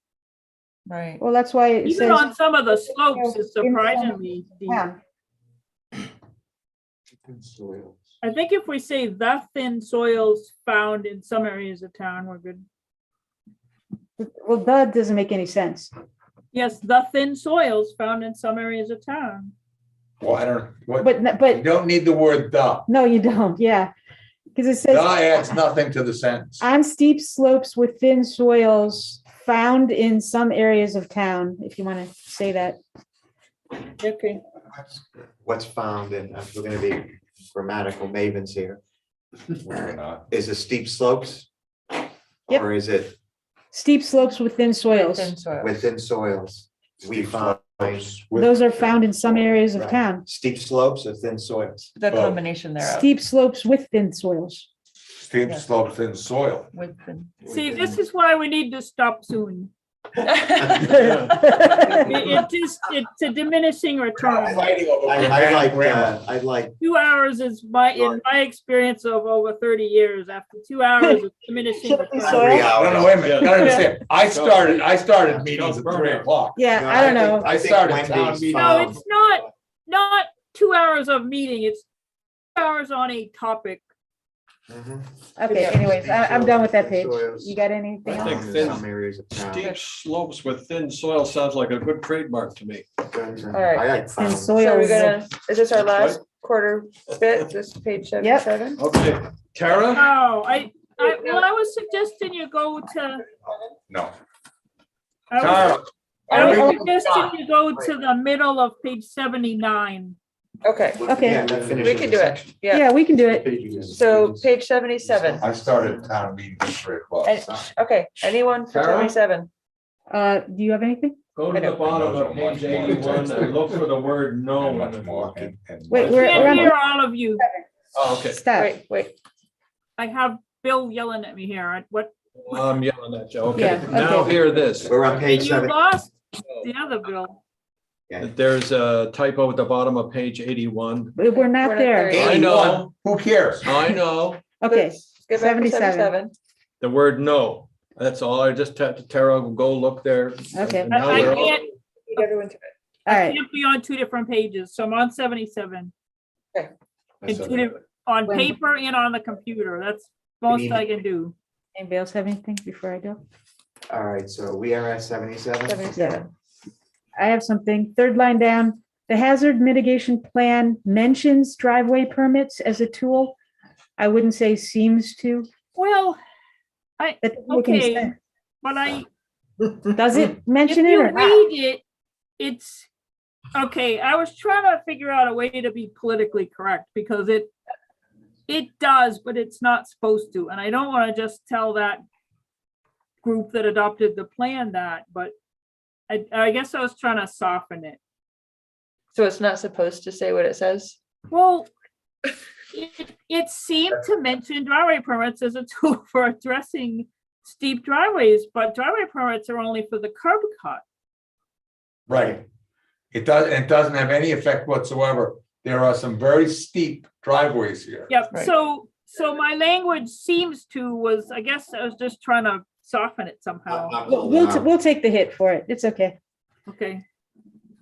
Right. Well, that's why it Even says. on some of the slopes, it's surprisingly deep. Yeah. Soils. I think if we say the thin soils found in some areas of town, we're good. Well, that doesn't make any sense. Yes, the thin soils found in some areas of town. Well, I don't, what, But, you but, don't need the word the. no, you don't, yeah. Because it The says. adds nothing to the sentence. On steep slopes within soils found in some areas of town, if you want to say that. Okay. What's found in, we're gonna be grammatical mavens here. We're not. Is it steep slopes? Yep. Or is it Steep slopes within soils. Thin soils. within soils? We find With- Those are found in some areas of Right. town. steep slopes or thin soils? The Oh. combination thereof. Steep slopes within soils. Steep Yeah. slopes in soil. With thin. See, this is why we need to stop suing. It's a diminishing return. Fighting over I like, grammar. I'd like, 2 hours is in my experience of over 30 years, after 2 hours of diminishing return. Soil. 3 No, hours. no, wait a minute, gotta understand, I started meetings at 3 o'clock. Yeah, No, I don't know. think- I think started Wendy's town meeting. No, found- it's not 2 hours of meeting, it's 2 hours on a topic. Mhm. Okay, anyways, I'm done with that page. You got anything I else? think Found in thin- some areas of town. Steep slopes with thin soil sounds like a good trademark to me. right. I like And found. So we're soils. gonna, is this our last quarter bit, this page 77? Okay, Tara? Oh, well, I was suggesting you go to, No. I was Tara, I was everything- suggesting you go to the middle of page 79. Okay, Okay. Yeah, that we finishes can the do it, section. yeah. Yeah, we can do it. So page 77, I started town meeting at 3 o'clock. And- okay, anyone for Sarah? 77? Do you have anything? Go to the bottom of page 81 and look for the word no. And in much the more, block. and Wait, I we're can't on- hear all of you. Oh, okay. Stop. Wait, I have Bill yelling at me here. What, I'm yelling at you. Okay, Yeah, now okay. hear this. We're on page you 7. lost the other Bill. There's a typo at the bottom of page 81. We're not We're not there. there. I know. Who cares? I know. Okay, Get back to 77. 77. The word no. That's all. I just had to Tara, go look there. Okay. And now I we're- can't, You gotta go into it. all I right. can't be on 2 different pages, so I'm on 77. And on When- paper and on the computer, that's most I can do. Anybody else have anything before I go? All right, so we are at 77. 77. I have something. Third line down. The hazard mitigation plan mentions driveway permits as a tool. I wouldn't say seems to. Well, That doesn't make any okay, sense. but I, Does it if mention it you or not? read it, it's, okay, I was trying to figure out a way to be politically correct because it does, but it's not supposed to. And I don't want to just tell that group that adopted the plan that, but I guess I was trying to soften it. So it's not supposed to say what it says? Well, it seemed to mention driveway permits as a tool for addressing steep driveways, but driveway permits are only for the curb cut. Right. It doesn't have any effect whatsoever. There are some very steep driveways here. Yep, Right. so my language seems to was, I guess I was just trying to soften it somehow. We'll take the hit for it. It's okay. Okay,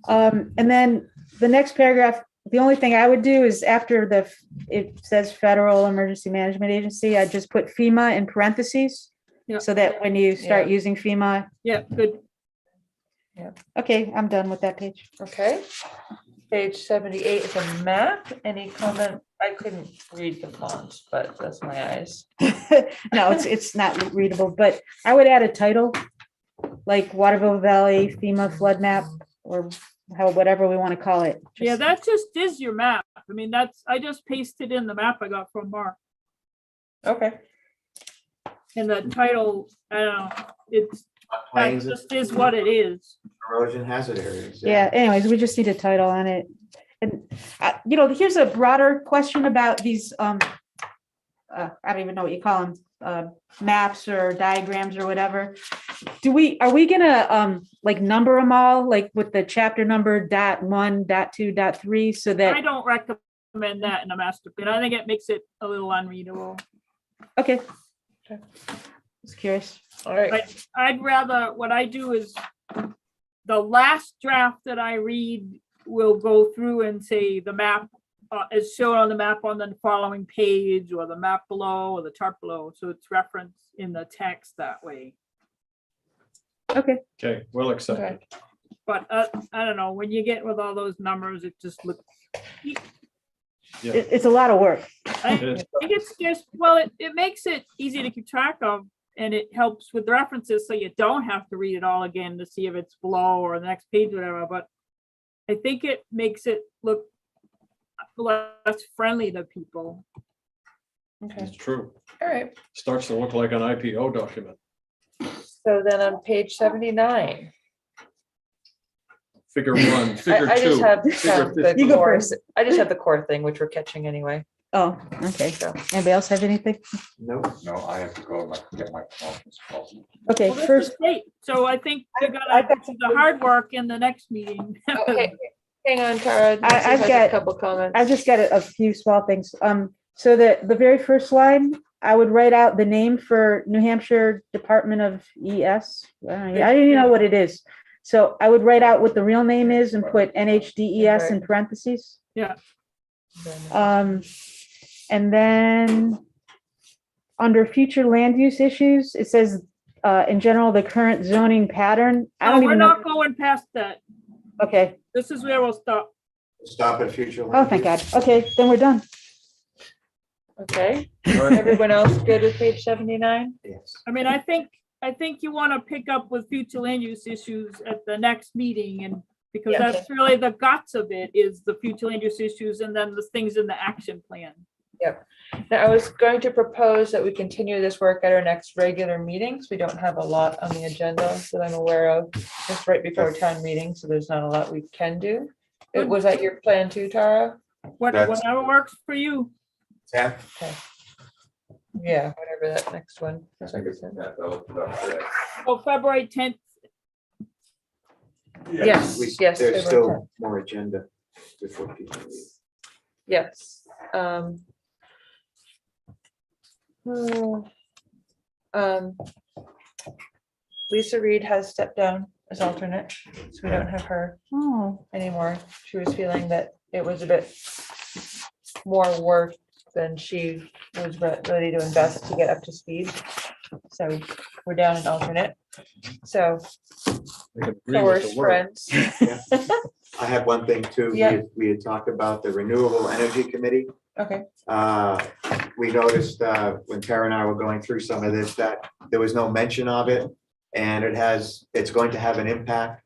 And then the next paragraph, the only thing I would do is after it says Federal Emergency Management Agency, I just put FEMA in parentheses. Yeah. So that when you start Yeah. using FEMA, yeah, good. okay, I'm done with that page. Okay. Page 78 is a map. Any comment? I couldn't read the fonts, but that's my eyes. No, it's not readable, but I would add a title like Waterville Valley FEMA flood map or whatever we want to call it. Yeah, Just- that just is your map. I mean, I just pasted in the map I got from Mark. Okay. And the title, I don't know, that Plains just is what it is. erosion hazard areas. Yeah, anyways, we just need a title on it. And, here's a broader question about these, I don't even know what you call them, maps or diagrams or whatever. Are we gonna, like number them all, like with the chapter number .1, .2, .3, so I that, don't recommend that in a master plan. I think it makes it a little unreadable. okay. Okay. Just curious. All right, I'd rather, what I do is the last draft that I read will go through and say the map is shown on the map on the following page, or the map below, or the chart below. So it's referenced in the text that way. Okay, Okay, we'll accept Okay. it. But I don't know, when you get with all those numbers, it just looks, Yeah. it's a lot of work. I It is. think it's just, well, it makes it easy to keep track of, and it helps with references, so you don't have to read it all again to see if it's below or the next page, whatever, but I think it makes it look less friendly to people. okay, It's true. all right. Starts to look like an IPO document. So then on page 79, Figure one, figure I just two. have figure the 50. You go core, first. I just have the core thing, which we're catching anyway. Oh, okay. So, Anybody else have anything? No, No, I have to go get my conference call. Okay, Well, this first, is great. So I think you I've gotta got do the hard work in the next meeting. oh, hey, hang on, Tara. Nancy I've has got- a couple comments. I've just got a few small things. So the very first line, I would write out the name for New Hampshire Department of ES. I didn't even know what it is. So I would write out what the real name is and put NHDES in parentheses. Yeah. And then under future land use issues, it says, in general, the current zoning pattern. I No, don't we're even know. not going past that. Okay. This is where we'll stop. stop at future. Oh, thank God. Okay, then we're done. Okay, All right. everyone else good with page 79? Yes. I mean, I think you want to pick up with future land use issues at the next meeting, and because Yeah. that's really the guts of it, is the future land use issues and then the things in the action plan. Now, I was going to propose that we continue this work at our next regular meetings. We don't have a lot on the agenda that I'm aware of, just right before town meeting, so there's not a lot we can do. Was that your plan too, Tara? That's- Whatever works for you. Yeah. Yeah, whatever that next one. Oh, February 10th. Yes, We- yes. There's February still 10th. more agenda before people leave. Yes. Lisa Reed has stepped down as alternate, so we don't have her Oh, anymore. She was feeling that it was a bit more work than she was ready to invest to get up to speed. So we're down an alternate. So I can agree so we're with the word. friends. I have one thing too. Yeah. We had talked about the Renewable Energy Committee. Okay, We noticed when Tara and I were going through some of this, that there was no mention of it. And it's going to have an impact,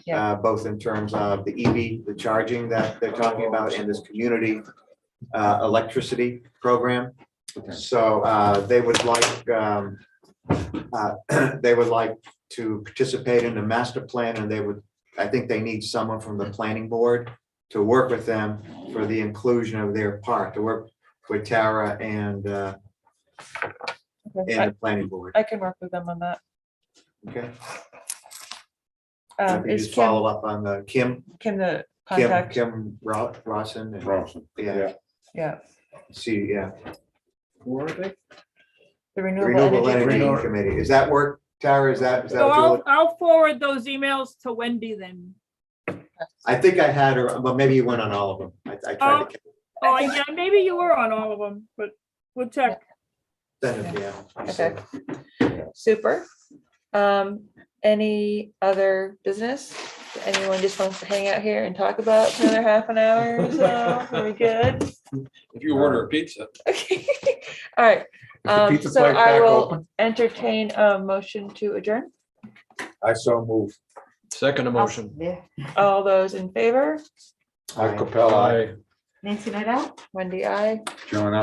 Yeah. both in terms of the EV, the charging that they're talking about, and this community electricity program. So they would like to participate in the master plan, and I think they need someone from the planning board to work with them for the inclusion of their part, to work with Tara and the planning board. I can work with them on that. Okay. If you Is just follow up on the Kim the contact? Rawson. and- Rawson, Yeah, Yeah, see, yeah. Who are they? the Renewable Renewable Energy. Energy Committee. Is that work, Tara? Is that So what you're I'll forward those emails to Wendy then. I think I had her, but maybe you went on all of them. I tried to. Oh, yeah, maybe you were on all of them, but we'll check. Send it, yeah. Okay. Super. Any other business? Anyone just wants to hang out here and talk about for another half an hour or so? Are we good? If you order a pizza. Okay, all right. the pizza So place I back will open? entertain a motion to adjourn. I so move. Second emotion. yeah. All those in favor? Mike Capella. Aye. Nancy Night Owl? Wendy, I. John, I.